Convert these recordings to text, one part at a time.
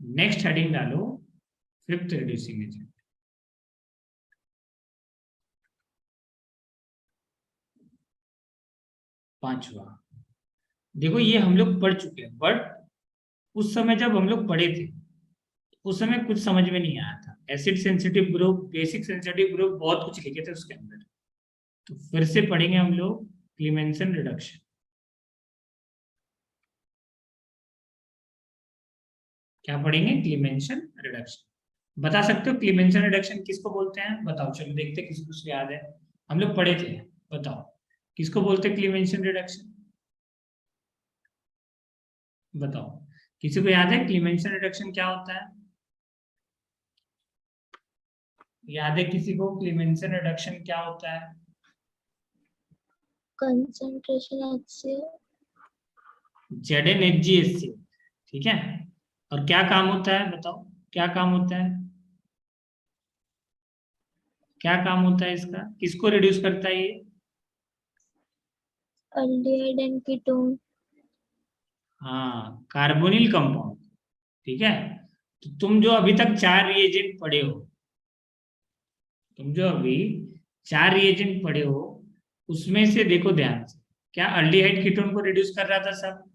Next heading डालो fifth reducing agent. पांचवा, देखो ये हम लोग पढ़ चुके हैं, बट उस समय जब हम लोग पढ़े थे उस समय कुछ समझ में नहीं आया था। Acid sensitive group, basic sensitive group, बहुत कुछ लिखे थे उसके अंदर। तो फिर से पढ़ेंगे हम लोग क्लीमेंसन रिडक्शन। क्या पढ़ेंगे? क्लीमेंसन रिडक्शन। बता सकते हो क्लीमेंसन रिडक्शन किसको बोलते हैं? बताओ, चलो देखते हैं किसी को याद है। हम लोग पढ़े थे, बताओ किसको बोलते हैं क्लीमेंसन रिडक्शन? बताओ, किसी को याद है क्लीमेंसन रिडक्शन क्या होता है? याद है किसी को क्लीमेंसन रिडक्शन क्या होता है? कंसंट्रेशन HCl, ZnHgHCl, ठीक है। और क्या काम होता है बताओ, क्या काम होता है? क्या काम होता है इसका? किसको रिड्यूस करता है ये? Aldehyde and ketone. हाँ, कार्बोनिल कंपाउंड, ठीक है। तो तुम जो अभी तक 4 रिएजेंट पढ़े हो, तुम जो अभी 4 रिएजेंट पढ़े हो, उसमें से देखो ध्यान से, क्या अल्डिहाइड कीटोन को रिड्यूस कर रहा था? सब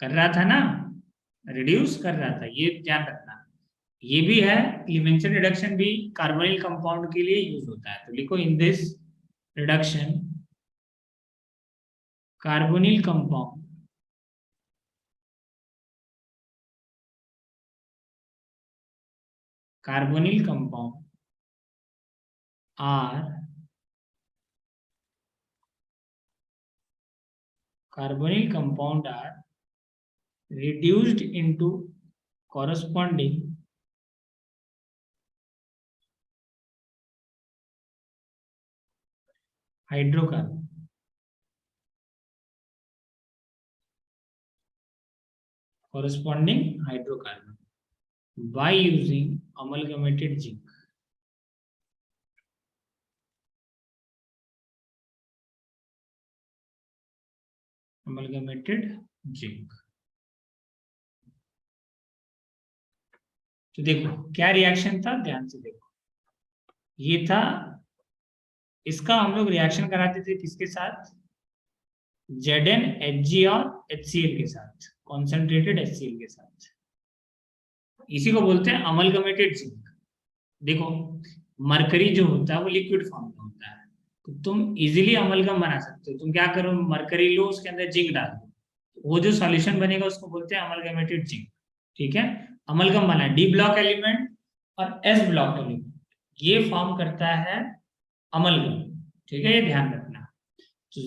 कर रहा था ना, रिड्यूस कर रहा था, ये ध्यान रखना। ये भी है, क्लीमेंसन रिडक्शन भी कार्बोनिल कंपाउंड के लिए यूज होता है। तो लिखो in this reduction carbonyl compound carbonyl compound are carbonyl compound are reduced into corresponding hydrocarbon by using amalgamated zinc. Amalgamated zinc। तो देखो क्या रिएक्शन था, ध्यान से देखो। ये था, इसका हम लोग रिएक्शन कराते थे किसके साथ? ZnHg और HCl के साथ, कॉन्सेंट्रेटेड HCl के साथ। इसी को बोलते हैं अमलगमेटेड जिंक। देखो मरकरी जो होता है वो लिक्विड फॉर्म में होता है, तो तुम इजीली अमलगम बना सकते हो। तुम क्या करो, मरकरी लो, उसके अंदर जिंक डाल दो, वो जो सॉल्यूशन बनेगा उसको बोलते हैं अमलगमेटेड जिंक, ठीक है। अमलगम बना, डी ब्लॉक एलिमेंट और एस ब्लॉक एलिमेंट, ये फॉर्म करता है अमलगम, ठीक है, ये ध्यान रखना। तो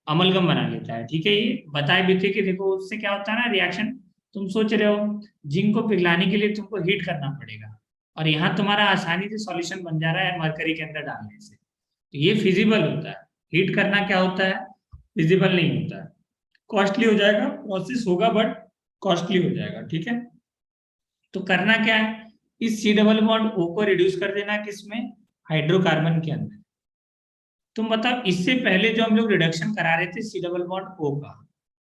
अमलगम बना लेता है, ठीक है। ये बताए भी थे कि देखो उससे क्या होता है ना रिएक्शन, तुम सोच रहे हो जिंक को पिघलाने के लिए तुमको हीट करना पड़ेगा, और यहाँ तुम्हारा आसानी से सॉल्यूशन बन जा रहा है मरकरी के अंदर डालने से। तो ये फिजिबल होता है। हीट करना क्या होता है? फिजिबल नहीं होता है, कॉस्टली हो जाएगा, प्रोसेस होगा बट कॉस्टली हो जाएगा, ठीक है। तो करना क्या है, इस सी डबल बॉन्ड ओ को रिड्यूस कर देना किसमें? हाइड्रोकार्बन के अंदर। तुम बताओ इससे पहले जो हम लोग रिडक्शन करा रहे थे सी डबल बॉन्ड ओ का,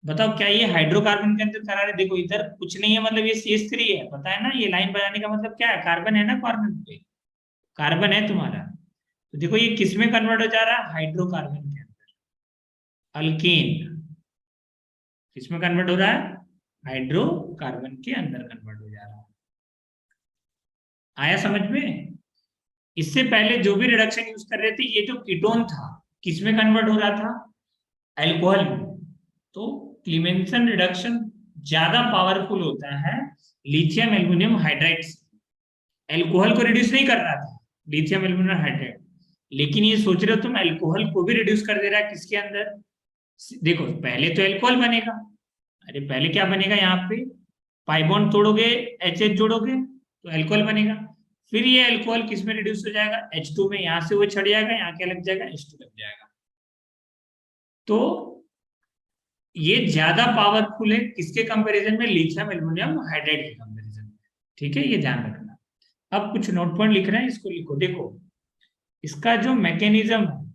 बताओ क्या ये हाइड्रोकार्बन के अंदर करा रहे? देखो इधर कुछ नहीं है, मतलब ये CH3 है, पता है ना। ये लाइन बनाने का मतलब क्या है, कार्बन है ना, कॉर्नर पे कार्बन है तुम्हारा। तो देखो ये किस में कन्वर्ट हो जा रहा है? हाइड्रोकार्बन के अंदर, अल्केन। किस में कन्वर्ट हो रहा है? हाइड्रोकार्बन के अंदर कन्वर्ट हो जा रहा है। आया समझ में? इससे पहले जो भी रिडक्शन यूज कर रहे थे, ये जो कीटोन था किस में कन्वर्ट हो रहा था? अल्कोहल में। तो क्लीमेंसन रिडक्शन ज्यादा पावरफुल होता है लिथियम एल्यूमिनियम हाइड्राइड से। अल्कोहल को रिड्यूस नहीं कर रहा था लिथियम एल्यूमिनियम हाइड्राइड, लेकिन ये सोच रहे हो तुम अल्कोहल को भी रिड्यूस कर दे रहा है किसके अंदर? देखो पहले तो अल्कोहल बनेगा, अरे पहले क्या बनेगा यहाँ पे, पाई बॉन्ड तोड़ोगे, HH जोड़ोगे तो अल्कोहल बनेगा। फिर ये अल्कोहल किस में रिड्यूस हो जाएगा? H2 में। यहाँ से वो छड़ जाएगा, यहाँ क्या लग जाएगा? H2 लग जाएगा। तो ये ज्यादा पावरफुल है किसके कंपैरिजन में? लिथियम एल्यूमिनियम हाइड्राइड के कंपैरिजन में, ठीक है, ये ध्यान रखना। अब कुछ नोट पॉइंट लिख रहे हैं, इसको लिखो। देखो इसका जो मैकेनिज्म है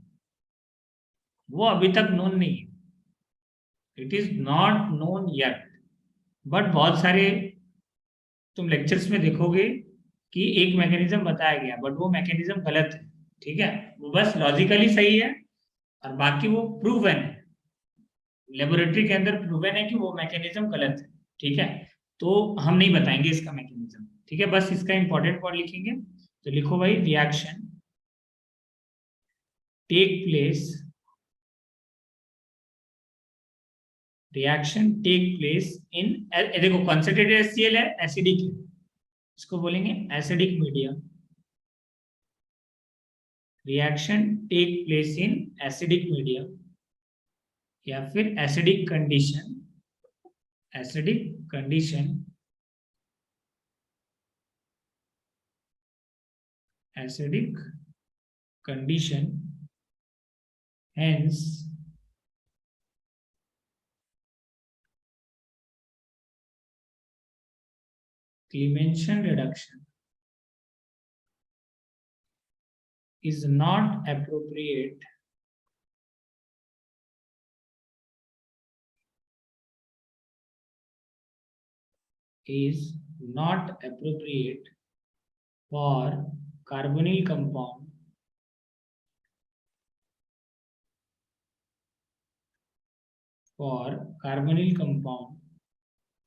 वो अभी तक नोन नहीं है, it is not known yet, but बहुत सारे तुम लेक्चर्स में देखोगे कि एक मैकेनिज्म बताया गया, बट वो मैकेनिज्म गलत है, ठीक है। वो बस लॉजिकली सही है और बाकी वो प्रूवन है, लेबोरेटरी के अंदर प्रूवन है कि वो मैकेनिज्म गलत है, ठीक है। तो हम नहीं बताएंगे इसका मैकेनिज्म, ठीक है। बस इसका इंपॉर्टेंट पॉइंट लिखेंगे। तो लिखो भाई, reaction take place, reaction take place in, देखो कंसंट्रेटेड HCl है, एसिडिक है, इसको बोलेंगे acidic medium. Reaction take place in acidic medium या फिर acidic condition, acidic condition, acidic condition, hence Clemenson reduction is not appropriate for carbonyl compound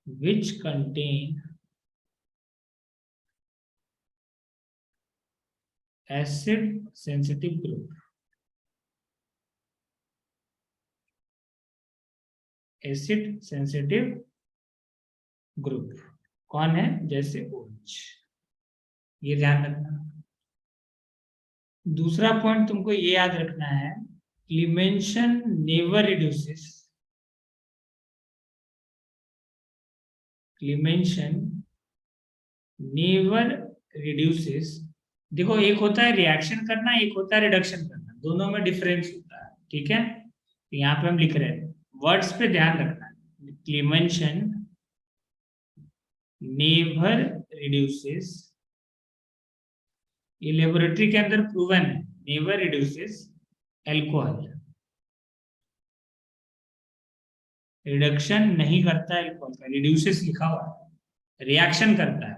which contain acid sensitive group, acid sensitive group कौन है, जैसे OH, ये ध्यान रखना। दूसरा point तुमको ये याद रखना है, क्लीमेंशन नेवर रिड्यूसेस, क्लीमेंशन नेवर रिड्यूसेस। देखो एक होता है रिएक्शन करना, एक होता है रिडक्शन करना, दोनों में डिफरेंस होता है, ठीक है। तो यहाँ पे हम लिख रहे हैं, वर्ड्स पे ध्यान रखना है। क्लीमेंशन नेवर रिड्यूसेस, ये लेबोरेटरी के अंदर प्रूवन है, नेवर रिड्यूसेस एल्कोहल, रिडक्शन नहीं करता है एल्कोहल का, रिड्यूसेस लिखा हुआ है, रिएक्शन करता है,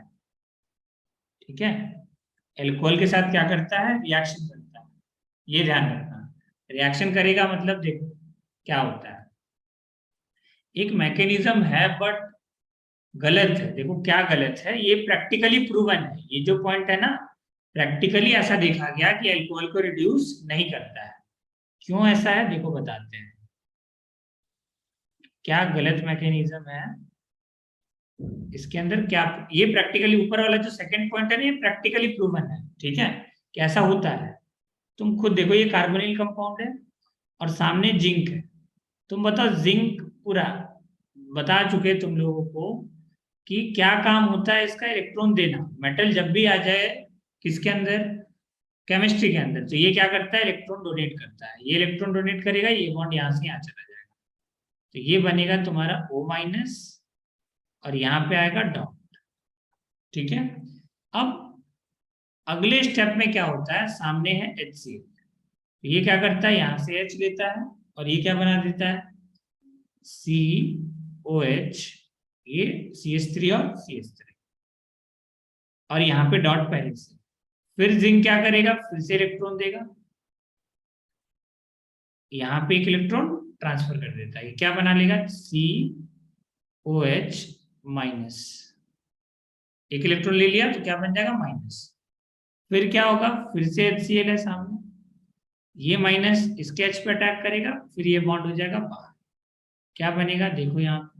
ठीक है। एल्कोहल के साथ क्या करता है, रिएक्शन करता है, ये ध्यान रखना। रिएक्शन करेगा मतलब देखो क्या होता है, एक मैकेनिज्म है बट गलत है। देखो क्या गलत है, ये प्रैक्टिकली प्रूवन है, ये जो पॉइंट है ना, प्रैक्टिकली ऐसा देखा गया कि एल्कोहल को रिड्यूस नहीं करता है। क्यों ऐसा है, देखो बताते हैं क्या गलत मैकेनिज्म है इसके अंदर। क्या ये प्रैक्टिकली, ऊपर वाला जो सेकंड पॉइंट है ना, ये प्रैक्टिकली प्रूवन है, ठीक है। कैसा होता है तुम खुद देखो, ये कार्बोनिल कंपाउंड है और सामने जिंक है। तुम बताओ, जिंक पूरा बता चुके तुम लोगों को कि क्या काम होता है इसका, इलेक्ट्रॉन देना। मेटल जब भी आ जाए किसके अंदर, केमिस्ट्री के अंदर, तो ये क्या करता है, इलेक्ट्रॉन डोनेट करता है। ये इलेक्ट्रॉन डोनेट करेगा, ये बॉन्ड यहाँ से यहाँ चला जाएगा, तो ये बनेगा तुम्हारा O- और यहाँ पे आएगा डॉट, ठीक है। अब अगले स्टेप में क्या होता है, सामने है HCl, तो ये क्या करता है, यहाँ से H लेता है और ये क्या बना देता है, COH, ये CH3 और CH3, और यहाँ पे डॉट पहले से। फिर जिंक क्या करेगा, फिर से इलेक्ट्रॉन देगा, यहाँ पे एक इलेक्ट्रॉन ट्रांसफर कर देता है, ये क्या बना लेगा, COH माइनस, एक इलेक्ट्रॉन ले लिया तो क्या बन जाएगा, माइनस। फिर क्या होगा, फिर से HCl है सामने, ये माइनस इसके H पे अटैक करेगा, फिर ये बॉन्ड हो जाएगा बाहर, क्या बनेगा, देखो यहाँ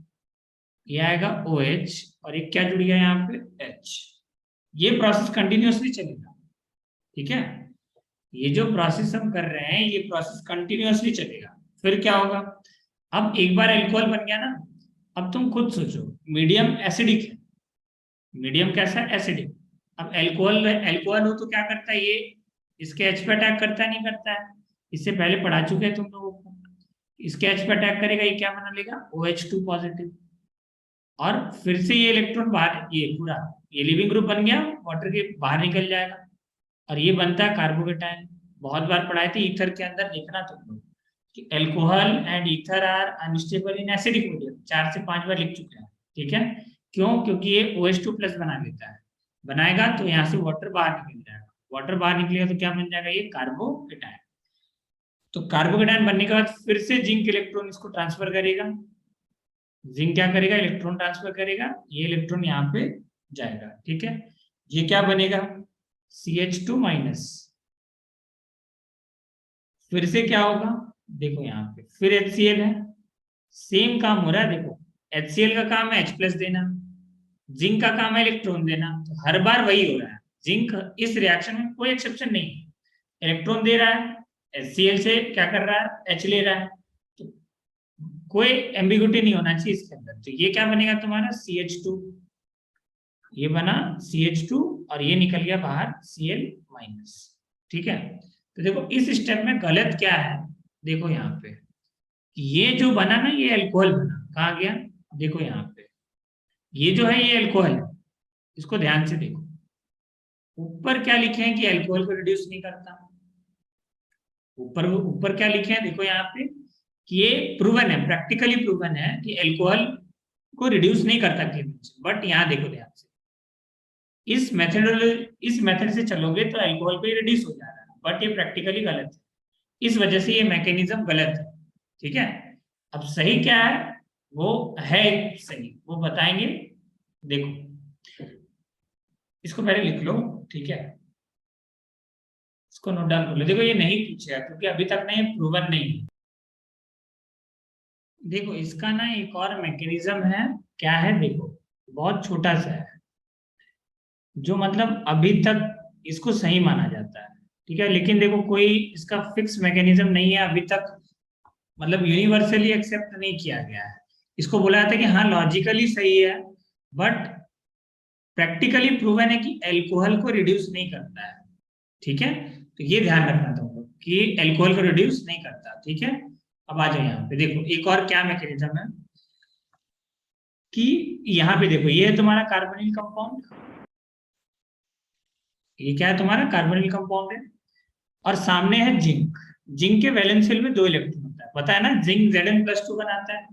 ये आएगा OH और एक क्या जुड़ गया यहाँ पे H। ये प्रोसेस कंटिन्यूअसली चलेगा, ठीक है। ये जो प्रोसेस हम कर रहे हैं, ये प्रोसेस कंटिन्यूअसली चलेगा। फिर क्या होगा, अब एक बार एल्कोहल बन गया ना, अब तुम खुद सोचो, मीडियम एसिडिक है, मीडियम कैसा है, एसिडिक। अब एल्कोहल, एल्कोहल हो तो क्या करता है, ये इसके H पे अटैक करता है, नहीं करता है, इससे पहले पढ़ा चुके हैं तुम लोगों को। इसके H पे अटैक करेगा, ये क्या बना लेगा, OH2 पॉजिटिव, और फिर से ये इलेक्ट्रॉन बाहर, ये पूरा ये लिविंग ग्रुप बन गया, वाटर के बाहर निकल जाएगा और ये बनता है कार्बोकेटायन। बहुत बार पढ़ाए थे ईथर के अंदर, देखना तुम लोग कि alcohol and ether are unstable in acidic medium, 4 से 5 बार लिख चुके हैं, ठीक है। क्यों? क्योंकि ये OH2 प्लस बना लेता है, बनाएगा तो यहाँ से वाटर बाहर निकल जाएगा, वाटर बाहर निकलेगा तो क्या बन जाएगा? ये कार्बोकेटायन। तो कार्बोकेटायन बनने के बाद फिर से जिंक इलेक्ट्रॉन इसको ट्रांसफर करेगा, जिंक क्या करेगा? इलेक्ट्रॉन ट्रांसफर करेगा, ये इलेक्ट्रॉन यहाँ पे जाएगा, ठीक है। ये क्या बनेगा? CH2 माइनस, फिर से क्या होगा? देखो यहाँ पे फिर HCl है, सेम काम हो रहा है। देखो HCl का काम है H प्लस देना, जिंक का काम है इलेक्ट्रॉन देना, तो हर बार वही हो रहा है। जिंक इस रिएक्शन में कोई एक्सेप्शन नहीं है, इलेक्ट्रॉन दे रहा है, HCl से क्या कर रहा है? H ले रहा है, तो कोई एम्बिगुइटी नहीं होना चाहिए इसके अंदर। तो ये क्या बनेगा तुम्हारा? CH2, ये बना CH2 और ये निकल गया बाहर Cl माइनस, ठीक है। तो देखो इस स्टेप में गलत क्या है, देखो यहाँ पे ये जो बना ना, ये अल्कोहल बना, कहाँ गया? देखो यहाँ पे ये जो है ये अल्कोहल है, इसको ध्यान से देखो, ऊपर क्या लिखे हैं कि अल्कोहल को रिड्यूस नहीं करता, ऊपर ऊपर क्या लिखे हैं देखो यहाँ पे कि ये प्रूवन है, प्रैक्टिकली प्रूवन है कि अल्कोहल को रिड्यूस नहीं करता केमिकल से। बट यहाँ देखो ध्यान से, इस मेथड से चलोगे तो अल्कोहल को रिड्यूस हो जा रहा है, बट ये प्रैक्टिकली गलत है, इस वजह से ये मैकेनिज्म गलत है, ठीक है। अब सही क्या है वो है सही, वो बताएंगे। देखो इसको पहले लिख लो, ठीक है, इसको नोट डाउन कर लो। देखो ये नहीं पूछा क्योंकि अभी तक ना ये प्रूवन नहीं है। देखो इसका ना एक और मैकेनिज्म है, क्या है? देखो बहुत छोटा सा है, जो मतलब अभी तक इसको सही माना जाता है, ठीक है, लेकिन देखो कोई इसका फिक्स मैकेनिज्म नहीं है अभी तक, मतलब यूनिवर्सली एक्सेप्ट नहीं किया गया है। इसको बोला जाता है कि हाँ लॉजिकली सही है, बट प्रैक्टिकली प्रूवन है कि अल्कोहल को रिड्यूस नहीं करता है, ठीक है। तो ये ध्यान रखना तुमको कि अल्कोहल को रिड्यूस नहीं करता, ठीक है। अब आ जाओ यहाँ पे, देखो एक और क्या मैकेनिज्म है कि यहाँ पे देखो ये है तुम्हारा कार्बोनिल कंपाउंड, ये क्या है? तुम्हारा कार्बोनिल कंपाउंड है, और सामने है जिंक। जिंक के वैलेंस शेल में 2 इलेक्ट्रॉन होता है, पता है ना, जिंक Zn+2 बनाता है।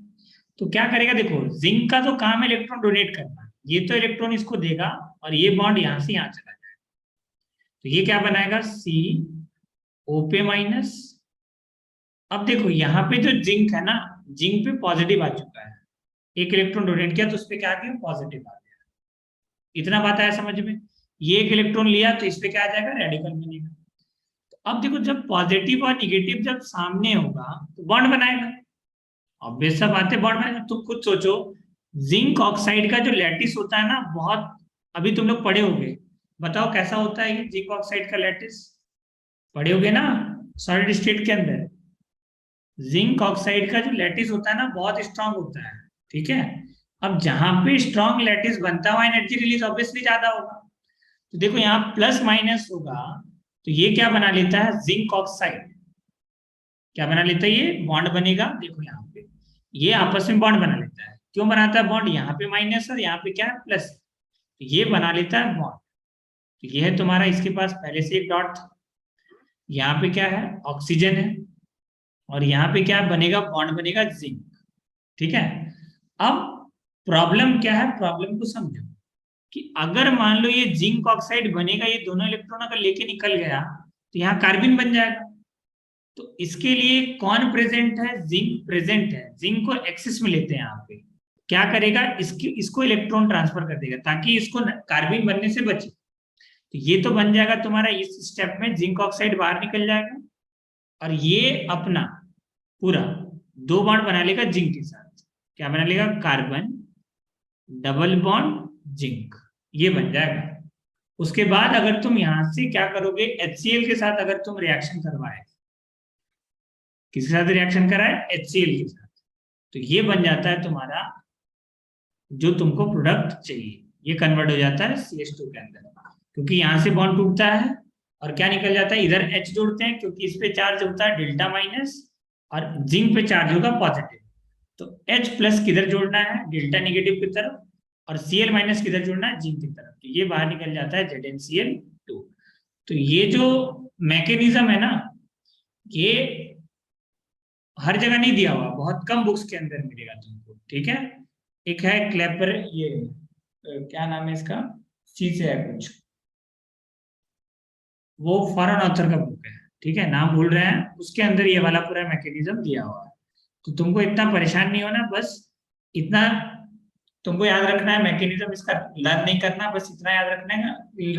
तो क्या करेगा? देखो जिंक का तो काम है इलेक्ट्रॉन डोनेट करना, ये तो इलेक्ट्रॉन इसको देगा और ये बॉन्ड यहां से यहां चला जाएगा, तो ये क्या बनाएगा? COP minus. अब देखो यहाँ पे जो जिंक है ना, जिंक पे पॉजिटिव आ चुका है, एक इलेक्ट्रॉन डोनेट किया तो उस पर क्या आ गया? पॉजिटिव आ गया। इतना बात आया समझ में? ये एक इलेक्ट्रॉन लिया तो इस पे क्या आ जाएगा? रेडिकल बनेगा। तो अब देखो जब पॉजिटिव और निगेटिव जब सामने होगा तो बॉन्ड बनाएगा, ऑब्वियस सा बात है बॉन्ड बनाएगा। तुम खुद सोचो, जिंक ऑक्साइड का जो लैटिस होता है ना, बहुत अभी तुम लोग पढ़े होंगे, बताओ कैसा होता है ये जिंक ऑक्साइड का लैटिस? पढ़े होगे ना सॉलिड स्टेट के अंदर, जिंक ऑक्साइड का जो लैटिस होता है ना बहुत स्ट्रांग होता है, ठीक है। अब जहां पे स्ट्रांग लैटिस बनता हुआ एनर्जी रिलीज ऑब्वियसली ज्यादा होगा, तो देखो यहाँ प्लस माइनस होगा, तो ये क्या बना लेता है? जिंक ऑक्साइड क्या बना लेता है? ये बॉन्ड बनेगा, देखो यहाँ पे ये आपस में बॉन्ड बना लेता है। क्यों बनाता है बॉन्ड? यहाँ पे माइनस और यहाँ पे क्या है? प्लस, तो ये बना लेता है बॉन्ड। तो ये है तुम्हारा, इसके पास पहले से एक डॉट था, यहाँ पे क्या है? ऑक्सीजन है, और यहाँ पे क्या बनेगा? बॉन्ड बनेगा जिंक, ठीक है। अब प्रॉब्लम क्या है? प्रॉब्लम को समझो कि अगर मान लो ये जिंक ऑक्साइड बनेगा, ये दोनों इलेक्ट्रॉन अगर लेके निकल गया तो यहाँ कार्बन बन जाएगा। तो इसके लिए कौन प्रेजेंट है? जिंक प्रेजेंट है, जिंक को एक्सेस में लेते हैं यहाँ पे, क्या करेगा? इसको इलेक्ट्रॉन ट्रांसफर कर देगा ताकि इसको कार्बन बनने से बचे। तो ये तो बन जाएगा तुम्हारा, इस स्टेप में जिंक ऑक्साइड बाहर निकल जाएगा और ये अपना पूरा 2 बॉन्ड बना लेगा जिंक के साथ। क्या बना लेगा? कार्बन डबल बॉन्ड जिंक, ये बन जाएगा। उसके बाद अगर तुम यहां से क्या करोगे? HCl के साथ अगर तुम रिएक्शन करवाए, किसके साथ रिएक्शन कराए? HCl के साथ, तो ये बन जाता है तुम्हारा जो तुमको प्रोडक्ट चाहिए, ये कन्वर्ट हो जाता है CH2 के अंदर, क्योंकि यहां से बॉन्ड टूटता है और क्या निकल जाता है? इधर H जोड़ते हैं क्योंकि इस पे चार्ज होता है डेल्टा माइनस और जिंक पे चार्ज होगा पॉजिटिव, तो H प्लस किधर जोड़ना है? डेल्टा नेगेटिव की तरफ, और Cl माइनस किधर जोड़ना है? जिंक की तरफ, तो ये बाहर निकल जाता है ZnCl2। तो ये जो मैकेनिज्म है ना, ये हर जगह नहीं दिया हुआ, बहुत कम बुक्स के अंदर मिलेगा तुमको, ठीक है। एक है क्लेपर, ये क्या नाम है इसका, सी से है कुछ, वो फॉरेन ऑथर का बुक है, ठीक है, नाम भूल रहे हैं, उसके अंदर ये वाला पूरा मैकेनिज्म दिया हुआ है। तो तुमको इतना परेशान नहीं होना, बस इतना तुमको याद रखना है, मैकेनिज्म इसका लर्न नहीं करना, बस इतना याद रखना है,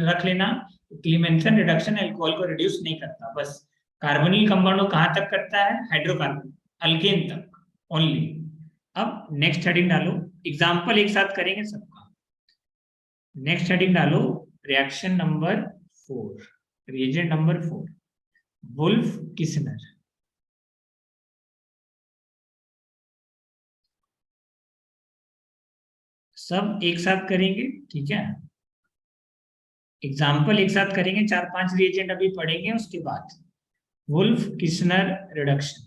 रख लेना, क्लीमेंसन रिडक्शन अल्कोहल को रिड्यूस नहीं करता, बस कार्बोनिल कंपाउंड को कहाँ तक करता है, हाइड्रोकार्बन अल्केन तक ओनली। अब नेक्स्ट हेडिंग डालो, एग्जाम्पल एक साथ करेंगे सबका। नेक्स्ट हेडिंग डालो, reaction number 4, reagent number 4, Wolff Kishner. सब एक साथ करेंगे, ठीक है, एग्जाम्पल एक साथ करेंगे, 4-5 रिएजेंट अभी पढ़ेंगे, उसके बाद वुल्फ किसनर रिडक्शन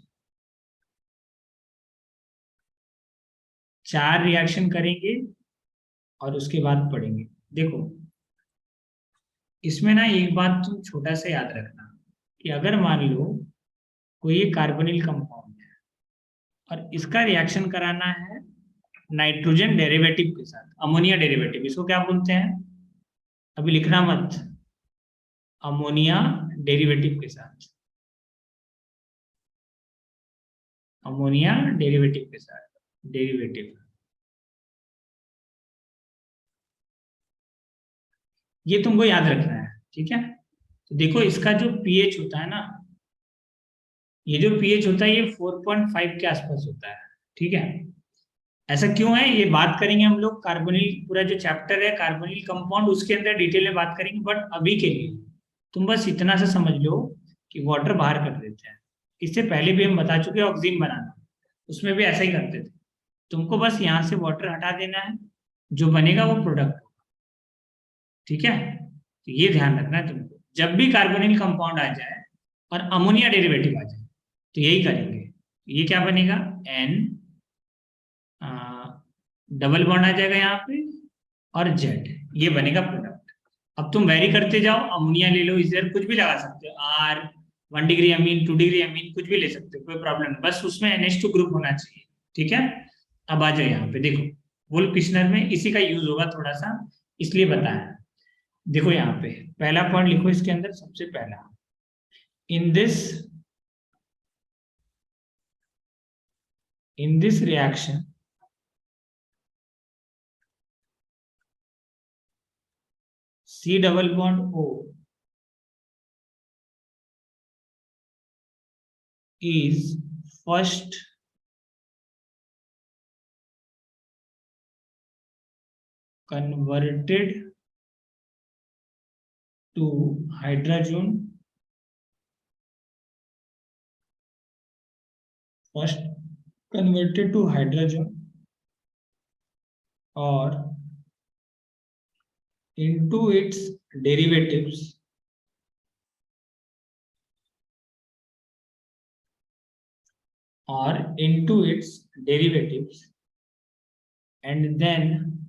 4 रिएक्शन करेंगे और उसके बाद पढ़ेंगे। देखो इसमें ना एक बात तुम छोटा सा याद रखना कि अगर मान लो कोई ये कार्बोनिल कंपाउंड है और इसका रिएक्शन कराना है नाइट्रोजन डेरिवेटिव के साथ, अमोनिया डेरिवेटिव, इसको क्या बोलते हैं, अभी लिखना मत, अमोनिया डेरिवेटिव के साथ, अमोनिया डेरिवेटिव के साथ, डेरिवेटिव, ये तुमको याद रखना है, ठीक है। तो देखो इसका जो पीएच होता है ना, ये जो पीएच होता है ये 4.5 के आसपास होता है, ठीक है। ऐसा क्यों है ये बात करेंगे हम लोग, कार्बोनिल पूरा जो चैप्टर है कार्बोनिल कंपाउंड उसके अंदर डिटेल में बात करेंगे, बट अभी के लिए तुम बस इतना सा समझ लो कि वाटर बाहर कर देते हैं। इससे पहले भी हम बता चुके हैं ऑक्सीजन बनाना, उसमें भी ऐसा ही करते थे। तुमको बस यहाँ से वाटर हटा देना है, जो बनेगा वो प्रोडक्ट होगा, ठीक है। तो ये ध्यान रखना है तुमको, जब भी कार्बोनिल कंपाउंड आ जाए और अमोनिया डेरिवेटिव आ जाए तो यही करेंगे। ये क्या बनेगा, एन डबल बॉन्ड आ जाएगा यहाँ पे और जेड, ये बनेगा प्रोडक्ट। अब तुम वेरी करते जाओ, अमोनिया ले लो, इधर कुछ भी लगा सकते हो, R 1 degree amine, 2 degree amine, कुछ भी ले सकते हो, कोई प्रॉब्लम नहीं, बस उसमें NH2 ग्रुप होना चाहिए, ठीक है। अब आ जाओ यहाँ पे, देखो वुल्फ किसनर में इसी का यूज होगा थोड़ा सा, इसलिए बताया। देखो यहाँ पे पहला पॉइंट लिखो इसके अंदर, सबसे पहला, in this reaction C double bond O is first converted to hydrogen, first converted to hydrogen or into its derivatives and then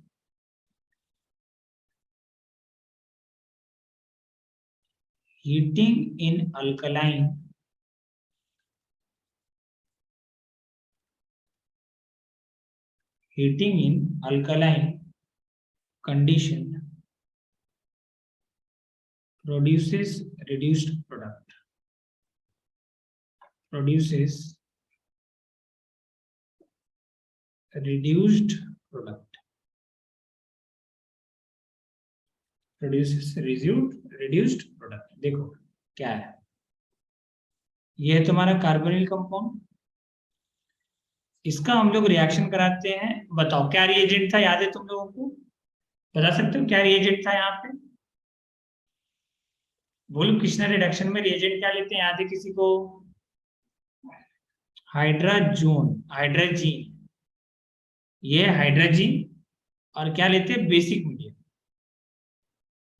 heating in alkaline condition produces reduced product, produces reduced product, produces reduced product। देखो क्या है, ये है तुम्हारा carbonyl compound, इसका हम लोग reaction कराते हैं। बताओ क्या रिएजेंट था, याद है तुम लोगों को, बता सकते हो क्या रिएजेंट था यहाँ पे, वुल्फ किसनर रिडक्शन में रिएजेंट क्या लेते हैं, याद है किसी को, हाइड्राजीन, ये हाइड्राजीन, और क्या लेते हैं, basic medium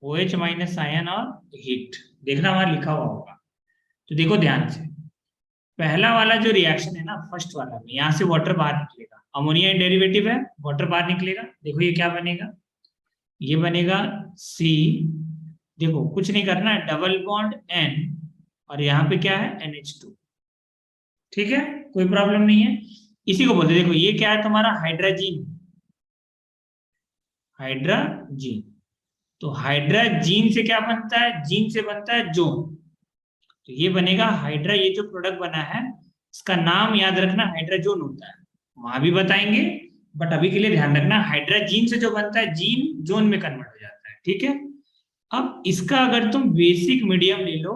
OH minus ion और हीट, देखना वहां लिखा हुआ होगा। तो देखो ध्यान से, पहला वाला जो रिएक्शन है ना, फर्स्ट वाला में, यहाँ से वाटर बाहर निकलेगा, अमोनिया डेरिवेटिव है, वाटर बाहर निकलेगा, देखो ये क्या बनेगा, ये बनेगा C, देखो कुछ नहीं करना है, डबल बॉन्ड N और यहाँ पे क्या है NH2, ठीक है, कोई प्रॉब्लम नहीं है। इसी को बोलते, देखो ये क्या है तुम्हारा हाइड्राजीन, हाइड्राजीन। तो हाइड्राजीन से क्या बनता है, जीन से बनता है जोन। तो ये बनेगा हाइड्रा, ये जो प्रोडक्ट बना है इसका नाम याद रखना हाइड्राजोन होता है, वहां भी बताएंगे, बट अभी के लिए ध्यान रखना हाइड्राजीन से जो बनता है जीन जोन में कन्वर्ट हो जाता है, ठीक है। अब इसका अगर तुम बेसिक मीडियम ले लो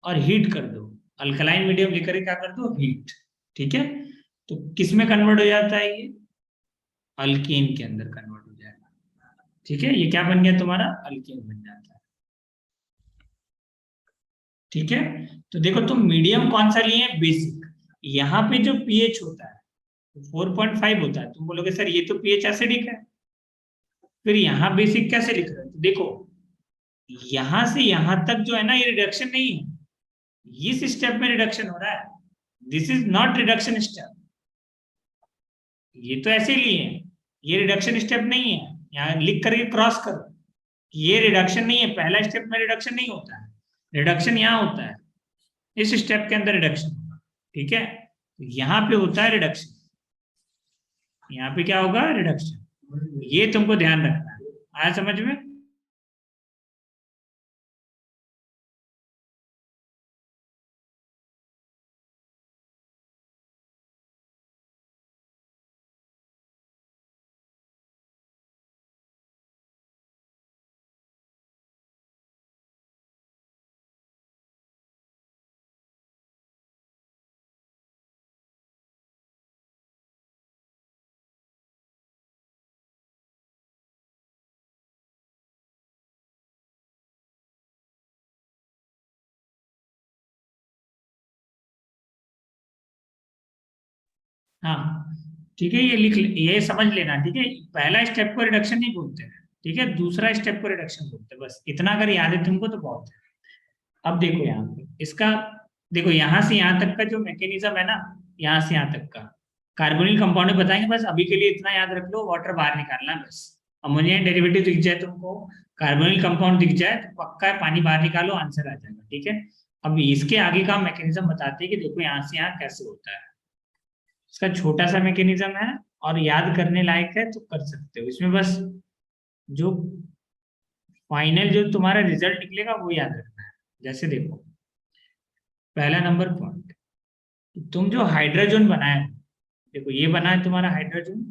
और हीट कर दो, अल्कलाइन मीडियम लेकर क्या कर दो, हीट, ठीक है, तो किस में कन्वर्ट हो जाता है ये, अल्केन के अंदर कन्वर्ट हो जाएगा, ठीक है। ये क्या बन गया तुम्हारा, अल्केन बन जाता है, ठीक है। तो देखो तुम मीडियम कौन सा लिए, बेसिक। यहाँ पे जो पीएच होता है 4.5 होता है, तुम बोलोगे सर ये तो पीएच एसिडिक है, फिर यहाँ बेसिक कैसे लिख रहे हो, तो देखो यहां से यहां तक जो है ना ये रिडक्शन नहीं है, इस स्टेप में रिडक्शन हो रहा है, this is not reduction step, ये तो ऐसे लिए हैं, ये रिडक्शन स्टेप नहीं है, यहाँ लिख करके क्रॉस करो, ये रिडक्शन नहीं है, पहला स्टेप में रिडक्शन नहीं होता है, रिडक्शन यहाँ होता है, इस स्टेप के अंदर रिडक्शन होगा, ठीक है। यहाँ पे होता है रिडक्शन, यहाँ पे क्या होगा, रिडक्शन, ये तुमको ध्यान रखना है, आया समझ में। हाँ ठीक है, ये ये समझ लेना, ठीक है, पहला स्टेप को रिडक्शन नहीं बोलते हैं, ठीक है, दूसरा स्टेप को रिडक्शन बोलते हैं, बस इतना अगर याद है तुमको तो बहुत है। अब देखो यहाँ पे इसका, देखो यहाँ से यहाँ तक का जो मैकेनिज्म है ना, यहाँ से यहाँ तक का कार्बोनिल कंपाउंड में बताएंगे, बस अभी के लिए इतना याद रख लो, वाटर बाहर निकालना है बस। अमोनिया डेरिवेटिव दिख जाए तुमको, कार्बोनिल कंपाउंड दिख जाए तो पक्का है, पानी बाहर निकालो आंसर आ जाएगा, ठीक है। अब इसके आगे का मैकेनिज्म बताते हैं कि देखो यहाँ से यहाँ कैसे होता है, इसका छोटा सा मैकेनिज्म है और याद करने लायक है तो कर सकते हो, इसमें बस जो फाइनल जो तुम्हारा रिजल्ट निकलेगा वो याद रखना है। जैसे देखो पहला नंबर पॉइंट, तुम जो हाइड्रोजन बनाए हो, देखो ये बना है तुम्हारा हाइड्रोजन,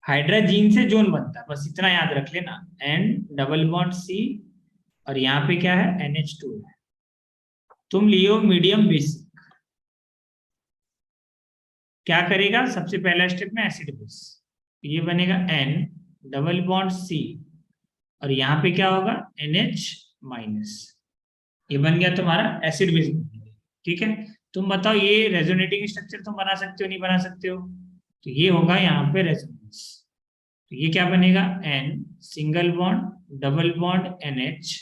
हाइड्रोजीन से जोन बनता है, बस इतना याद रख लेना, एन डबल बॉन्ड सी, और यहाँ पे क्या है NH2 है, तुम लियो मीडियम बेसिक, क्या करेगा सबसे पहला स्टेप में एसिड बेस, ये बनेगा N डबल बॉन्ड C, और यहाँ पे क्या होगा NH माइनस, ये बन गया तुम्हारा एसिड बेस, ठीक है। तुम बताओ ये रेजोनेटिंग स्ट्रक्चर तुम बना सकते हो नहीं बना सकते हो, तो ये होगा यहाँ पे रेजोनेंस, तो ये क्या बनेगा N single bond double bond NH,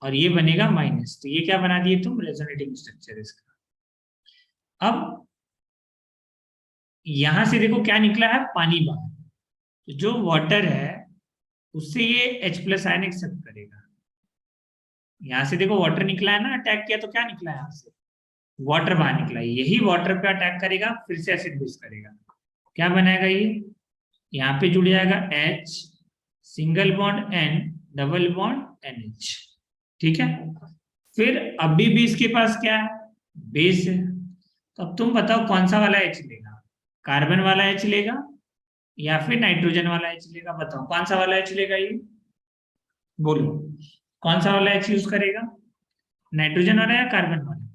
और ये बनेगा माइनस, तो ये क्या बना दिए तुम, रेजोनेटिंग स्ट्रक्चर इसका। अब यहां से देखो क्या निकला है, पानी बाहर, तो जो वाटर है उससे ये H+ आयन एक्सेप्ट करेगा, यहां से देखो वाटर निकला है ना, अटैक किया तो क्या निकला है, यहाँ से वाटर बाहर निकला है, यही वाटर पे अटैक करेगा फिर से एसिड बेस करेगा, क्या बनाएगा ये, यहाँ पे जुड़ जाएगा H single bond N double bond NH, ठीक है। फिर अभी भी इसके पास क्या है, बेस है, तो अब तुम बताओ कौन सा वाला H लेगा, कार्बन वाला H लेगा या फिर नाइट्रोजन वाला H लेगा, बताओ कौन सा वाला H लेगा, ये बोलो कौन सा वाला H यूज करेगा, नाइट्रोजन वाला या कार्बन वाला,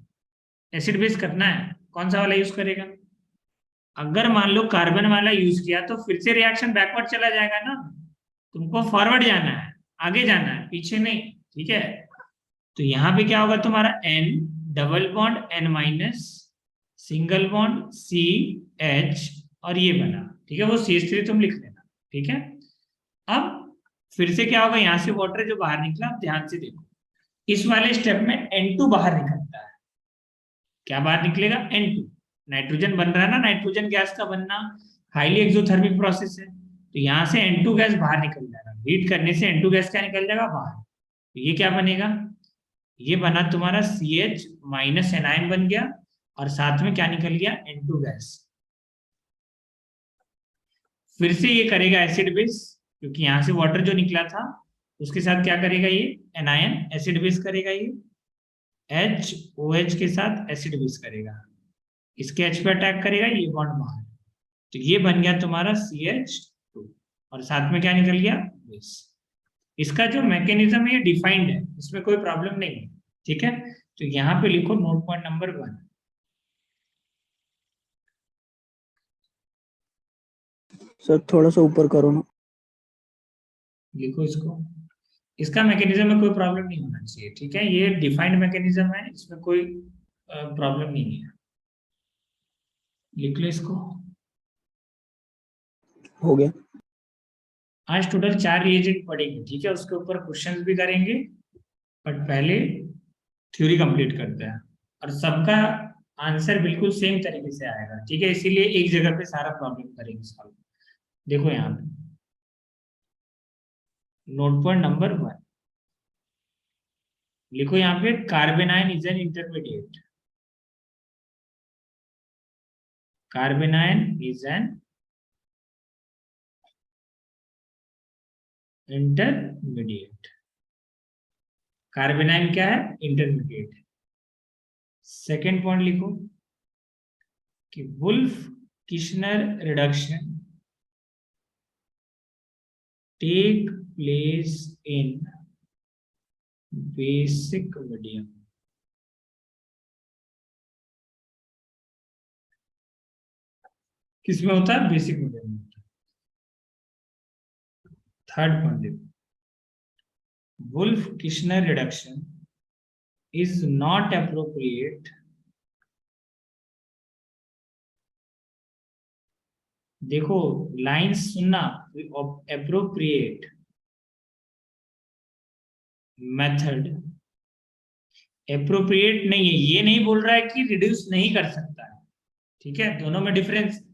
एसिड बेस करना है कौन सा वाला यूज करेगा। अगर मान लो कार्बन वाला यूज किया तो फिर से रिएक्शन बैकवर्ड चला जाएगा ना, तुमको फॉरवर्ड जाना है, आगे जाना है, पीछे नहीं, ठीक है। तो यहाँ पे क्या होगा तुम्हारा N double bond N minus single bond CH, और ये बना, ठीक है, वो CH3 तुम लिख लेना, ठीक है। अब फिर से क्या होगा, यहाँ से वाटर जो बाहर निकला, अब ध्यान से देखो, इस वाले स्टेप में N2 बाहर निकलता है, क्या बाहर निकलेगा, N2, नाइट्रोजन बन रहा है ना, नाइट्रोजन गैस का बनना हाईली एक्सोथर्मिक प्रोसेस है, तो यहाँ से N2 गैस बाहर निकल जाएगा, हीट करने से N2 गैस क्या निकल जाएगा बाहर, तो ये क्या बनेगा, ये बना तुम्हारा CH माइनस एनायन बन गया, और साथ में क्या निकल गया, N2 गैस, फिर से ये करेगा एसिड बेस, क्योंकि यहां से वाटर जो निकला था उसके साथ क्या करेगा, ये एनायन एसिड बेस करेगा, ये HOH के साथ एसिड बेस करेगा, इसके H पे अटैक करेगा, ये बॉन्ड बाहर, तो ये बन गया तुम्हारा CH2 और साथ में क्या निकल गया, बेस। इसका जो मैकेनिज्म है ये डिफाइंड है, इसमें कोई प्रॉब्लम नहीं है, ठीक है। तो यहाँ पे लिखो नोट पॉइंट नंबर 1। सर थोड़ा सा ऊपर करो ना। लिखो इसको, इसका मैकेनिज्म में कोई प्रॉब्लम नहीं होना चाहिए, ठीक है, ये डिफाइंड मैकेनिज्म है, इसमें कोई प्रॉब्लम नहीं है। लिख लो इसको। हो गया। आज टोटल 4 रिएजेंट पढ़ेंगे, ठीक है, उसके ऊपर क्वेश्चंस भी करेंगे, बट पहले थ्योरी कंप्लीट करते हैं, और सबका आंसर बिल्कुल सेम तरीके से आएगा, ठीक है, इसीलिए एक जगह पे सारा प्रॉब्लम करेंगे सॉल्व। देखो यहाँ पे नोट पॉइंट नंबर 1 लिखो, यहाँ पे carbanion is an intermediate, carbanion is an intermediate, carbanion क्या है, इंटरमीडिएट। सेकेंड पॉइंट लिखो कि Wolff Kishner reduction take place in basic medium. किसमें होता है, बेसिक मीडियम में होता है। थर्ड पॉइंट देखो, Wolff Kishner reduction is not appropriate, देखो लाइंस सुनना, अप्रोप्रिएट मेथड, अप्रोप्रिएट नहीं है, ये नहीं बोल रहा है कि रिड्यूस नहीं कर सकता है, ठीक है, दोनों में डिफरेंस।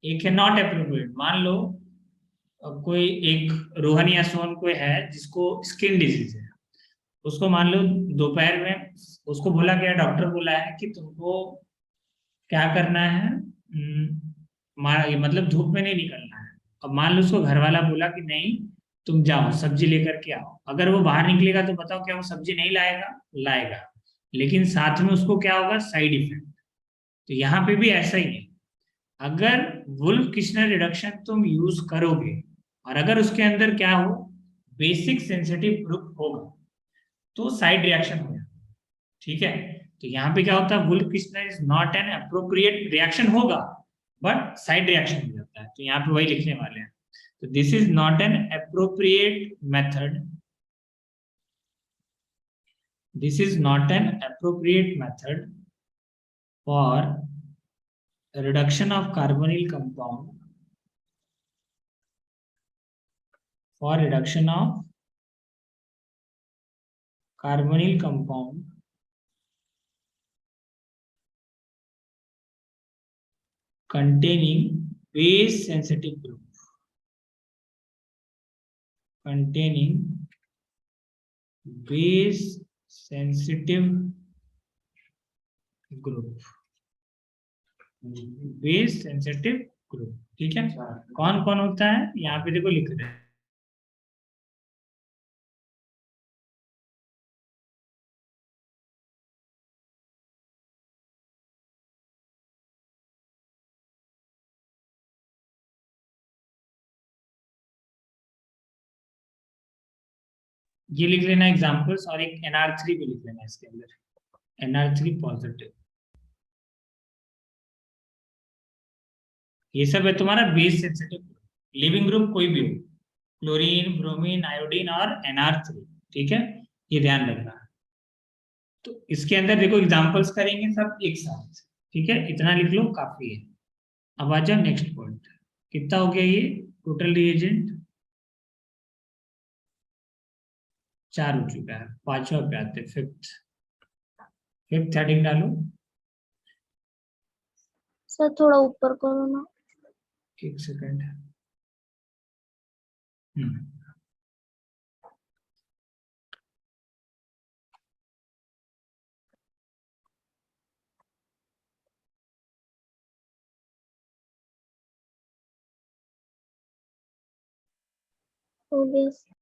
एक है नॉट अप्रोप्रिएट, मान लो कोई एक रोहन या सोहन कोई है जिसको स्किन डिजीज है, उसको मान लो दोपहर में उसको बोला गया, डॉक्टर बोला है कि तुमको क्या करना है, मतलब धूप में नहीं निकलना है। अब मान लो उसको घर वाला बोला कि नहीं तुम जाओ सब्जी लेकर के आओ, अगर वो बाहर निकलेगा तो बताओ क्या वो सब्जी नहीं लाएगा, लाएगा, लेकिन साथ में उसको क्या होगा, साइड इफेक्ट। तो यहाँ पे भी ऐसा ही है, अगर वुल्फ किशनर रिडक्शन तुम यूज करोगे और अगर उसके अंदर क्या हो, बेसिक सेंसिटिव ग्रुप होगा, तो साइड रिएक्शन हो जाएगा, ठीक है। तो यहाँ पे क्या होता है, Wolff Kishner is not an appropriate, reaction होगा बट साइड रिएक्शन हो जाता है, तो यहाँ पे वही लिखने वाले हैं। तो this is not an appropriate method, this is not an appropriate method for reduction of carbonyl compound, for reduction of carbonyl compound containing base sensitive group, containing base sensitive group, base sensitive group, ठीक है। कौन कौन होता है यहाँ पे देखो लिख रहे हैं, ये लिख लेना एग्जांपल्स, और एक NR3 भी लिख लेना इसके अंदर, NR3 पॉजिटिव, ये सब है तुम्हारा बेस सेंसिटिव। लिविंग ग्रुप कोई भी हो, क्लोरीन, ब्रोमीन, आयोडीन और NR3, ठीक है, ये ध्यान रखना। तो इसके अंदर देखो एग्जांपल्स करेंगे सब एक साथ, ठीक है, इतना लिख लो काफी है। अब आ जाओ नेक्स्ट पॉइंट, कितना हो गया ये टोटल रिएजेंट, 4 हो चुका है, पांचवा पे आते, फिफ्थ, फिफ्थ हेडिंग डालो। सर थोड़ा ऊपर करो ना। एक सेकंड। हो गया सर।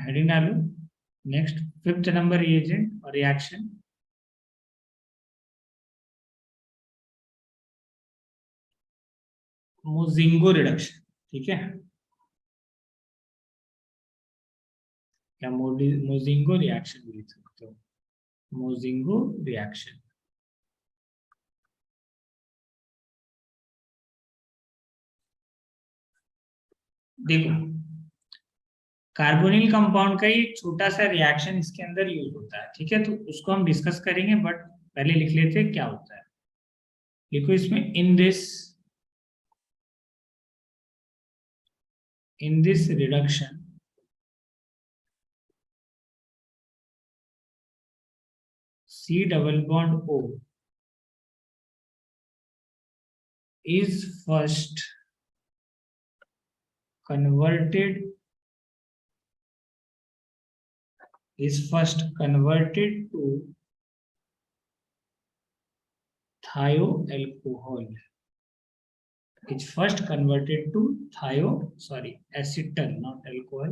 हेडिंग डालो। नेक्स्ट 5th नंबर रिएजेंट और रिएक्शन। मोजिंगो रिडक्शन, ठीक है। या मोजिंगो रिएक्शन भी लिख सकते हो, मोजिंगो रिएक्शन। देखो, कार्बोनिल कंपाउंड का एक छोटा सा रिएक्शन इसके अंदर यूज होता है, ठीक है, तो उसको हम डिस्कस करेंगे, बट पहले लिख लेते हैं क्या होता है। देखो इसमें इन this reduction C double bond O is first converted to thioalcohol. It's first converted to acetal, not alcohol,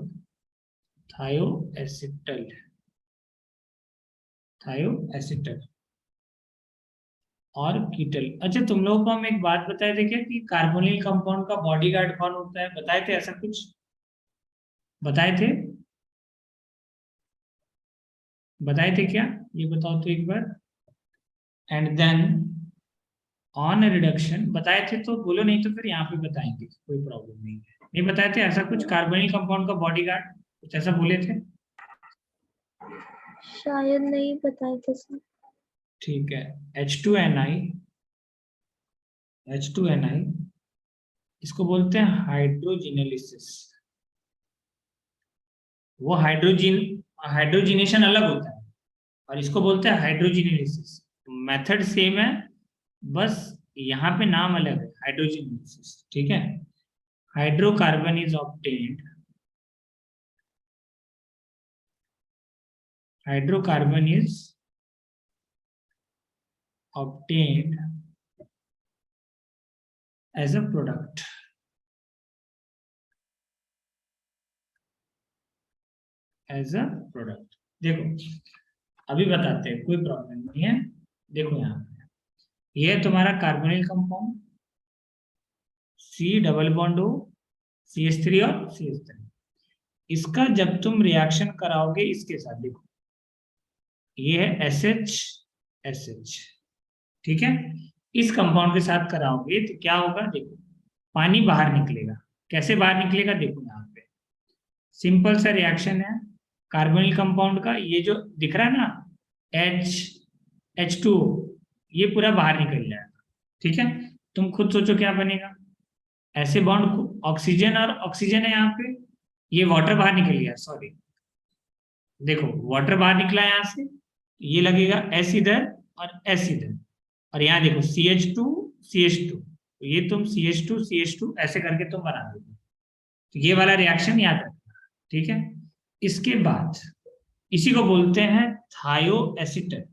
thioacetal और कीटल। अच्छा, तुम लोगों को हम एक बात बताए थे क्या कि कार्बोनिल कंपाउंड का बॉडीगार्ड कौन होता है? बताए थे ऐसा कुछ? बताए थे क्या? ये बताओ तो एक बार। एंड देन ऑन रिडक्शन बताए थे तो बोलो, नहीं तो फिर यहाँ पे बताएंगे, कोई प्रॉब्लम नहीं है। नहीं बताए थे ऐसा कुछ कार्बोनिल कंपाउंड का बॉडीगार्ड, कुछ ऐसा बोले थे? शायद नहीं बताए थे सर। ठीक है। H2NI इसको बोलते हैं हाइड्रोजिनेलिसिस। वो हाइड्रोजिनेशन अलग होता है और इसको बोलते हैं हाइड्रोजिनेलिसिस। मेथड सेम है, बस यहाँ पे नाम अलग है, हाइड्रोजिनेलिसिस, ठीक है। Hydrocarbon is obtained as a product. देखो अभी बताते हैं, कोई प्रॉब्लम नहीं है। देखो यहाँ पे ये तुम्हारा carbonyl compound C double bond O CH3 और CH3। इसका जब तुम रिएक्शन कराओगे इसके साथ, देखो ये है SH, ठीक है, इस कंपाउंड के साथ कराओगे तो क्या होगा? देखो पानी बाहर निकलेगा। कैसे बाहर निकलेगा? देखो यहाँ पे सिंपल सा रिएक्शन है कार्बोनिल कंपाउंड का। ये जो दिख रहा है ना H2O, ये पूरा बाहर निकल जाएगा, ठीक है। तुम खुद सोचो क्या बनेगा। ऐसे बॉन्ड ऑक्सीजन और ऑक्सीजन है यहाँ पे, ये वाटर बाहर निकल गया, सॉरी, देखो वाटर बाहर निकला यहाँ से, ये लगेगा S इधर और S इधर, और यहाँ देखो CH2 तो ये तुम CH2 ऐसे करके तुम बना दोगे। तो ये वाला रिएक्शन याद रखना, ठीक है। इसके बाद इसी को बोलते हैं थायोएसिटल।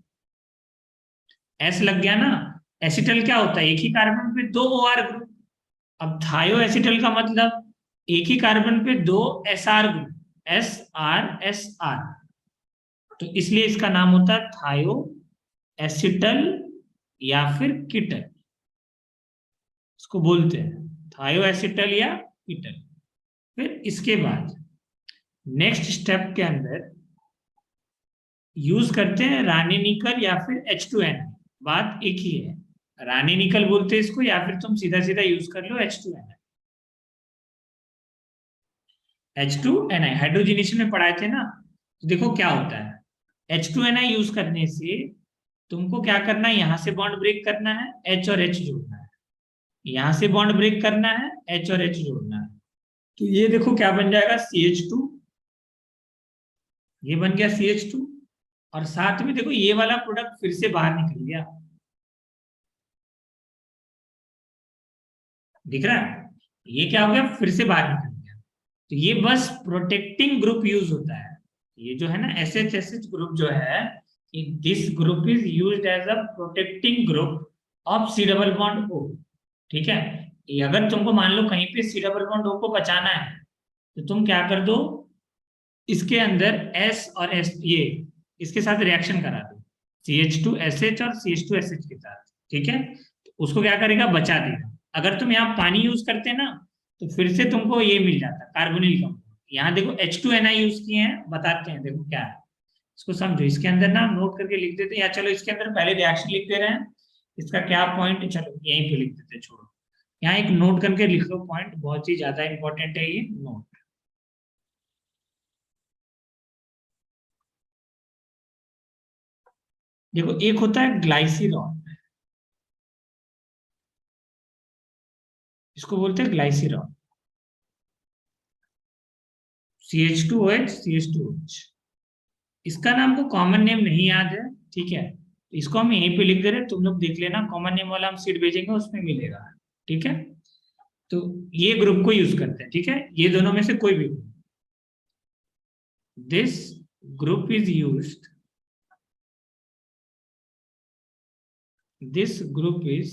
एस लग गया ना। एसिटल क्या होता है? एक ही कार्बन पे 2 OR ग्रुप। अब थायोएसिटल का मतलब एक ही कार्बन पे 2 SR ग्रुप, SR। तो इसलिए इसका नाम होता है थायोएसिटल या फिर कीटल, इसको बोलते हैं थायोएसिटल या कीटल। फिर इसके बाद नेक्स्ट स्टेप के अंदर यूज करते हैं रानी निकल या फिर H2Ni। बात एक ही है, रानी निकल बोलते हैं इसको, या फिर तुम सीधा सीधा यूज कर लो H2Ni हाइड्रोजिनेशन में पढ़ाए थे ना। तो देखो क्या होता है, H2Ni यूज करने से तुमको क्या करना है, यहां से बॉन्ड ब्रेक करना है, H और H जोड़ना है, यहां से बॉन्ड ब्रेक करना है, H और H जोड़ना है। तो ये देखो क्या बन जाएगा, CH2, ये बन गया CH2, और साथ में देखो ये वाला प्रोडक्ट फिर से बाहर निकल गया, दिख रहा है? ये क्या हो गया, फिर से बाहर निकल गया। तो ये बस प्रोटेक्टिंग ग्रुप यूज होता है। ये जो है ना SH ग्रुप जो है, this group is used as a protecting group of C double bond O, ठीक है। अगर तुमको मान लो कहीं पे C डबल बॉन्ड O को बचाना है तो तुम क्या कर दो, इसके अंदर S और S ये इसके साथ रिएक्शन करा दो, CH2SH और CH2SH के साथ, ठीक है। तो उसको क्या करेगा, बचा देगा। अगर तुम यहाँ पानी यूज करते ना तो फिर से तुमको ये मिल जाता कार्बोनिल कंपाउंड। यहाँ देखो H2Ni यूज किए हैं, बताते हैं देखो क्या है, इसको समझो। इसके अंदर ना नोट करके लिख देते हैं, या चलो इसके अंदर पहले रिएक्शन लिख दे रहे हैं, इसका क्या पॉइंट है, चलो यहीं पे लिख देते हैं, छोड़ो। यहाँ एक नोट करके लिख लो, पॉइंट बहुत ही ज्यादा इंपॉर्टेंट है ये नोट। देखो एक होता है ग्लाइसिरॉल, इसको बोलते हैं ग्लाइसिरॉल, CH2OH CH2OH। इसका नाम को कॉमन नेम नहीं याद है, ठीक है, तो इसको हम यहीं पे लिख दे रहे हैं, तुम लोग देख लेना, कॉमन नेम वाला हम सीट भेजेंगे उसमें मिलेगा, ठीक है। तो ये ग्रुप को यूज करते हैं, ठीक है, ये दोनों में से कोई भी। This group is used, this group is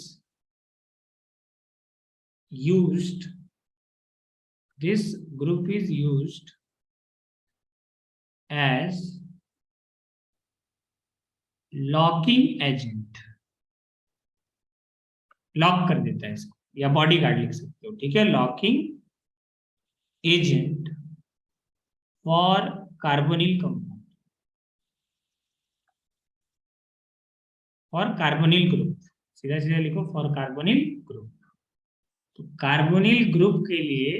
used, this group is used as locking agent, lock कर देता है इसको, या बॉडी गार्ड लिख सकते हो, ठीक है, locking agent for carbonyl compound, for carbonyl group, सीधा सीधा लिखो फॉर कार्बोनिल ग्रुप। तो कार्बोनिल ग्रुप के लिए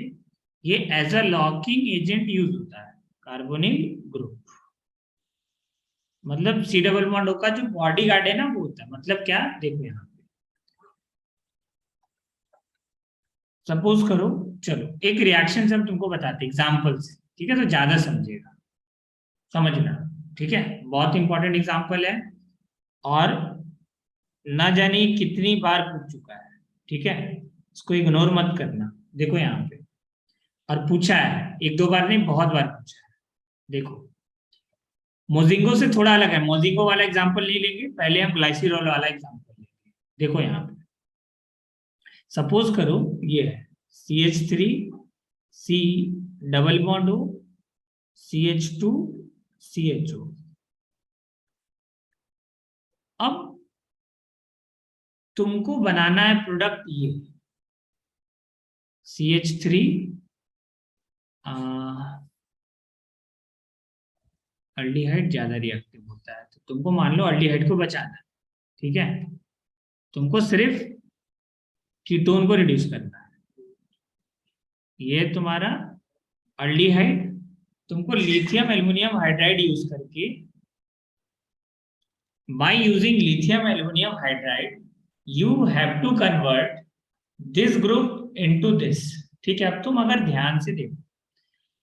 ये as a locking agent use होता है, कार्बोनिल ग्रुप। मतलब सी डबल बॉन्ड O का जो बॉडी गार्ड है ना वो होता है, मतलब क्या, देखो यहाँ पे सपोज करो, चलो एक रिएक्शन से हम तुमको बताते एग्जाम्पल से, ठीक है, तो ज्यादा समझेगा, समझना, ठीक है, बहुत इंपॉर्टेंट एग्जाम्पल है और ना जाने कितनी बार पूछ चुका है, ठीक है, इसको इग्नोर मत करना। देखो यहाँ पे, और पूछा है, एक दो बार नहीं बहुत बार पूछा है। देखो मोजिंगो से थोड़ा अलग है, मोजिंगो वाला एग्जांपल नहीं लेंगे, पहले हम ग्लाइसिरॉल वाला एग्जांपल लेंगे। देखो यहाँ पे सपोज करो ये है CH3 C double bond O CH2 CHO। अब तुमको बनाना है प्रोडक्ट ये CH3 अल्डिहाइड ज्यादा रिएक्टिव होता है, तो तुमको मान लो अल्डिहाइड को बचाना है, ठीक है, तुमको सिर्फ कीटोन को रिड्यूस करना है। ये तुम्हारा अल्डिहाइड, तुमको लिथियम एल्युमिनियम हाइड्राइड यूज करके, by using lithium aluminium hydride you have to convert this group into this, ठीक है। अब तुम अगर ध्यान से देखो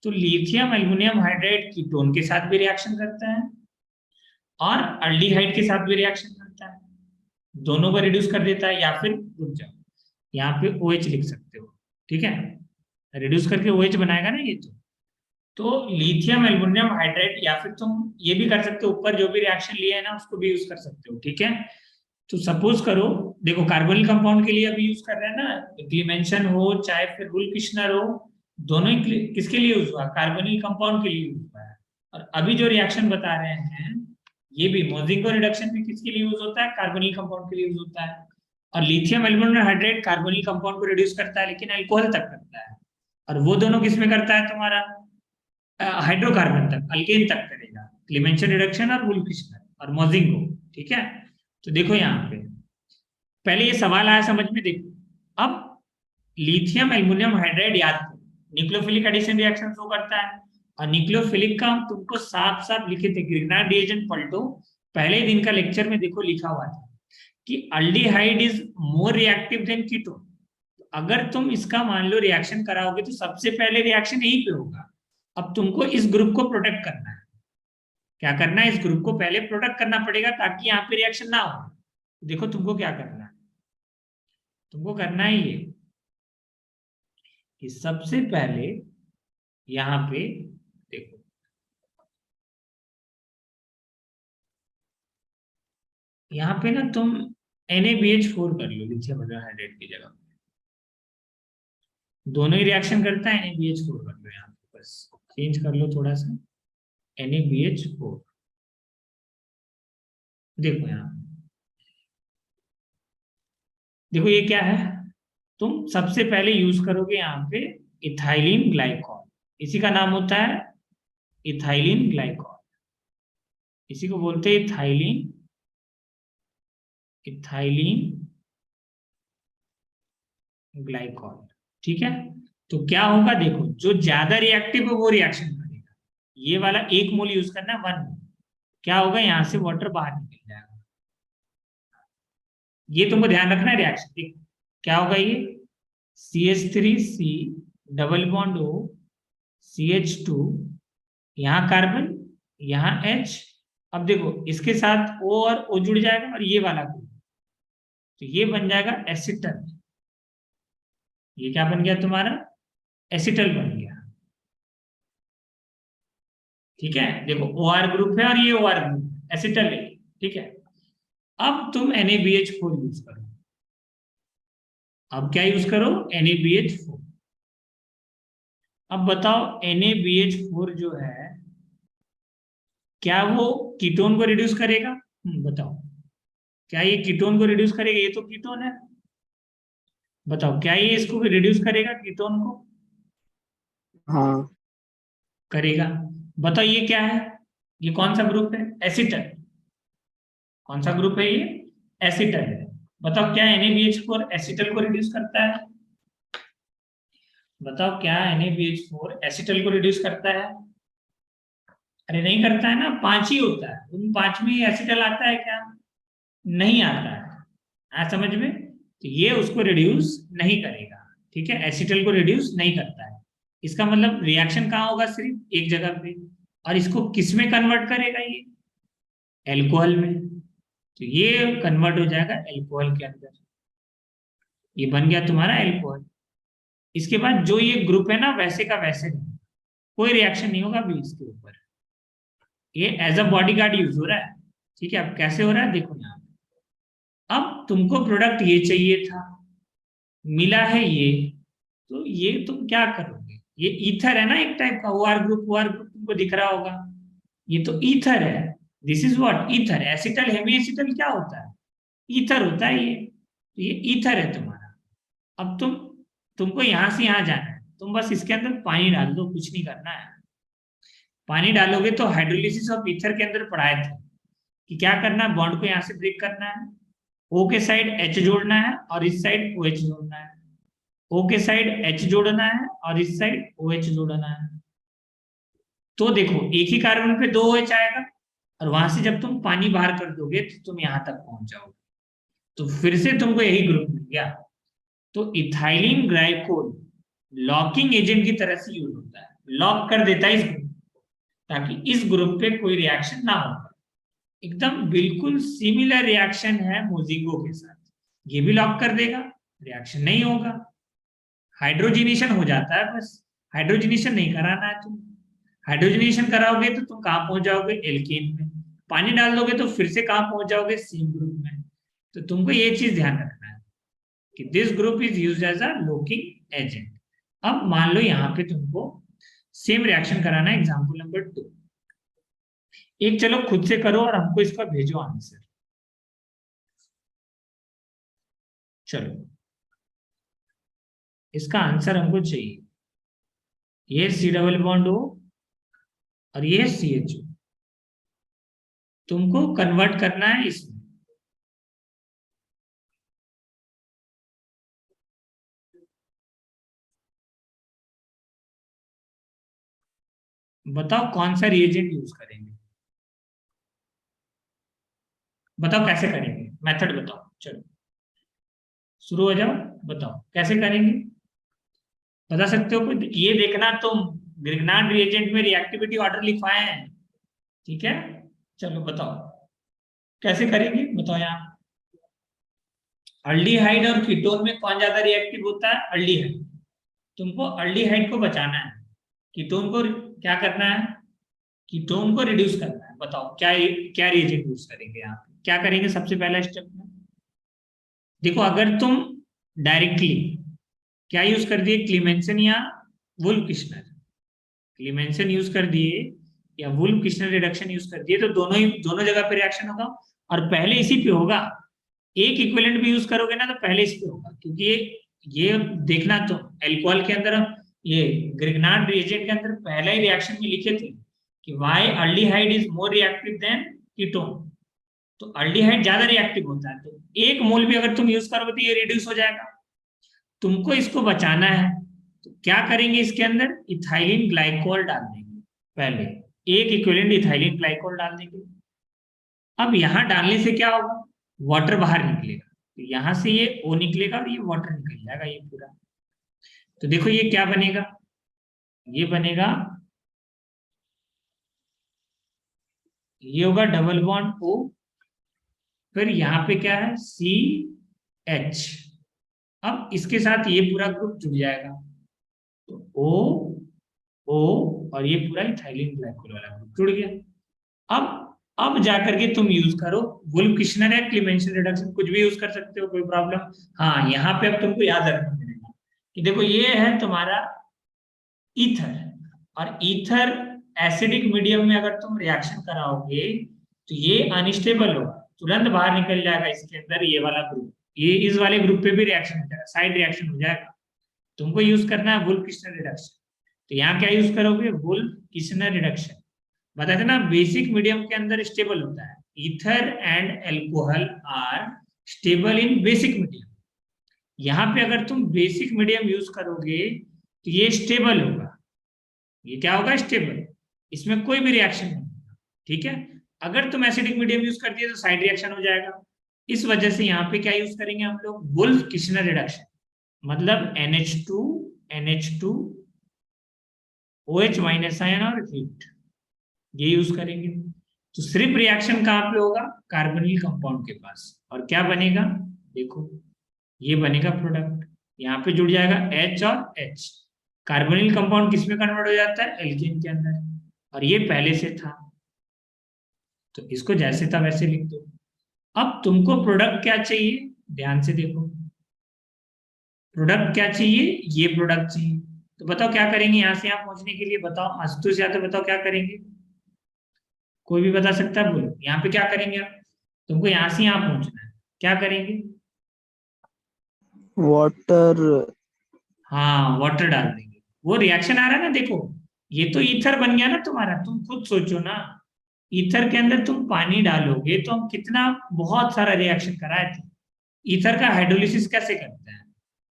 तो लिथियम एल्युमिनियम हाइड्राइड कीटोन के साथ भी रिएक्शन करता है और अल्डिहाइड के साथ भी रिएक्शन करता है, दोनों को रिड्यूस कर देता है। या फिर रुक जाओ, यहाँ पे OH लिख सकते हो, ठीक है, रिड्यूस करके OH बनाएगा ना ये, तो लिथियम एल्युमिनियम हाइड्राइड, या फिर तुम ये भी कर सकते हो, ऊपर जो भी रिएक्शन लिया है ना उसको भी यूज कर सकते हो, ठीक है। तो सपोज करो, देखो कार्बोनिल कंपाउंड के लिए अभी यूज कर रहे हैं ना, क्लीमेंशन हो चाहे फिर वुल्फिश्नर हो, दोनों ही किसके लिए यूज हुआ, कार्बोनिल कंपाउंड के लिए यूज हुआ है। और अभी जो रिएक्शन बता रहे हैं ये भी मोजिंगो रिडक्शन भी किसके लिए यूज होता है, कार्बोनिल कंपाउंड के लिए यूज होता है। और lithium aluminium hydride carbonyl compound को रिड्यूस करता है लेकिन अल्कोहल तक करता है, और वो दोनों किसमें करता है तुम्हारा, हाइड्रोकार्बन तक, अल्केन तक करेगा, क्लीमेंशन रिडक्शन और वुल्फिश्नर और मोजिंगो, ठीक है। तो देखो यहाँ पे पहले ये सवाल आया समझ में, देखो अब लिथियम एल्युमिनियम हाइड्राइड याद करो, न्यूक्लियोफिलिक एडिशन रिएक्शन शो करता है, और न्यूक्लियोफिलिक का हम तुमको साफ साफ लिखे थे, ग्रिग्नार्ड रिएजेंट पलटो, पहले दिन का लेक्चर में देखो लिखा हुआ था कि aldehyde is more reactive than ketone. अगर तुम इसका मान लो रिएक्शन कराओगे तो सबसे पहले रिएक्शन यहीं पे होगा। अब तुमको इस ग्रुप को प्रोटेक्ट करना है, क्या करना है, इस ग्रुप को पहले प्रोटेक्ट करना पड़ेगा ताकि यहाँ पे रिएक्शन ना हो। देखो तुमको क्या करना है, तुमको करना है ये कि सबसे पहले यहाँ पे देखो, यहाँ पे ना तुम NaBH4 कर लो लिथियम हाइड्राइड की जगह, दोनों ही रिएक्शन करता है, NaBH4 कर लो यहाँ पे, बस चेंज कर लो थोड़ा सा, NaBH4। देखो यहाँ, देखो ये क्या है, तुम सबसे पहले यूज करोगे यहाँ पे इथाइलिन ग्लाइकॉल, इसी का नाम होता है इथाइलिन ग्लाइकॉल, इसी को बोलते हैं इथाइलिन, इथाइलिन ग्लाइकॉल। ठीक है, तो क्या होगा देखो, जो ज्यादा रिएक्टिव है वो रिएक्शन करेगा, ये वाला 1 मोल यूज करना है 1 मोल, क्या होगा यहाँ से वाटर बाहर निकल जाएगा, ये तुमको ध्यान रखना है रिएक्शन। देखो क्या होगा, ये CH3C double bond O CH2, यहाँ कार्बन, यहाँ H। अब देखो इसके साथ O और O जुड़ जाएगा और ये वाला ग्रुप, तो ये बन जाएगा एसिटल। ये क्या बन गया तुम्हारा, एसिटल बन गया। ठीक है, देखो OR ग्रुप है और ये OR ग्रुप है, एसिटल है। ठीक है, अब तुम NaBH4 यूज करो। अब क्या यूज करो, NaBH4। अब बताओ NaBH4 जो है, क्या वो कीटोन को रिड्यूस करेगा? बताओ, क्या ये कीटोन को रिड्यूस करेगा? ये तो कीटोन है, बताओ क्या ये इसको रिड्यूस करेगा कीटोन को? हाँ करेगा। बताओ ये क्या है, ये कौन सा ग्रुप है? एसिटल। कौन सा ग्रुप है ये? एसिटल है। बताओ क्या NaBH4 एसिटल को रिड्यूस करता है? बताओ क्या NaBH4 एसिटल को रिड्यूस करता है? अरे नहीं करता है ना, 5 ही होता है, उन 5 में एसिटल आता है क्या? नहीं आता है, समझ में? तो ये उसको रिड्यूस नहीं करेगा। ठीक है, एसिटल को रिड्यूस नहीं करता है, इसका मतलब रिएक्शन कहाँ होगा? सिर्फ एक जगह पे। और इसको किस में कन्वर्ट करेगा? ये एल्कोहल में। तो ये कन्वर्ट हो जाएगा एल्कोहल के अंदर, ये बन गया तुम्हारा एल्कोहल। इसके बाद जो ये ग्रुप है ना, वैसे का वैसे नहीं, कोई रिएक्शन नहीं होगा अभी इसके ऊपर, ये as a bodyguard use हो रहा है। ठीक है, अब कैसे हो रहा है देखो यहाँ, अब तुमको प्रोडक्ट ये चाहिए था, मिला है ये, तो ये तुम क्या करोगे? ये ईथर है ना एक टाइप का, OR ग्रुप तुमको दिख रहा होगा, ये तो ईथर है। This is what, ether. Acetal hemiacetal क्या होता है? ईथर होता है ये, तो ये ईथर है तुम्हारा। अब तुमको यहां से यहां जाना है, तुम बस इसके अंदर पानी डाल दो, कुछ नहीं करना है। पानी डालोगे तो हाइड्रोलिसिस ऑफ ईथर के अंदर पढ़ाए थे कि क्या करना है, बॉन्ड को यहाँ से ब्रेक करना है, O के साइड H जोड़ना है और इस साइड OH जोड़ना है, O के साइड H जोड़ना है और इस साइड OH जोड़ना है। तो देखो एक ही कार्बन पे 2 OH आएगा, और वहां से जब तुम पानी बाहर कर दोगे तो तुम यहां तक पहुंच जाओगे, तो फिर से तुमको यही ग्रुप मिल गया। तो इथाइलिन ग्लाइकोल लॉकिंग एजेंट की तरह से यूज होता है, लॉक कर देता है इस ग्रुप, ताकि इस ग्रुप पे कोई रिएक्शन ना हो। एकदम बिल्कुल सिमिलर रिएक्शन है मोजिंगो के साथ, ये भी लॉक कर देगा, रिएक्शन नहीं होगा, हाइड्रोजिनेशन हो जाता है बस। हाइड्रोजिनेशन नहीं कराना है तुम, हाइड्रोजिनेशन कराओगे तो तुम कहां पहुंच जाओगे? एल्केन में। पानी डाल दोगे तो फिर से कहां पहुंच जाओगे? सेम ग्रुप में। तो तुमको ये चीज ध्यान रखना है कि this group is used as a locking agent. अब मान लो यहाँ पे तुमको सेम रिएक्शन कराना है, एग्जाम्पल नंबर 2। एक चलो खुद से करो और हमको इसका भेजो आंसर। चलो इसका आंसर हमको चाहिए, ये C डबल बॉन्ड O और ये CHO, तुमको कन्वर्ट करना है इसमें। बताओ कौन सा रिएजेंट यूज करेंगे, बताओ कैसे करेंगे, मेथड बताओ। चलो शुरू हो जाओ, बताओ कैसे करेंगे, बता सकते हो? ये देखना तुम ग्रिग्नार्ड रिएजेंट में रिएक्टिविटी ऑर्डर लिखवाए हैं। ठीक है, चलो बताओ कैसे करेंगे, बताओ। यहाँ अल्डिहाइड और कीटोन में कौन ज्यादा रिएक्टिव होता है? अल्डिहाइड। तुमको अल्डिहाइड को बचाना है, कीटोन को क्या करना है? कीटोन को रिड्यूस करना है। बताओ क्या क्या रिएजेंट यूज करेंगे यहाँ पे? क्या करेंगे सबसे पहला स्टेप में? देखो अगर तुम डायरेक्टली क्या यूज कर दिए, क्लीमेंसन या वुल्फकिस्चनर, क्लीमेंसन यूज कर दिए या वुल्फ किशनर रिडक्शन यूज कर दिए, तो दोनों जगह पे रिएक्शन होगा और पहले इसी पे होगा। एक इक्विवेलेंट भी यूज करोगे ना तो पहले इस पे होगा, क्योंकि ये देखना, तो एल्कोहल के अंदर ये ग्रिग्नार्ड रिएजेंट के अंदर पहले ही रिएक्शन में लिखे थे कि why aldehyde is more reactive than ketone. तो अल्डिहाइड ज्यादा रिएक्टिव होता है, तो एक मोल भी अगर तुम यूज करोगे तो ये रिड्यूस हो जाएगा। तुमको इसको बचाना है तो क्या करेंगे, इसके अंदर इथाइलिन ग्लाइकोल डाल देंगे। पहले एक इक्विवेलेंट इथाइलिन ग्लाइकोल डाल देंगे। अब यहां डालने से क्या होगा, वाटर बाहर निकलेगा, तो यहां से ये O निकलेगा और ये वाटर निकल जाएगा ये पूरा। तो देखो ये क्या बनेगा, ये बनेगा, ये होगा डबल बॉन्ड O, फिर यहाँ पे क्या है CH। अब इसके साथ ये पूरा ग्रुप जुड़ जाएगा, तो O और ये पूरा इथाइलिन ग्लाइकोल वाला ग्रुप जुड़ गया। अब जाकर के तुम यूज करो वुल्फ किशनर या क्लीमेंसन रिडक्शन, कुछ भी यूज कर सकते हो, कोई प्रॉब्लम। हाँ, यहाँ पे अब तुमको याद रखना पड़ेगा कि देखो ये है तुम्हारा ईथर, और ईथर एसिडिक मीडियम में अगर तुम रिएक्शन कराओगे तो ये अनस्टेबल होगा, तुरंत बाहर निकल जाएगा इसके अंदर ये वाला ग्रुप, ये इस वाले ग्रुप पे भी रिएक्शन हो जाएगा, साइड रिएक्शन हो जाएगा। तुमको यूज करना है वुल्फ किशनर रिडक्शन। तो यहाँ क्या यूज करोगे, वुल्फ किशनर रिडक्शन। बताया था ना, बेसिक मीडियम के अंदर स्टेबल होता है, ether and alcohol are stable in basic medium. यहाँ पे अगर तुम बेसिक मीडियम यूज करोगे तो ये स्टेबल होगा, ये क्या होगा, स्टेबल, इसमें कोई भी रिएक्शन नहीं होगा। ठीक है, अगर तुम एसिडिक मीडियम यूज कर दिए तो साइड रिएक्शन हो जाएगा। इस वजह से यहाँ पे क्या यूज करेंगे हम लोग, वुल्फ किशनर रिडक्शन, मतलब NH2 OH माइनस आयन और हीट, ये यूज करेंगे। तो सिर्फ रिएक्शन कहाँ पे होगा, कार्बोनिल कंपाउंड के पास, और क्या बनेगा, देखो ये बनेगा प्रोडक्ट, यहाँ पे जुड़ जाएगा H और H। कार्बोनिल कंपाउंड किस में कन्वर्ट हो जाता है, एल्केन के अंदर, और ये पहले से था तो इसको जैसे था वैसे लिख दो। अब तुमको प्रोडक्ट क्या चाहिए, ध्यान से देखो, प्रोडक्ट क्या चाहिए, ये प्रोडक्ट चाहिए। तो बताओ क्या करेंगे यहाँ से यहाँ पहुंचने के लिए, बताओ आशुतोष या तो बताओ क्या करेंगे, कोई भी बता सकता है, बोलो यहाँ पे क्या करेंगे आप, तुमको यहाँ से यहाँ पहुंचना है, क्या करेंगे, वाटर। हाँ वाटर डाल देंगे। वो रिएक्शन आ रहा है ना, देखो ये तो ईथर बन गया ना तुम्हारा, तुम खुद सोचो ना, ईथर के अंदर तुम पानी डालोगे तो हम कितना बहुत सारा रिएक्शन कराए थे। ईथर का हाइड्रोलिसिस कैसे करते हैं,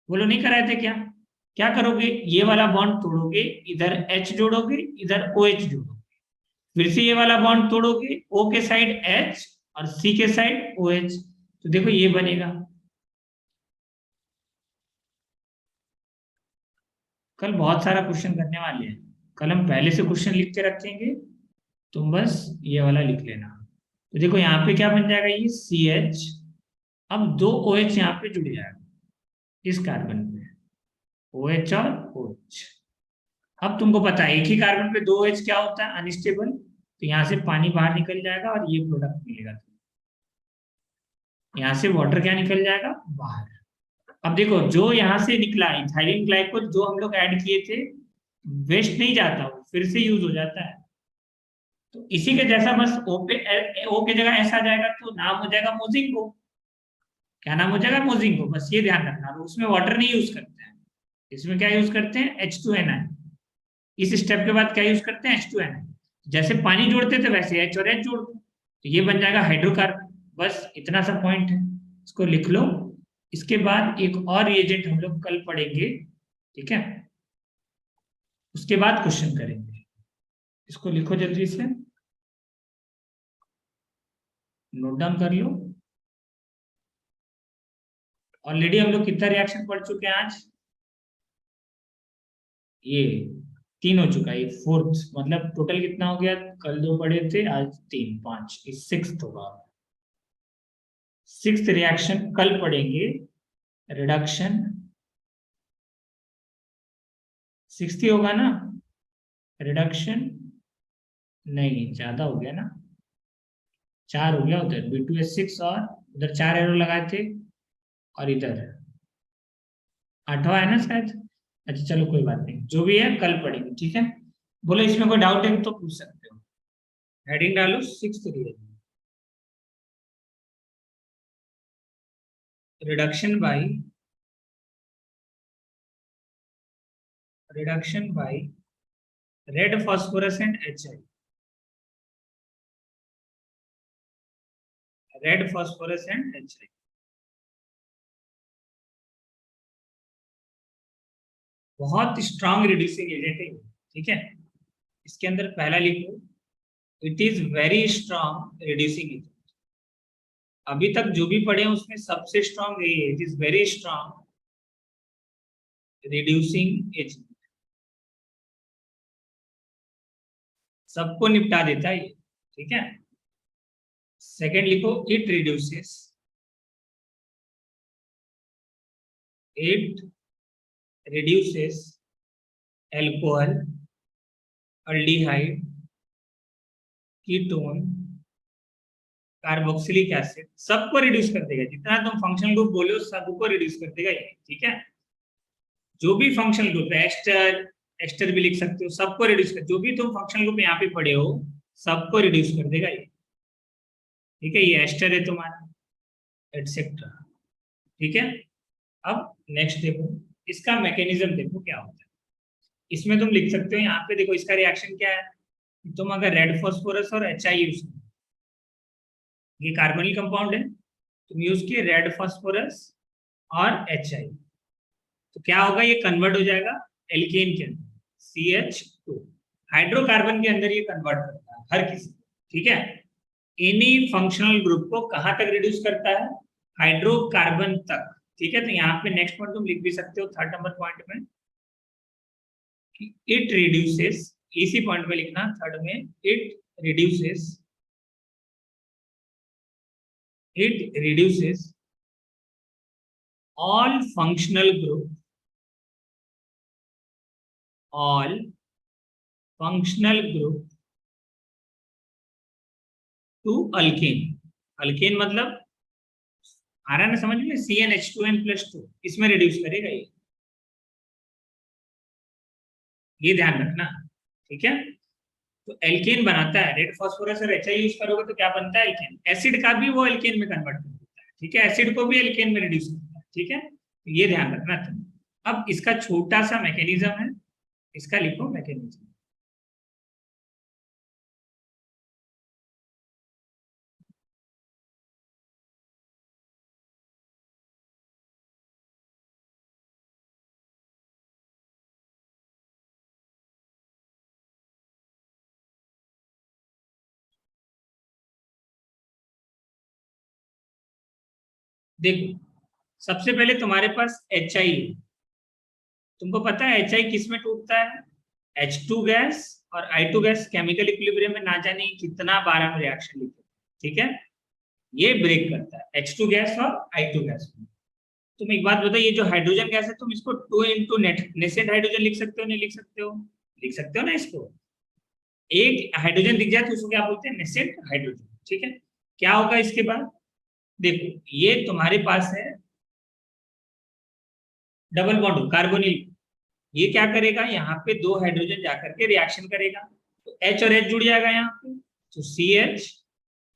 बोलो नहीं कराए थे क्या, क्या करोगे, ये वाला बॉन्ड तोड़ोगे, इधर H जोड़ोगे, इधर OH जोड़ोगे, फिर से ये वाला बॉन्ड तोड़ोगे, O के साइड H और C के साइड OH, तो देखो ये बनेगा। कल बहुत सारा क्वेश्चन करने वाले हैं, कल हम पहले से क्वेश्चन लिख के रखेंगे, तुम बस ये वाला लिख लेना। तो देखो यहाँ पे क्या बन जाएगा, ये CH, अब दो OH यहाँ पे जुड़ जाएगा इस कार्बन पे, OH और OH। अब तुमको पता है एक ही कार्बन पे दो OH क्या होता है, अनस्टेबल, तो यहाँ से पानी बाहर निकल जाएगा और ये प्रोडक्ट मिलेगा, यहाँ से वाटर क्या निकल जाएगा बाहर। अब देखो जो यहाँ से निकला इथाइलिन ग्लाइकोल जो हम लोग ऐड किए थे, वेस्ट नहीं जाता, वो फिर से यूज हो जाता है। तो इसी के जैसा बस O के जगह ऐसा आ जाएगा तो नाम हो जाएगा मोजिंगो। क्या नाम हो जाएगा, मोजिंगो, बस ये ध्यान रखना। तो उसमें वाटर नहीं यूज करते हैं, इसमें क्या यूज करते हैं, H2Ni। इस स्टेप के बाद क्या यूज करते हैं, H2Ni। जैसे पानी जोड़ते थे वैसे H और H जोड़ दो, तो ये बन जाएगा हाइड्रोकार्बन। बस इतना सा पॉइंट है, इसको लिख लो। इसके बाद एक और रिएजेंट हम लोग कल पढ़ेंगे, ठीक है, उसके बाद क्वेश्चन करेंगे। इसको लिखो जल्दी से, नोट डाउन कर लो। ऑलरेडी हम लोग कितना रिएक्शन पढ़ चुके हैं आज, ये 3 हो चुका है, ये 4th, मतलब टोटल कितना हो गया, कल 2 पढ़े थे, आज 3, 5, ये 6th होगा। 6th रिएक्शन कल पढ़ेंगे, रिडक्शन 6th ही होगा ना, रिडक्शन नहीं ज्यादा हो गया ना, 4 हो गया, उधर B2H6 और उधर 4 एरो लगाए थे, और इधर 8वां है ना शायद। अच्छा चलो कोई बात नहीं, जो भी है कल पढ़ेंगे, ठीक है। बोलो इसमें कोई डाउट है तो पूछ सकते हो। हेडिंग डालो 6th reason, reduction by red phosphorus and HI, red phosphorus and HI। बहुत स्ट्रांग रिड्यूसिंग एजेंट है, ठीक है। इसके अंदर पहला लिखो, it is very strong reducing agent. अभी तक जो भी पढ़े हैं उसमें सबसे स्ट्रांग यही है, it is very strong reducing agent, सबको निपटा देता है ये, ठीक है। सेकेंड लिखो, it reduces alcohol, aldehyde, ketone, carboxylic acid, सबको रिड्यूस कर देगा। जितना तुम फंक्शनल ग्रुप बोले सबको रिड्यूस कर देगा ये, ठीक है। जो भी फंक्शनल ग्रुप है, एस्टर भी लिख सकते हो, सबको रिड्यूस कर, जो भी तुम फंक्शनल ग्रुप यहाँ पे पढ़े हो सबको रिड्यूस कर देगा ये, ठीक है। ये एस्टर है तुम्हारा, एटसेट्रा, ठीक है। अब नेक्स्ट देखो, इसका मैकेनिज्म देखो क्या होता है। इसमें तुम लिख सकते हो, यहाँ पे देखो इसका रिएक्शन क्या है। तुम अगर रेड फास्फोरस और HI यूज करो, ये कार्बोनिल कंपाउंड है, तुम यूज किए रेड फास्फोरस और HI, तो क्या होगा, ये कन्वर्ट हो जाएगा एल्केन के अंदर, CH2। हाइड्रोकार्बन के अंदर ये कन्वर्ट करता है हर किसी, ठीक है। एनी फंक्शनल ग्रुप को कहां तक रिड्यूस करता है, हाइड्रोकार्बन तक, ठीक है। तो यहाँ पे नेक्स्ट पॉइंट तुम लिख भी सकते हो, 3rd नंबर पॉइंट में, इट रिड्यूसेस, इसी पॉइंट पे लिखना 3rd में, it reduces all functional group to alkane। Alkane मतलब आ रहा है ना समझ में, CnH2n+2, इसमें रिड्यूस करेगा ये ध्यान रखना, ठीक है। तो एल्केन बनाता है, रेड फास्फोरस और HI यूज करोगे तो क्या बनता है, एल्केन। एसिड का भी वो एल्केन में कन्वर्ट कर देता है, ठीक है। एसिड को भी एल्केन में रिड्यूस करता है, ठीक है। तो ये ध्यान रखना तुम। अब इसका छोटा सा मैकेनिज्म है, इसका लिखो मैकेनिज्म। देखो सबसे पहले तुम्हारे पास HI है, तुमको पता है HI किस में टूटता है, H2 गैस और I2 गैस केमिकल इक्विलिब्रियम में ना जाने कितना बार हम रिएक्शन लिखे, ठीक है। ये ब्रेक करता है H2 गैस और I2 गैस में। तुम एक बात बताओ, ये जो हाइड्रोजन गैस है तुम इसको 2 into नेसेंट हाइड्रोजन लिख सकते हो, नहीं लिख सकते हो, लिख सकते हो ना। इसको एक हाइड्रोजन दिख जाए तो उसको क्या बोलते हैं, नेसेंट हाइड्रोजन, ठीक है। क्या होगा इसके बाद, देखो ये तुम्हारे पास है डबल बॉन्ड कार्बोनिल, ये क्या करेगा, यहाँ पे 2 हाइड्रोजन जाकर के रिएक्शन करेगा, तो H और H जुड़ जाएगा यहाँ पे, तो CH,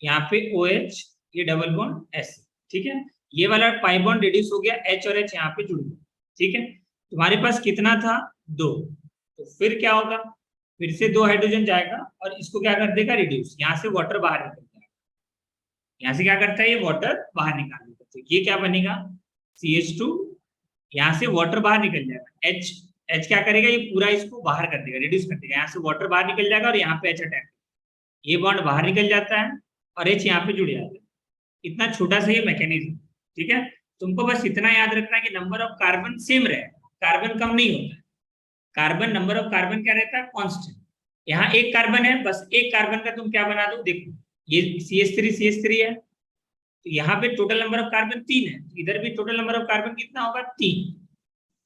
यहाँ पे OH, ये डबल बॉन्ड S, ठीक है। ये वाला पाई बॉन्ड रिड्यूस हो गया, H और H यहाँ पे जुड़ गया, ठीक है। तुम्हारे पास कितना था, 2, तो फिर क्या होगा, फिर से 2 हाइड्रोजन जाएगा और इसको क्या कर देगा, रिड्यूस, यहाँ से वाटर बाहर निकल जाएगा, यहाँ से क्या करता है, ये वाटर बाहर निकाल देगा, तो ये क्या बनेगा, CH2, यहाँ से वाटर बाहर निकल जाएगा, H क्या करेगा, ये पूरा इसको बाहर कर देगा, रिड्यूस कर देगा, यहाँ से वाटर बाहर निकल जाएगा और यहाँ पे H अटैक, ये बॉन्ड बाहर निकल जाता है और H यहाँ पे जुड़ जाता है। इतना छोटा सा ये मैकेनिज्म, ठीक है। तुमको बस इतना याद रखना कि नंबर ऑफ कार्बन सेम रहे, कार्बन कम नहीं होता है, कार्बन नंबर ऑफ कार्बन क्या रहता है, कांस्टेंट। यहाँ एक कार्बन है, बस एक कार्बन का तुम क्या बना दो, देखो ये CH3 है, तो यहाँ पे टोटल नंबर ऑफ कार्बन 3 है, तो इधर भी टोटल नंबर ऑफ कार्बन कितना होगा, 3,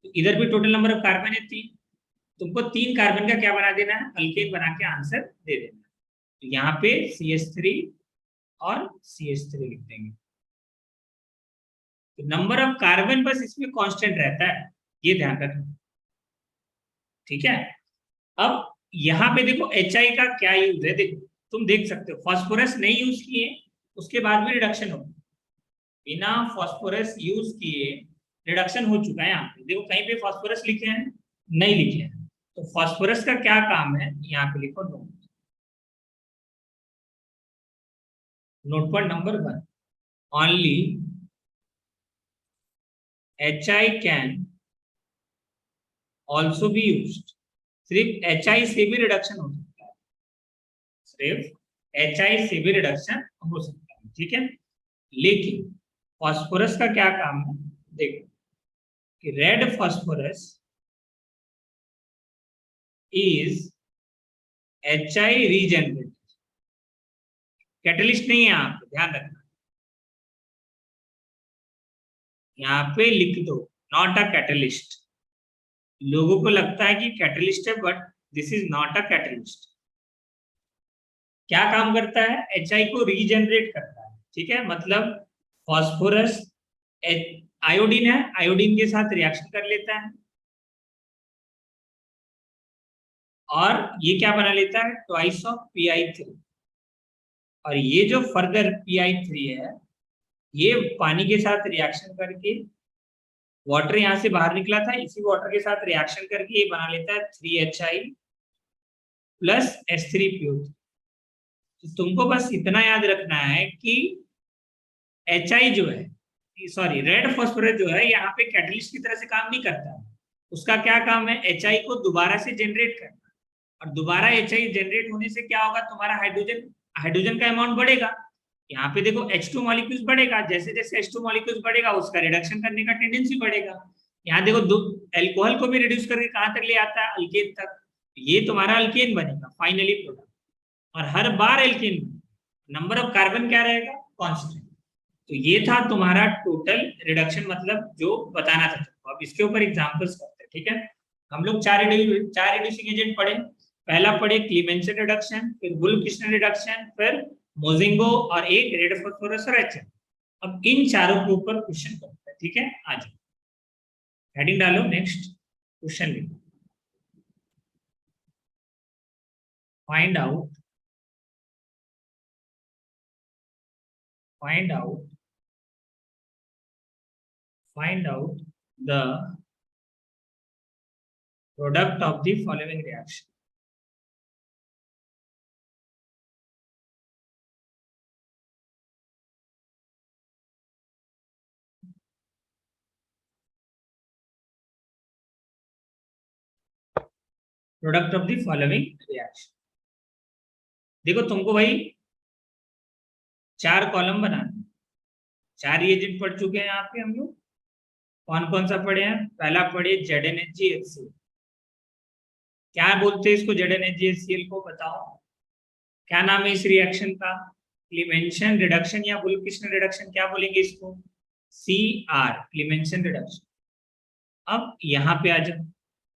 तो इधर भी टोटल नंबर ऑफ कार्बन है 3, तुमको 3 कार्बन का क्या बना देना है, अल्केन बना के आंसर दे देना। तो यहाँ पे CH3 और CH3 लिख देंगे, तो नंबर ऑफ कार्बन बस इसमें कांस्टेंट रहता है, ये ध्यान रखना, ठीक है। अब यहाँ पे देखो HI का क्या यूज है, देखो तुम देख सकते हो फास्फोरस नहीं यूज किए उसके बाद भी रिडक्शन हो, बिना फास्फोरस यूज किए रिडक्शन हो चुका है। यहाँ पे देखो कहीं पे फास्फोरस लिखे हैं, नहीं लिखे हैं, तो फास्फोरस का क्या काम है यहाँ पे लिखो note point number 1, only HI can also be used. सिर्फ HI से भी रिडक्शन हो सकता है, सिर्फ HI से भी रिडक्शन हो सकता है, ठीक है। लेकिन फास्फोरस का क्या काम है, देखो कि red phosphorus is HI regenerated, catalyst नहीं है, यहाँ पे ध्यान रखना, यहाँ पे लिख दो नॉट अ कैटलिस्ट। लोगों को लगता है कि कैटलिस्ट है, but this is not a catalyst. क्या काम करता है, HI को रीजनरेट करता है, ठीक है। मतलब फास्फोरस आयोडीन है, आयोडीन के साथ रिएक्शन कर लेता है और ये क्या बना लेता है, ट्वाइस ऑफ PI3। और ये जो फर्दर PI3 है, ये पानी के साथ रिएक्शन करके, वाटर यहां से बाहर निकला था, इसी वाटर के साथ रिएक्शन करके ये बना लेता है 3HI प्लस H3PO3। तो तुमको बस इतना याद रखना है कि HI जो है, सॉरी रेड फास्फोरस जो है यहाँ पे कैटलिस्ट की तरह से काम नहीं करता है। उसका क्या काम है, HI को दोबारा से जनरेट करना, और दोबारा HI जनरेट होने से क्या होगा, तुम्हारा हाइड्रोजन हाइड्रोजन का अमाउंट बढ़ेगा। यहाँ पे देखो H2 मॉलिक्यूल्स बढ़ेगा, जैसे जैसे H2 मॉलिक्यूल्स बढ़ेगा उसका रिडक्शन करने का टेंडेंसी बढ़ेगा। यहाँ देखो दो एल्कोहल को भी रिड्यूस करके कहाँ तक ले आता है, अल्केन तक। ये तुम्हारा अल्केन बनेगा फाइनली प्रोडक्ट, और हर बार एल्केन नंबर ऑफ कार्बन क्या रहेगा, कांस्टेंट। तो ये था तुम्हारा टोटल रिडक्शन, मतलब जो बताना था तुमको। अब इसके ऊपर एग्जांपल्स करते हैं, ठीक है। हम लोग चार रिड्यूसिंग एजेंट पढ़े। पहला पढ़े क्लीमेंसन रिडक्शन, फिर वुल्फ-किस्लर रिडक्शन, फिर मोजिंगो, और एक रेड फास्फोरस और HF। अब इन चारों के ऊपर क्वेश्चन करते हैं, ठीक है। आ जाओ, हेडिंग डालो, नेक्स्ट क्वेश्चन लिखो। Find out find out find out the product of the following reaction. Product of the following reaction, देखो तुमको भाई चार कॉलम बनाने, चार रिएजेंट पढ़ चुके हैं यहाँ पे हम लोग। कौन कौन सा पढ़े हैं, पहला पढ़े ZnHgHCl। क्या बोलते हैं इसको, ZnHgHCl को बताओ क्या नाम है इस रिएक्शन का, क्लीमेंसन रिडक्शन या वुल्फ-किस्लर रिडक्शन, क्या बोलेंगे इसको, CR, क्लीमेंसन रिडक्शन। अब यहाँ पे आ जाओ,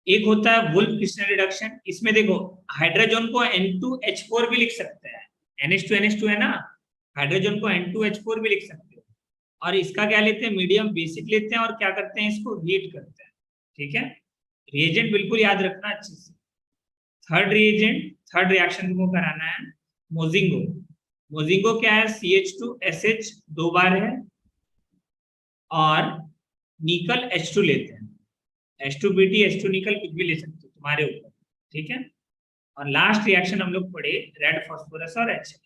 एक होता है वुल्फ-किस्लर रिडक्शन, इसमें देखो हाइड्रोजन को N2H4 भी लिख सकते हैं, NH2NH2 है ना, हाइड्रोजन को N2H4 भी लिख सकते हो। और इसका क्या लेते हैं, मीडियम बेसिक लेते हैं, और क्या करते हैं, इसको हीट करते हैं, ठीक है। रिएजेंट बिल्कुल याद रखना अच्छे से। थर्ड रिएजेंट, थर्ड रिएक्शन तुमको कराना है मोजिंगो। मोजिंगो क्या है, CH2SH दो बार है, और निकल H2 लेते हैं, H2Bt H2 निकल कुछ भी ले सकते हो, तुम्हारे ऊपर, ठीक है। और लास्ट रिएक्शन हम लोग पढ़े रेड फास्फोरस और HF,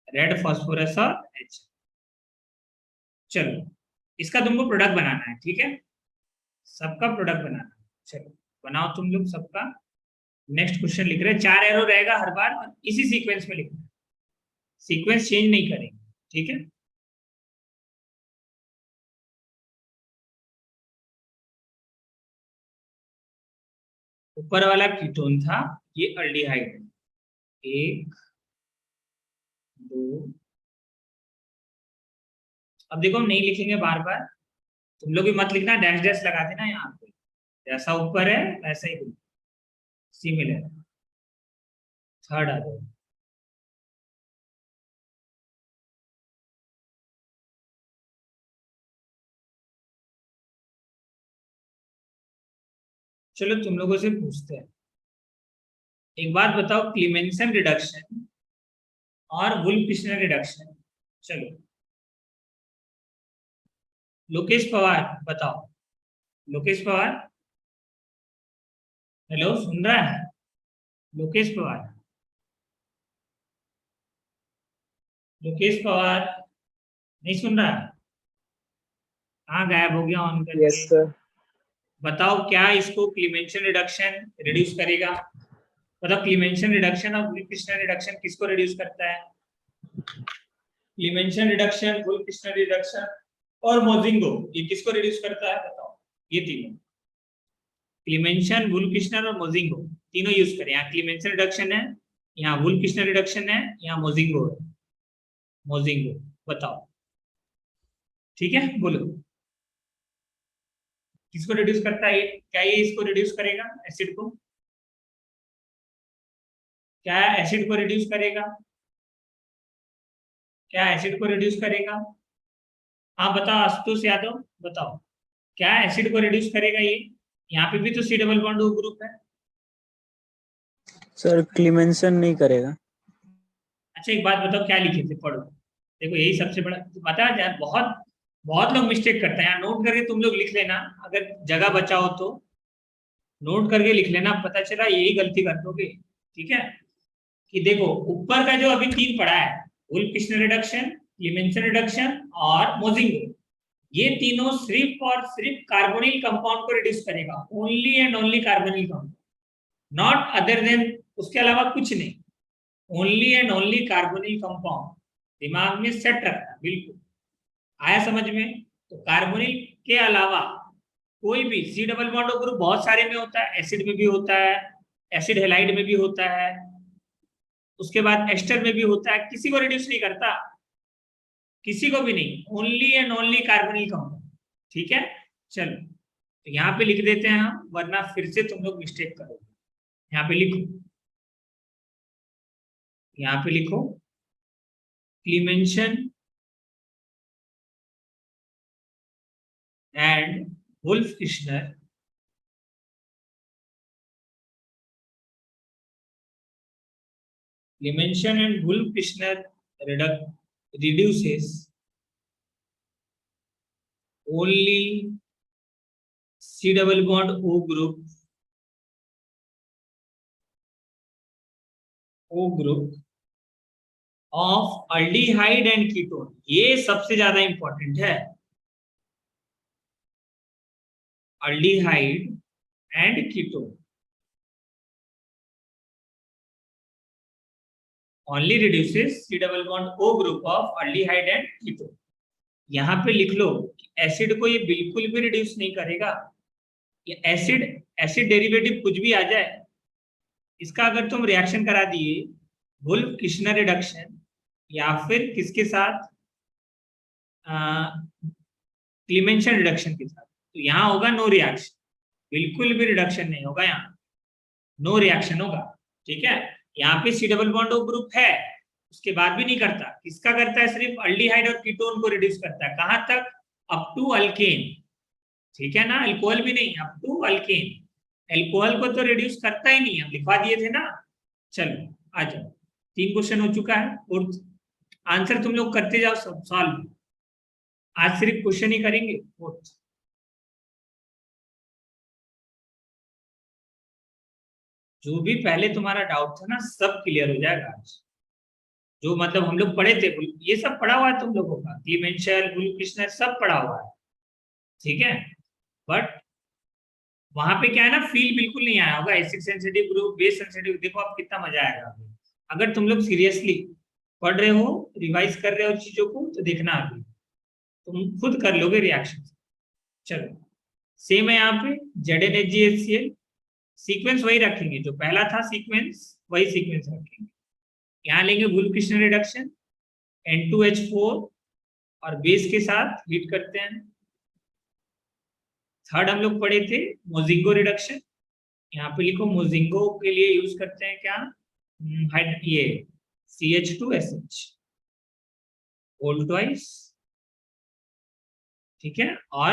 रेड फास्फोरस और HF। चलो इसका तुमको प्रोडक्ट बनाना है, ठीक है, सबका प्रोडक्ट बनाना है। चलो बनाओ तुम लोग सबका। नेक्स्ट क्वेश्चन लिख रहे हैं, चार एरो रहेगा हर बार, और इसी सीक्वेंस में लिखना है, सीक्वेंस चेंज नहीं करेंगे, ठीक है। ऊपर वाला कीटोन था, ये अल्डिहाइड है, एक दो। अब देखो हम नहीं लिखेंगे बार बार, तुम लोग भी मत लिखना, डैश डैश लगा देना यहाँ पे, जैसा ऊपर है वैसा ही सिमिलर। थर्ड आ जाओ, चलो तुम लोगों से पूछते हैं, एक बात बताओ, क्लीमेंसन रिडक्शन और वुल्फ-किश्नर रिडक्शन। चलो लोकेश पवार बताओ। लोकेश पवार, हेलो सुन रहा है? लोकेश पवार, लोकेश पवार नहीं सुन रहा है? कहाँ गायब हो गया ऑन यस करके? सर। बताओ क्या इसको क्लीमेंसन रिडक्शन रिड्यूस करेगा? बताओ क्लीमेंसन रिडक्शन और वुल्फ-किश्नर रिडक्शन किसको रिड्यूस करता है? क्लीमेंसन रिडक्शन, वुल्फ-किश्नर रिडक्शन और मोजिंगो, ये किसको रिड्यूस करता है बताओ? ये तीनों, क्लीमेंसन, वुल्फ-किश्नर और मोजिंगो, तीनों यूज करें। यहाँ क्लीमेंसन रिडक्शन है, यहाँ वुल्फ-किश्नर रिडक्शन है, यहाँ मोजिंगो है। मोजिंगो बताओ, ठीक है बोलो किसको रिड्यूस करता है? क्या ये इसको रिड्यूस करेगा एसिड को? क्या एसिड को रिड्यूस करेगा? क्या एसिड को रिड्यूस करेगा? हाँ बताओ आशुतोष यादव, बताओ क्या एसिड को रिड्यूस करेगा ये? यहाँ पे भी तो C double bond O group है। सर क्लीमेंसन नहीं करेगा। अच्छा एक बात बताओ, क्या लिखे थे पढ़ो। देखो यही सबसे बड़ा बता यार, बहुत बहुत लोग मिस्टेक करते हैं। यहाँ नोट करके तुम लोग लिख लेना, अगर जगह बचाओ तो नोट करके लिख लेना, पता चला यही गलती कर दोगे। ठीक है कि देखो ऊपर का जो अभी तीन पड़ा है, वुल्फ-किश्नर रिडक्शन, क्लीमेंसन रिडक्शन और मोजिंगो, ये तीनों सिर्फ और सिर्फ कार्बोनिल कंपाउंड को रिड्यूस करेगा, only and only carbonyl compound, not other than, उसके अलावा कुछ नहीं, only and only carbonyl compound. दिमाग में सेट रखना बिल्कुल, आया समझ में? तो कार्बोनिल के अलावा कोई भी सी डबल बॉन्ड ग्रुप बहुत सारे में होता है, एसिड में भी होता है, एसिड हेलाइड में भी होता है, उसके बाद एस्टर में भी होता है, किसी को रिड्यूस नहीं करता, किसी को भी नहीं, only and only carbonyl compound. ठीक है चलो, तो यहाँ पे लिख देते हैं हम, वरना फिर से तुम लोग मिस्टेक करोगे। यहाँ पे लिखो, यहाँ पे लिखो Clemmensen and Wolff Kishner Clemenson and Wolff-Kishner reduces only C double bond O group of aldehyde and ketone। ये सबसे ज्यादा इंपॉर्टेंट है, aldehyde and ketone only reduces C double bond O group of aldehyde and ketone। यहाँ पे लिख लो acid को ये बिल्कुल भी रिड्यूस नहीं करेगा। ये एसिड डेरिवेटिव कुछ भी आ जाए, इसका अगर तुम रिएक्शन करा दिए वुल्फ-किश्नर रिडक्शन या फिर किसके साथ, क्लीमेंसन रिडक्शन के साथ, तो यहाँ होगा नो रिएक्शन, बिल्कुल भी रिडक्शन नहीं होगा, यहाँ नो रिएक्शन होगा। ठीक है, यहाँ पे C double bond O group है, उसके बाद भी नहीं करता, किसका करता है? सिर्फ अल्डिहाइड और कीटोन को रिड्यूस करता है, कहां तक? Up to alkane. ठीक है ना, अल्कोहल भी नहीं, अप टू अल्केन। अल्कोहल को तो रिड्यूस करता ही नहीं, हम लिखवा दिए थे ना। चलो आ जाओ, 3 क्वेश्चन हो चुका है और आंसर तुम लोग करते जाओ, सब सॉल्व। आज सिर्फ क्वेश्चन ही करेंगे। जो भी पहले तुम्हारा डाउट था ना, सब क्लियर हो जाएगा आज। जो मतलब हम लोग पढ़े थे, ये सब पढ़ा हुआ है तुम लोगों का, क्लीमेंसन, वुल्फ-किश्नर सब पढ़ा हुआ है। ठीक है, बट वहां पे क्या है ना, फील बिल्कुल नहीं आया होगा, acid sensitive group, base sensitive. देखो अब कितना मजा आएगा अभी, अगर तुम लोग सीरियसली पढ़ रहे हो, रिवाइज कर रहे हो चीजों को, तो देखना अभी तुम खुद कर लोगे रिएक्शन। चलो सेम है यहाँ पे, ZnHgHCl, सीक्वेंस वही रखेंगे जो पहला था सीक्वेंस, वही सीक्वेंस रखेंगे। यहाँ लेंगे वुल्फ-किश्नर रिडक्शन, N2H4 और बेस के साथ हीट करते हैं। थर्ड हम लोग पढ़े थे मोजिंगो रिडक्शन, यहाँ पे लिखो मोजिंगो के लिए यूज करते हैं क्या? ये CH2SH होल ट्वाइस, ठीक है, और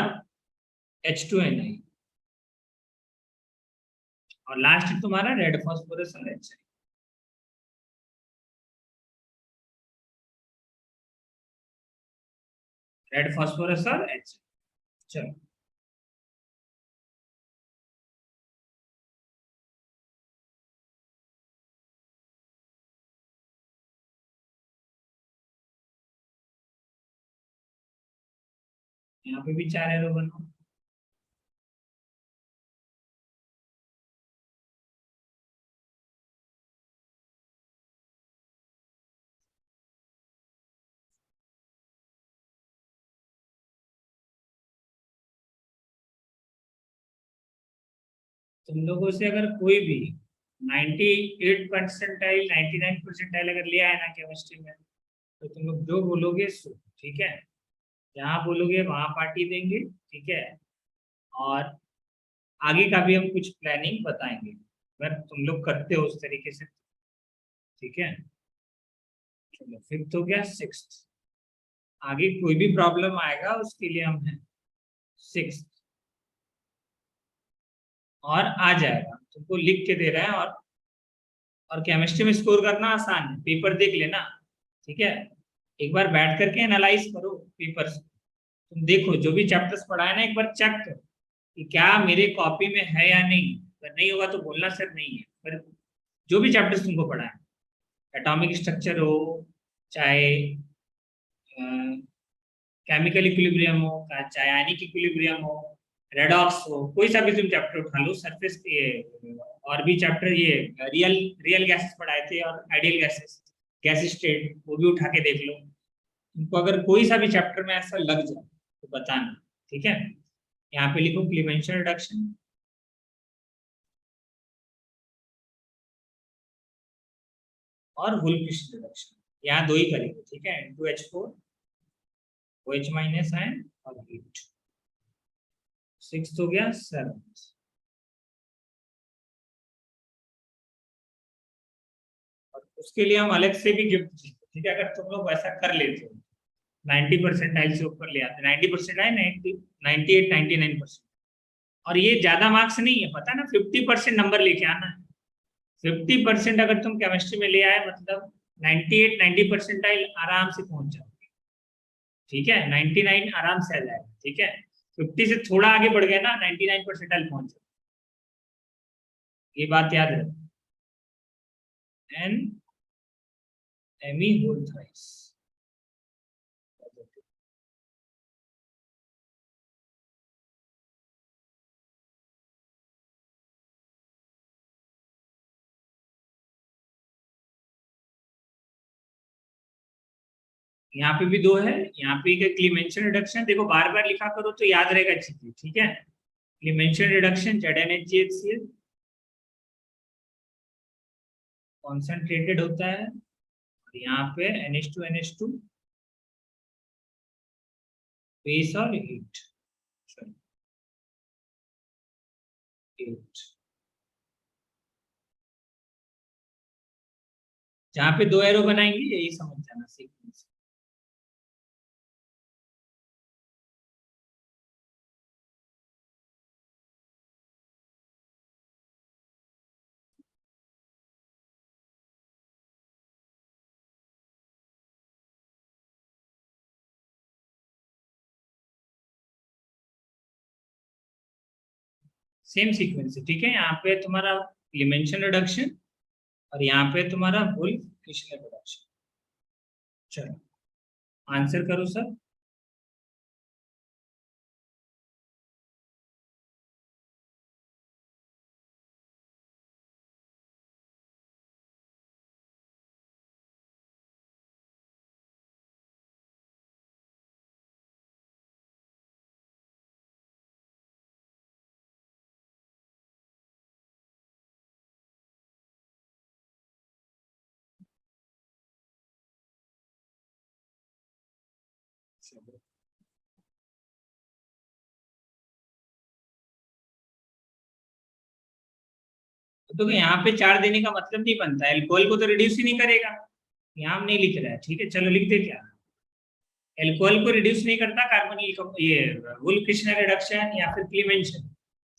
H2Ni। और लास्ट तुम्हारा रेड फॉस्फोरस और HCl। रेड फॉस्फोरस और HCl। चलो यहाँ पे भी 4 एरो बनाओ। तुम लोगों से अगर कोई भी 98 परसेंटाइल 99 परसेंटाइल अगर ले आया ना केमिस्ट्री में, तो तुम लोग जो बोलोगे सो, ठीक है, जहाँ बोलोगे वहां पार्टी देंगे, ठीक है। और आगे का भी हम कुछ प्लानिंग बताएंगे अगर तुम लोग करते हो उस तरीके से, ठीक है। चलो 5th हो गया, 6th। आगे कोई भी प्रॉब्लम आएगा उसके लिए हम हैं 6th। और आ जाएगा, तुमको लिख के दे रहे हैं। और केमिस्ट्री में स्कोर करना आसान है, पेपर देख लेना, ठीक है। एक बार बैठ करके एनालाइज करो पेपर से। तुम देखो जो भी चैप्टर्स पढ़ाए ना, एक बार चेक करो कि क्या मेरे कॉपी में है या नहीं। अगर नहीं होगा तो बोलना सर नहीं है। पर जो भी चैप्टर्स तुमको पढ़ाए, एटॉमिक स्ट्रक्चर हो, चाहे केमिकल इक्विलिब्रियम हो, चाहे आयनिक इक्विलिब्रियम हो, रेडॉक्स हो, कोई सा भी तुम चैप्टर उठा लो, सरफेस के और भी चैप्टर, ये रियल रियल गैसेस पढ़ाए थे और आइडियल गैसेस, गैस स्टेट, वो भी उठा के देख लो। तुमको अगर कोई सा भी चैप्टर में ऐसा लग जाए तो बताना, ठीक है। यहाँ पे लिखो क्लीवेंशन रिडक्शन और वुल्फ रिडक्शन, यहाँ दो ही करेंगे, ठीक है। N2H4 OH- आयन और हीट। 6th हो गया, 7th। और उसके लिए हम अलग से भी गिफ्ट देंगे, ठीक है, अगर तुम लोग वैसा कर लेते हो। 90 परसेंटाइल से ऊपर ले आते, 90 परसेंट आए, 98 99%। और ये ज्यादा मार्क्स नहीं है, पता है ना, 50% नंबर लेके आना है। 50% अगर तुम केमिस्ट्री में ले आए, मतलब 98 90 परसेंटाइल आराम से पहुंच जाओगे, ठीक है। 99 आराम से आ जाएगा, ठीक है। 50 से थोड़ा आगे बढ़ गए ना, 99 परसेंटाइल पहुंच जाओगे, ये बात याद रखो। NMe whole thrice. यहाँ पे भी 2 है, यहाँ पे क्लीमेंशन रिडक्शन, देखो बार बार लिखा करो तो याद रहेगा चीजें, ठीक है। क्लीमेंशन रिडक्शन ZnHCl कॉन्सेंट्रेटेड होता है, और यहाँ पे NH2NH2 बेस और हीट। जहाँ पे 2 एरो बनाएंगे यही समझ जाना सीक्वेंस। सेम सीक्वेंस है, ठीक है। यहाँ पे तुम्हारा क्लीमेंशन रिडक्शन और यहाँ पे तुम्हारा वुल्फ किशनर रिडक्शन। चलो आंसर करो सर। तो यहाँ पे 4 देने का मतलब नहीं बनता, एल्कोहल को तो रिड्यूस ही नहीं करेगा, यहाँ हम नहीं लिख रहा है, ठीक है। चलो लिख दे, क्या एल्कोहल को रिड्यूस नहीं करता कार्बोनिल, ये वुल्फ किशनर रिडक्शन या फिर क्लीमेंशन,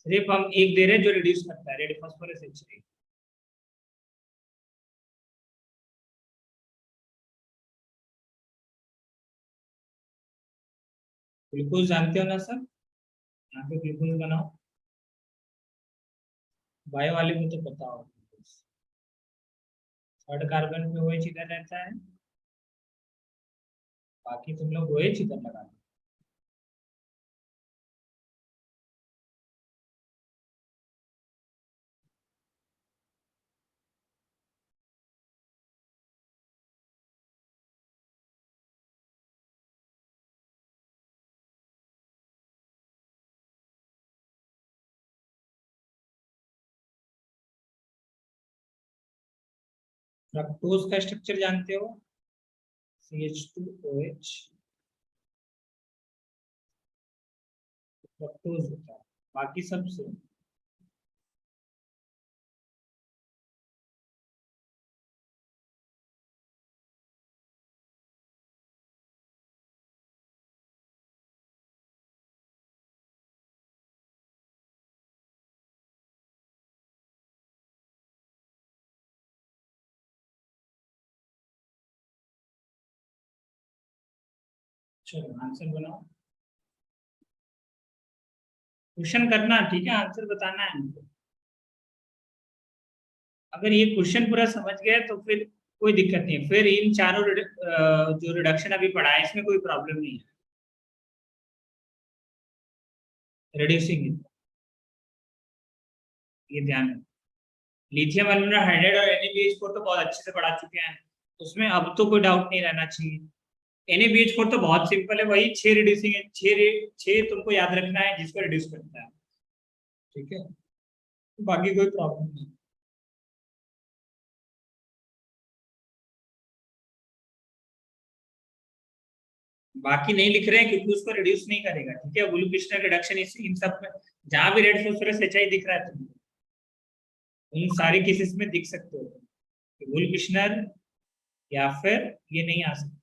सिर्फ हम एक दे रहे हैं जो रिड्यूस करता है, रेड फास्फोरस H3। ग्लूकोज जानते हो ना सर, यहाँ पे ग्लूकोज बनाओ, बायो वाले को तो पता हो। थर्ड कार्बन पे OH इधर रहता है, बाकी तुम लोग OH इधर लगा दो। फ्रक्टोज का स्ट्रक्चर जानते हो, CH2OH, फ्रक्टोज होता है, बाकी सब से। चलो आंसर बनाओ, क्वेश्चन करना, ठीक है, आंसर बताना है हमको। अगर ये क्वेश्चन पूरा समझ गए तो फिर कोई दिक्कत नहीं है, फिर इन चारों जो रिडक्शन अभी पढ़ा है इसमें कोई प्रॉब्लम नहीं है। रिड्यूसिंग, ये ध्यान रखो। लिथियम एल्यूमिनियम हाइड्राइड और NaBH4 तो बहुत अच्छे से पढ़ा चुके हैं, उसमें अब तो कोई डाउट नहीं रहना चाहिए। NaBH4 तो बहुत सिंपल है, वही 6 रिड्यूसिंग है, 6 तुमको याद रखना है जिसको रिड्यूस करता है, ठीक है, बाकी कोई प्रॉब्लम नहीं। बाकी नहीं लिख रहे हैं क्योंकि उसको रिड्यूस नहीं करेगा, ठीक है, ब्लू क्रिस्टल रिडक्शन इन सब में जहां भी रेड फास्फोरस HI दिख रहा है तुमको, उन सारे केसेस में दिख सकते हो ब्लू क्रिस्टल, या फिर ये नहीं आ सकता है,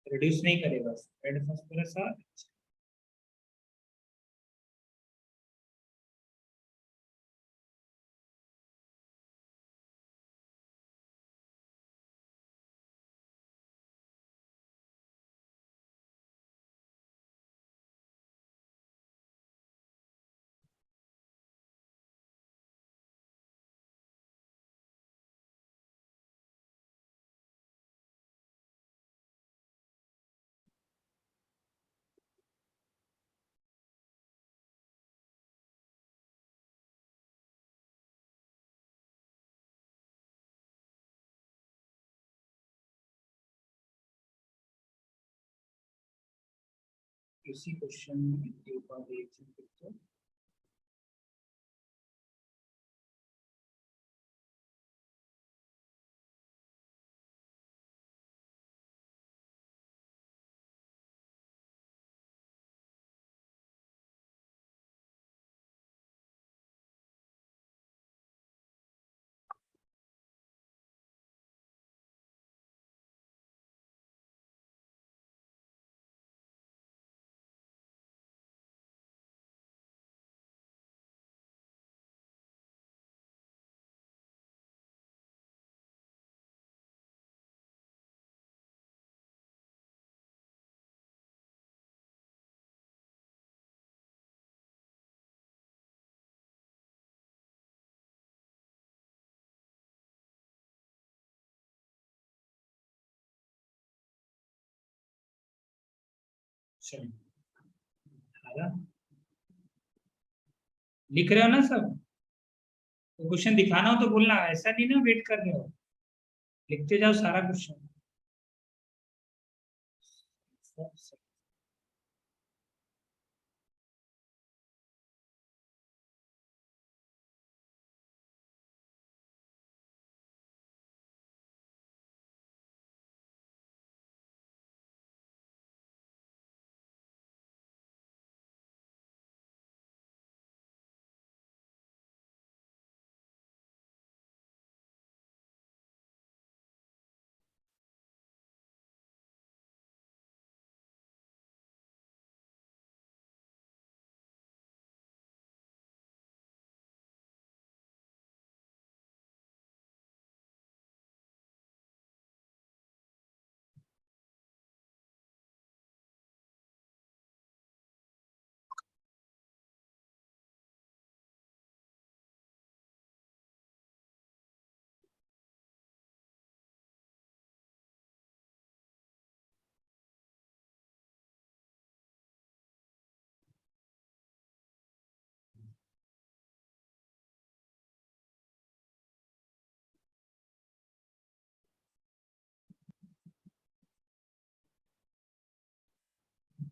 रिड्यूस नहीं करेगा रेड फास्फोरस और इसी क्वेश्चन में एक और रिएक्शन करते हैं। चलो, लिख रहे हो ना सब, तो क्वेश्चन दिखाना हो तो बोलना, ऐसा नहीं ना वेट कर रहे हो, लिखते जाओ सारा क्वेश्चन।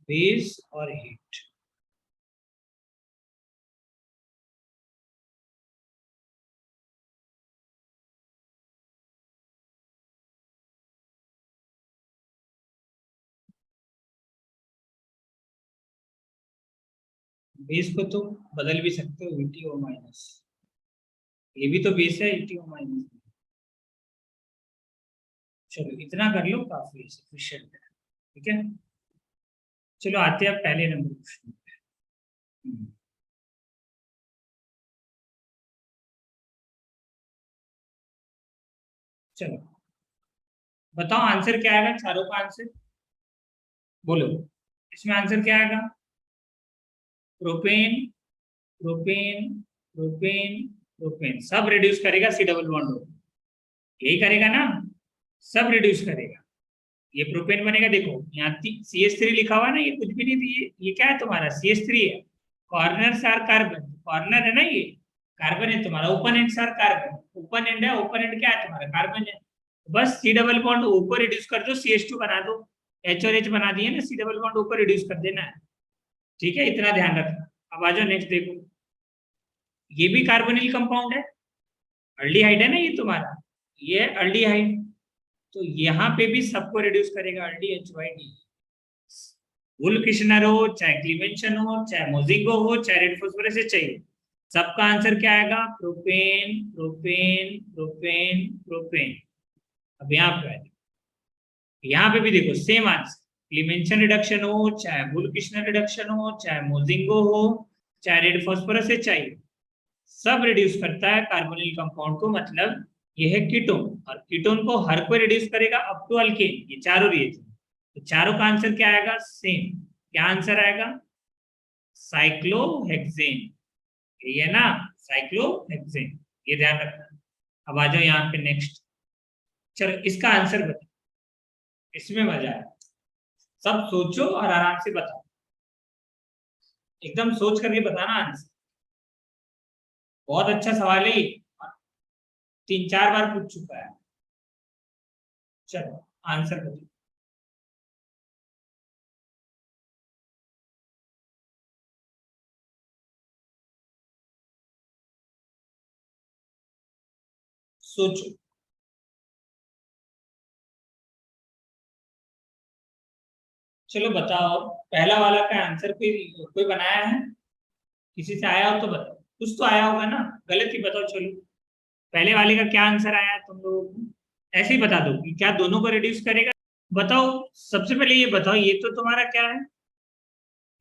बेस और हीट। बेस को तुम बदल भी सकते हो, ETO माइनस, ये भी तो बेस है ETO माइनस। चलो इतना कर लो, काफी है, सफिशिएंट है। ठीक है, चलो आते हैं अब पहले नंबर क्वेश्चन पे। चलो बताओ आंसर क्या आएगा, चारों का आंसर बोलो। इसमें आंसर क्या आएगा? प्रोपेन, प्रोपेन, प्रोपेन, प्रोपेन सब रिड्यूस करेगा सी डबल बॉन्ड हो, यही करेगा ना, सब रिड्यूस करेगा। ये प्रोपेन बनेगा, देखो यहाँ CH3 लिखा हुआ है ना, ये कुछ भी नहीं थी, ये क्या है तुम्हारा CH3 है। कॉर्नर आर कार्बन, कॉर्नर है ना, ये कार्बन है तुम्हारा, open end R carbon, open end है, ओपन एंड क्या है तुम्हारा कार्बन है। बस सी डबल बॉन्ड ऊपर रिड्यूस कर दो, CH2 बना दो, H और H बना दिए ना, सी डबल बॉन्ड ऊपर रिड्यूस कर देना है। ठीक है, इतना ध्यान रखना। अब आ जाओ नेक्स्ट, देखो ये भी कार्बोनिल कंपाउंड है, अल्डिहाइड है ना ये तुम्हारा, ये अल्डिहाइड, तो यहाँ पे भी सबको रिड्यूस करेगा AlDHYD। वुल्किशनर हो, चाहे क्लीमेंशन हो, चाहे मोजिंगो हो, चाहे रेड फास्फोरस से चाहिए, सबका आंसर क्या आएगा? Propane, propane, propane, propane. अब यहाँ पे यहाँ पे भी देखो सेम आंसर, क्लीमेंशन रिडक्शन हो, चाहे वुल्किशनर रिडक्शन हो, चाहे मोजिंगो हो, चाहे रेड फास्फोरस से चाहिए, सब रिड्यूस करता है कार्बोनिल कंपाउंड को। मतलब ये है कीटोन, और कीटोन को हर कोई रिड्यूस करेगा अप टू अल्केन, ये चारों रिएजेंट। तो चारों का आंसर क्या आएगा? सेम। क्या आंसर आएगा? साइक्लोहेक्सेन, ये है ना, साइक्लोहेक्सेन, ये ध्यान रखना। अब आ जाओ यहाँ पे नेक्स्ट, चलो इसका आंसर बताओ, इसमें मजा है, सब सोचो और आराम से बताओ, एकदम सोच करके बताना आंसर। बहुत अच्छा सवाल है ये, 3-4 बार पूछ चुका है। चलो आंसर बताओ। सोचो, चलो बताओ, पहला वाला का आंसर कोई बनाया है? किसी से आया हो तो बताओ, कुछ तो आया होगा ना, गलत ही बताओ। चलो पहले वाले का क्या आंसर आया तुम लोगों को, ऐसे ही बता दो कि क्या दोनों को रिड्यूस करेगा। बताओ, सबसे पहले ये बताओ, ये तो तुम्हारा क्या है,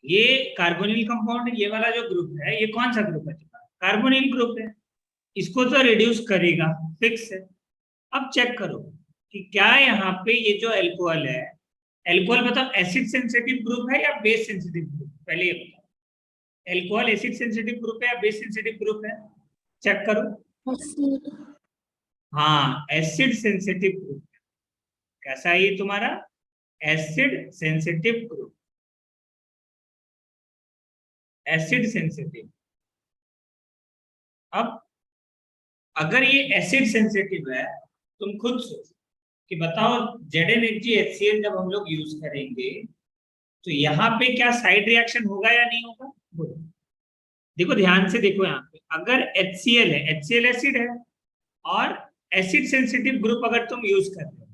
ये कार्बोनिल कंपाउंड, ये वाला जो ग्रुप है ये कौन सा ग्रुप है तुम्हारा? कार्बोनिल ग्रुप है, इसको तो रिड्यूस करेगा, फिक्स है। अब चेक करो कि क्या यहाँ पे ये जो एल्कोहल है, एल्कोहल बताओ एसिड सेंसिटिव ग्रुप है या बेस सेंसिटिव ग्रुप, पहले ये बताओ, एल्कोहल एसिड सेंसिटिव ग्रुप है या बेस सेंसिटिव ग्रुप है? चेक करो। एसिड। हाँ, एसिड सेंसिटिव ग्रुप। कैसा है ये तुम्हारा? Acid sensitive group, acid sensitive. अब अगर ये एसिड सेंसिटिव है, तुम खुद सोचो कि बताओ ZnHgHCl जब हम लोग यूज करेंगे तो यहाँ पे क्या साइड रिएक्शन होगा या नहीं होगा? बोलो, देखो ध्यान से देखो, यहाँ पे अगर HCl है, HCl एसिड है, और एसिड सेंसिटिव ग्रुप अगर तुम यूज कर रहे हो,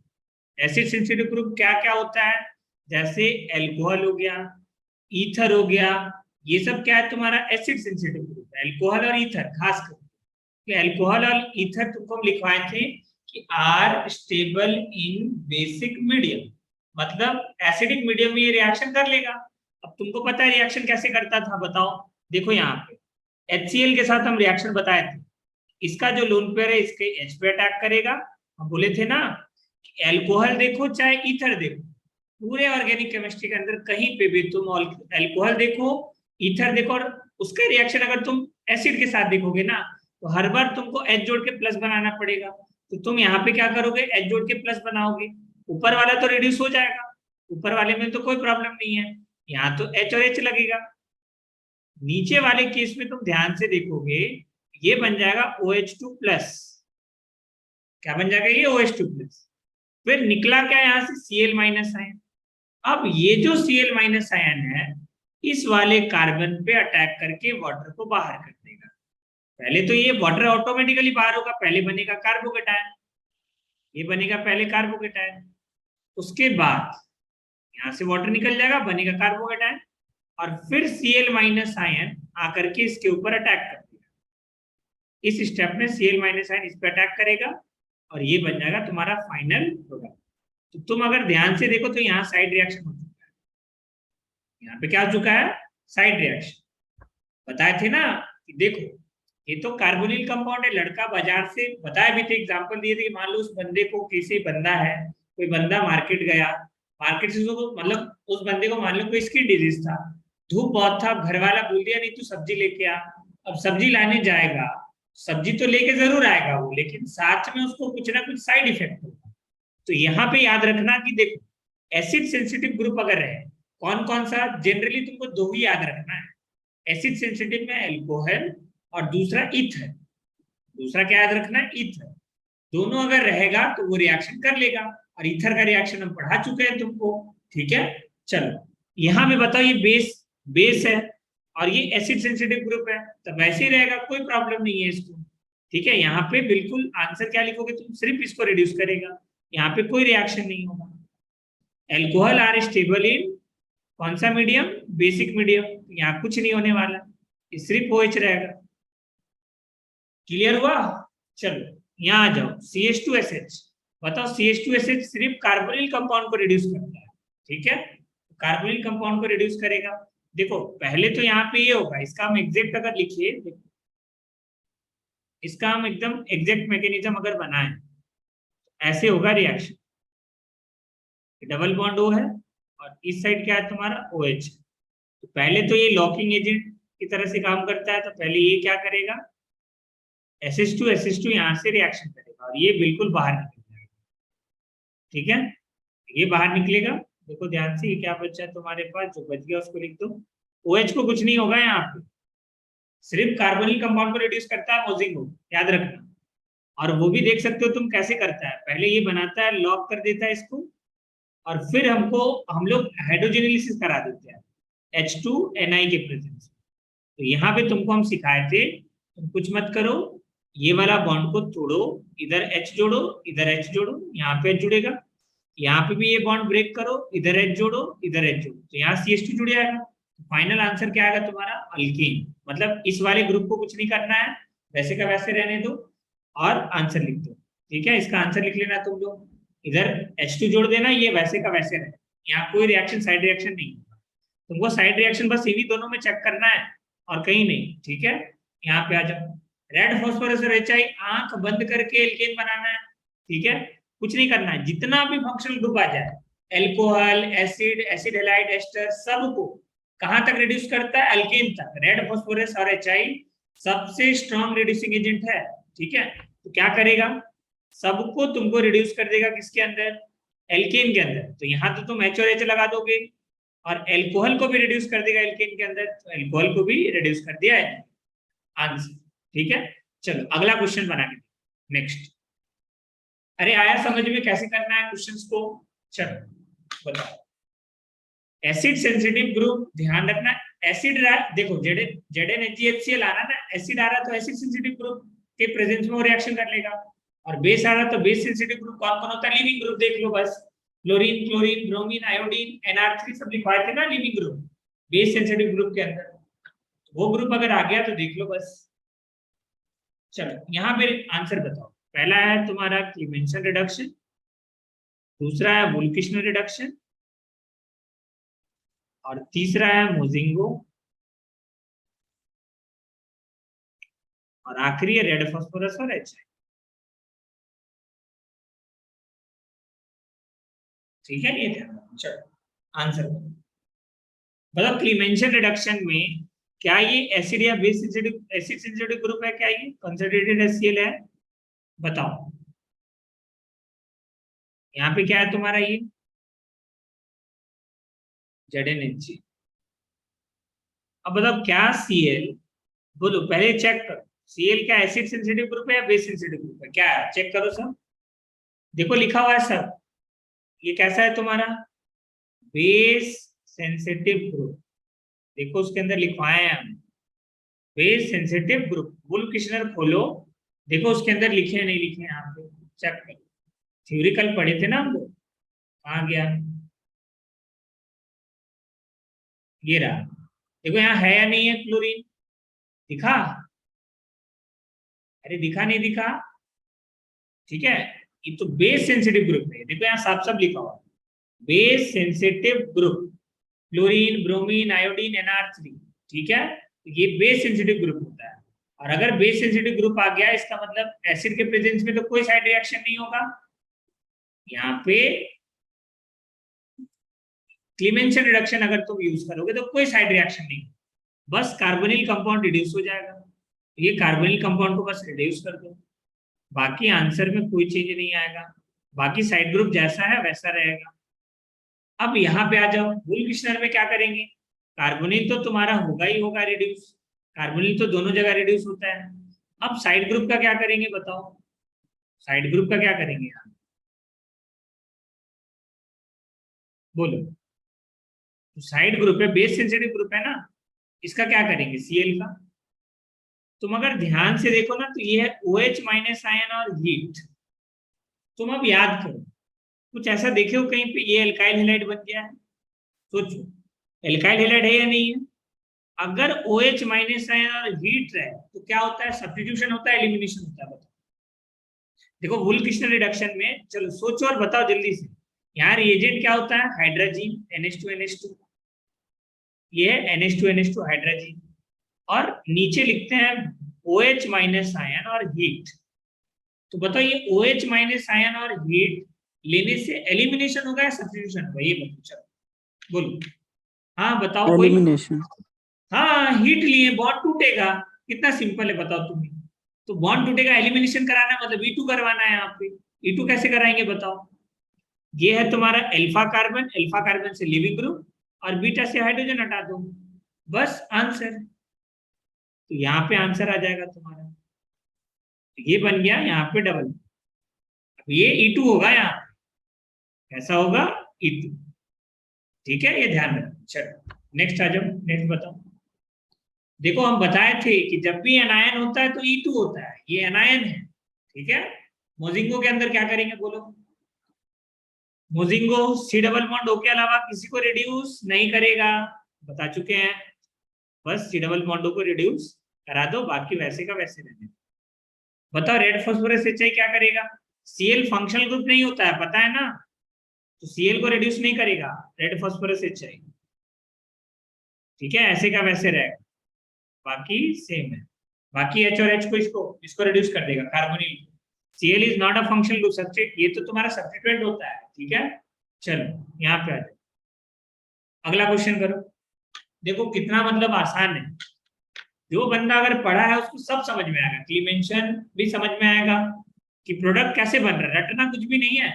एसिड सेंसिटिव ग्रुप क्या क्या होता है? जैसे एल्कोहल हो गया, ईथर हो गया, ये सब क्या है तुम्हारा? एसिड सेंसिटिव ग्रुप, एल्कोहल और ईथर खास कर। एल्कोहल और ईथर तुमको हम लिखवाए थे कि R stable in basic medium, मतलब एसिडिक मीडियम में ये रिएक्शन कर लेगा। अब तुमको पता है रिएक्शन कैसे करता था, बताओ। देखो यहाँ पे HCl के साथ हम रिएक्शन बताए थे, इसका जो लोन पेयर है इसके H पे अटैक करेगा। हम बोले थे ना कि एल्कोहल देखो चाहे ईथर देखो, पूरे ऑर्गेनिक केमिस्ट्री के अंदर कहीं पे भी तुम एल्कोहल देखो, ईथर देखो, और उसका रिएक्शन अगर तुम एसिड के साथ देखोगे ना, तो हर बार तुमको H जोड़ के प्लस बनाना पड़ेगा। तो तुम यहाँ पे क्या करोगे? H जोड़ के प्लस बनाओगे, ऊपर वाला तो रिड्यूस हो जाएगा, ऊपर वाले में तो कोई प्रॉब्लम नहीं है, यहाँ तो H और H लगेगा। नीचे वाले केस में तुम ध्यान से देखोगे, ये बन जाएगा OH2 प्लस। क्या बन जाएगा ये? OH2 plus. फिर निकला क्या यहाँ से? Cl माइनस आए, अब ये जो Cl माइनस आयन है इस वाले कार्बन पे अटैक करके वाटर को बाहर कर देगा। पहले तो ये वाटर ऑटोमेटिकली बाहर होगा, पहले बनेगा कार्बोकेटायन, ये बनेगा पहले कार्बोकेटायन, उसके बाद यहां से वाटर निकल जाएगा, बनेगा कार्बोकेटायन, और फिर Cl माइनस आयन आकर के इसके ऊपर अटैक कर देगा। इस स्टेप में Cl माइनस आयन इस पे अटैक करेगा और ये बन जाएगा तुम्हारा फाइनल प्रोडक्ट। तो तुम अगर ध्यान से देखो तो यहाँ साइड रिएक्शन हो चुका है, यहाँ पे क्या हो चुका है, साइड रिएक्शन। बताए थे ना कि देखो ये तो कार्बोनिल कंपाउंड है, लड़का बाजार से बताए भी थे, एग्जांपल दिए थे कि मान लो उस बंदे को, किसी बंदा है, कोई बंदा मार्केट गया, मार्केट से उसको मतलब उस बंदे को मान लो कोई स्किन डिजीज था, धूप बहुत था, घर वाला बोल दिया नहीं तू सब्जी लेके आ। अब सब्जी लाने जाएगा, सब्जी तो लेके जरूर आएगा वो, लेकिन साथ में उसको कुछ ना कुछ साइड इफेक्ट होगा। तो यहाँ पे याद रखना कि देखो एसिड सेंसिटिव ग्रुप अगर है, कौन कौन सा, जनरली तुमको दो ही याद रखना है, एसिड सेंसिटिव में एल्कोहल और दूसरा ईथर। दूसरा क्या याद रखना है, ईथर। दोनों अगर रहेगा तो वो रिएक्शन कर लेगा, और ईथर का रिएक्शन हम पढ़ा चुके हैं तुमको, ठीक है। चलो यहाँ पे बताओ ये बेस है और ये एसिड सेंसिटिव ग्रुप है, तो वैसे ही रहेगा, कोई प्रॉब्लम नहीं है इसको, ठीक है। यहाँ पे बिल्कुल आंसर क्या लिखोगे तुम, सिर्फ इसको रिड्यूस करेगा, यहाँ पे कोई रिएक्शन नहीं होगा। एल्कोहल आर स्टेबल इन कौन सा मीडियम, बेसिक मीडियम, यहाँ कुछ नहीं होने वाला, सिर्फ OH रहेगा। क्लियर हुआ। चलो यहाँ आ जाओ, CH2SH बताओ, CH2SH सिर्फ कार्बोनिल कंपाउंड को रिड्यूस करता है, ठीक है, कार्बोनिल कंपाउंड को रिड्यूस करेगा। देखो पहले तो यहाँ पे ये होगा, इसका हम एग्जैक्ट अगर लिखिए, देखो इसका हम एकदम एग्जैक्ट मैकेनिज्म अगर बनाए, ऐसे होगा रिएक्शन, डबल बॉन्ड O है और इस साइड क्या है तुम्हारा OH। तो पहले तो ये लॉकिंग एजेंट की तरह से काम करता है, तो पहले ये क्या करेगा, SH2 यहाँ से रिएक्शन करेगा और ये बिल्कुल बाहर निकल जाएगा, ठीक है, ये बाहर निकलेगा। देखो ध्यान से, ये क्या बचा है तुम्हारे पास, जो बच गया उसको लिख दो। OH को कुछ नहीं होगा यहाँ पे, सिर्फ कार्बोनिल कंपाउंड को रिड्यूस करता है मोजिंगो, याद रखना। और वो भी देख सकते हो तुम कैसे करता है, पहले ये बनाता है, लॉक कर देता है इसको, और फिर हम लोग हाइड्रोजेनेलिसिस करा देते हैं H2Ni के प्रेजेंस। तो यहाँ पे तुमको हम सिखाए थे, तुम कुछ मत करो, ये वाला बॉन्ड को तोड़ो, इधर H जोड़ो, इधर H जोड़ो, यहाँ पे H जुड़ेगा, यहाँ पे भी ये बॉन्ड ब्रेक करो, इधर H जोड़ो, इधर H जोड़ो, तो यहाँ CH2 जुड़ जाएगा। फाइनल आंसर क्या आएगा तुम्हारा, अल्कीन। मतलब इस वाले ग्रुप को कुछ नहीं करना है, वैसे का वैसे रहने दो और आंसर लिख दो, ठीक है। इसका आंसर लिख लेना तुम लोग, इधर H2 जोड़ देना, ये वैसे का वैसे रहे, यहाँ कोई रिएक्शन साइड रिएक्शन नहीं होगा। तुमको साइड रिएक्शन बस इन्हीं दोनों में चेक करना है और कहीं नहीं, ठीक है। यहाँ पे आ जाओ, रेड फास्फोरस और HI आंख बंद करके एल्केन बनाना है, ठीक है, कुछ नहीं करना है। जितना भी फंक्शनल ग्रुप आ जाए, alcohol, acid, acid halide ester, सबको कहां तक रिड्यूस करता है, अल्केन तक। रेड फास्फोरस और HI सबसे स्ट्रॉन्ग रिड्यूसिंग एजेंट है, ठीक है। तो क्या करेगा, सबको तुमको रिड्यूस कर देगा, किसके अंदर, एल्केन के अंदर। तो यहाँ तो तुम H और H लगा दोगे, और एल्कोहल को भी रिड्यूस कर देगा एल्केन के अंदर, तो एल्कोहल को भी रिड्यूस कर दिया है, आंसर, ठीक है। चलो अगला क्वेश्चन बना के नेक्स्ट। अरे आया समझ में कैसे करना है क्वेश्चंस को, चलो बताओ। एसिड सेंसिटिव ग्रुप, ध्यान रखना, एसिड देखो ZnHgHCl आ रहा ना, एसिड आ रहा तो एसिड सेंसिटिव ग्रुप के प्रेजेंस में वो रिएक्शन कर लेगा, और बेस आ रहा तो बेस सेंसिटिव ग्रुप कौन कौन होता है, लिविंग ग्रुप देख लो बस, chlorine, chlorine, bromine, iodine, NR3 सब लिखवाए थे ना leaving group base sensitive group के अंदर, वो ग्रुप अगर आ गया तो देख लो बस। चलो यहाँ पे आंसर बताओ, पहला है तुम्हारा क्लीमेंसन रिडक्शन, दूसरा है वुल्किस्नर रिडक्शन, और तीसरा है मोजिंगो, और आखिरी है रेड फास्फोरस और HI, ठीक है। ये ध्यान रखो। चलो आंसर बताओ, क्लीमेंसन रिडक्शन में क्या ये एसिड या base sensitive, acid sensitive group है क्या, ये कंसंट्रेटेड HCl है, बताओ। यहाँ पे क्या है तुम्हारा, ये ZnHg। अब बताओ क्या Cl, बोलो पहले चेक करो, Cl क्या एसिड सेंसिटिव ग्रुप है या बेस सेंसिटिव ग्रुप है, क्या है चेक करो सब, देखो लिखा हुआ है सब, ये कैसा है तुम्हारा बेस सेंसिटिव ग्रुप, देखो उसके अंदर लिखवाए हैं हम बेस सेंसिटिव ग्रुप। बुल क्वेश्चनर खोलो, देखो उसके अंदर लिखे हैं नहीं लिखे हैं, यहाँ पे चेक करो। थ्योरी कल पढ़े थे ना हम लोग, कहाँ गया, ये रहा। देखो यहाँ है या नहीं है क्लोरीन, दिखा, अरे दिखा नहीं दिखा, ठीक है। ये तो बेस सेंसिटिव ग्रुप है, देखो यहाँ साफ साफ लिखा हुआ base sensitive group, chlorine, bromine, iodine, NR3, ठीक है। तो ये बेस सेंसिटिव ग्रुप होता है। और अगर बेस सेंसिटिव ग्रुप आ गया, इसका मतलब एसिड के प्रेजेंस में तो कोई साइड रिएक्शन नहीं होगा। यहाँ पे क्लीमेंशन रिडक्शन अगर तुम यूज करोगे तो कोई साइड रिएक्शन नहीं, बस कार्बोनिल कंपाउंड रिड्यूस हो जाएगा। ये कार्बोनिल कंपाउंड को बस रिड्यूस कर दो, बाकी आंसर में कोई चेंज नहीं आएगा, बाकी साइड ग्रुप जैसा है वैसा रहेगा। अब यहाँ पे आ जाओ, बुल क्वेश्चनर में क्या करेंगे, कार्बोनिल तो तुम्हारा होगा ही होगा रिड्यूस, कार्बोनिल तो दोनों जगह रिड्यूस होता है। अब साइड ग्रुप का क्या करेंगे बताओ, साइड ग्रुप का क्या करेंगे यहाँ बोलो। तो साइड ग्रुप है, बेस सेंसिटिव ग्रुप है ना, इसका क्या करेंगे Cl का। तुम अगर ध्यान से देखो ना तो ये है OH माइनस आयन और हीट। तुम अब याद करो, कुछ ऐसा देखे हो कहीं पे ये एल्काइल हैलाइड बन गया है, सोचो एल्काइल हैलाइड है या नहीं है। अगर OH माइनस आयन और हीट रहे तो क्या होता है, सब्स्टिट्यूशन होता है, एलिमिनेशन होता है, बताओ। देखो वुल क्रिस्टल रिडक्शन में, चलो सोचो और बताओ जल्दी से। यहाँ रिएजेंट क्या होता है, हाइड्रोजन NH2NH2, ये है NH2NH2 हाइड्रोजन, और नीचे लिखते हैं OH माइनस आयन और हीट। तो बताओ ये OH माइनस आयन और हीट लेने से एलिमिनेशन होगा या सब्स्टिट्यूशन होगा, ये बताओ, चलो बोलो। हाँ बताओ कोई। एलिमिनेशन। हाँ हीट लिए बॉन्ड टूटेगा, कितना सिंपल है बताओ तुम्हें। तो बॉन्ड टूटेगा, एलिमिनेशन कराना है मतलब E2 करवाना है यहाँ पे। E2 कैसे कराएंगे बताओ। ये है तुम्हारा अल्फा कार्बन से लिविंग ग्रुप, और बीटा से हाइड्रोजन हटा दो, बस आंसर। तो यहाँ पे आंसर आ जाएगा तुम्हारा, तो ये बन गया यहाँ पे डबल। अब ये E2 होगा यहाँ, कैसा होगा E2, ठीक है, ये ध्यान रखो। चलो नेक्स्ट आ जाओ, नेक्स्ट बताओ। देखो हम बताए थे कि जब भी एनायन होता है तो E2 होता है, ये एनायन है, ठीक है। मोजिंगो के अंदर क्या करेंगे बोलो, मोजिंगो C डबल बॉन्ड O के अलावा किसी को रिड्यूस नहीं करेगा, बता चुके हैं। बस C डबल बॉन्ड O को रिड्यूस करा दो, बाकी वैसे का वैसे रहने दो। बताओ रेड फॉस्फोरस HI क्या करेगा, Cl फंक्शनल ग्रुप नहीं होता है पता है ना, तो Cl को रिड्यूस नहीं करेगा रेड फॉस्फोरस HI, ठीक है, ऐसे का वैसे रहेगा, बाकी सेम है। बाकी H और H को इसको रिड्यूस कर देगा carbonyl. Cl is not a functional group, substitute, ये तो तुम्हारा सब्स्टिट्यूएंट होता है, ठीक है। चलो यहाँ पे आ जाओ, अगला क्वेश्चन करो। देखो कितना मतलब आसान है, जो बंदा अगर पढ़ा है उसको सब समझ में आएगा, क्लीमेंशन भी समझ में आएगा कि प्रोडक्ट कैसे बन रहा है, रटना कुछ भी नहीं है,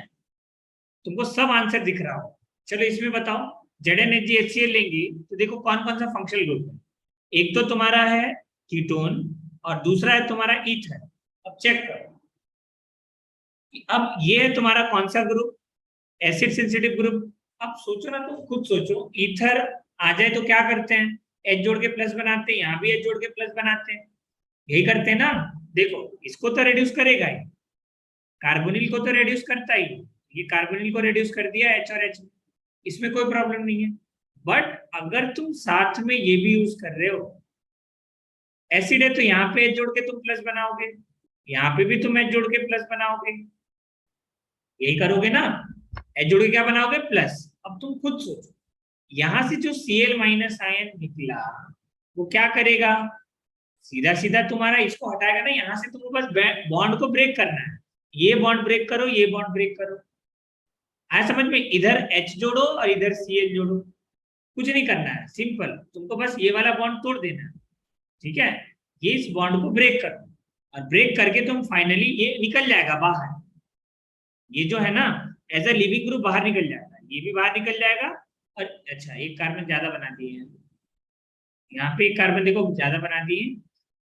तुमको सब आंसर दिख रहा हो। चलो इसमें बताओ, ZnHgHCl लेंगे तो देखो कौन कौन सा फंक्शनल ग्रुप है, एक तो तुम्हारा है कीटोन और दूसरा है तुम्हारा ईथर। अब चेक करो, अब ये है तुम्हारा कौन सा ग्रुप, एसिड सेंसिटिव ग्रुप। अब सोचो ना, तो खुद सोचो, ईथर आ जाए तो क्या करते हैं, H जोड़ के प्लस बनाते हैं, यहाँ भी H जोड़ के प्लस बनाते हैं, यही करते हैं ना। देखो इसको तो रिड्यूस करेगा ही, कार्बोनिल को तो रिड्यूस करता ही, ये कार्बोनिल को रिड्यूस कर दिया H और H, इसमें कोई प्रॉब्लम नहीं है। बट अगर तुम साथ में ये भी यूज कर रहे हो, एसिड है तो यहाँ पे H जोड़ के तुम प्लस बनाओगे, यहाँ पे भी तुम H जोड़ के प्लस बनाओगे, यही करोगे ना, H जोड़ के क्या बनाओगे प्लस। अब तुम खुद सोचो, यहां से जो Cl माइनस आयन निकला वो क्या करेगा, सीधा सीधा तुम्हारा इसको हटाएगा ना, यहाँ से तुमको बस बॉन्ड को ब्रेक करना है, ये बॉन्ड ब्रेक करो, ये बॉन्ड ब्रेक करो, आया समझ में। इधर H जोड़ो और इधर Cl जोड़ो, कुछ नहीं करना है, सिंपल, तुमको बस ये वाला बॉन्ड तोड़ देना है, ठीक है। ये इस बॉन्ड को ब्रेक करो, और ब्रेक करके तुम फाइनली ये निकल जाएगा बाहर, ये जो है ना एज अ लिविंग ग्रुप बाहर निकल जाएगा, ये भी बाहर निकल जाएगा। और अच्छा एक कार्बन ज्यादा बना दिए हैं, यहाँ पे एक कार्बन देखो ज्यादा बना दिए,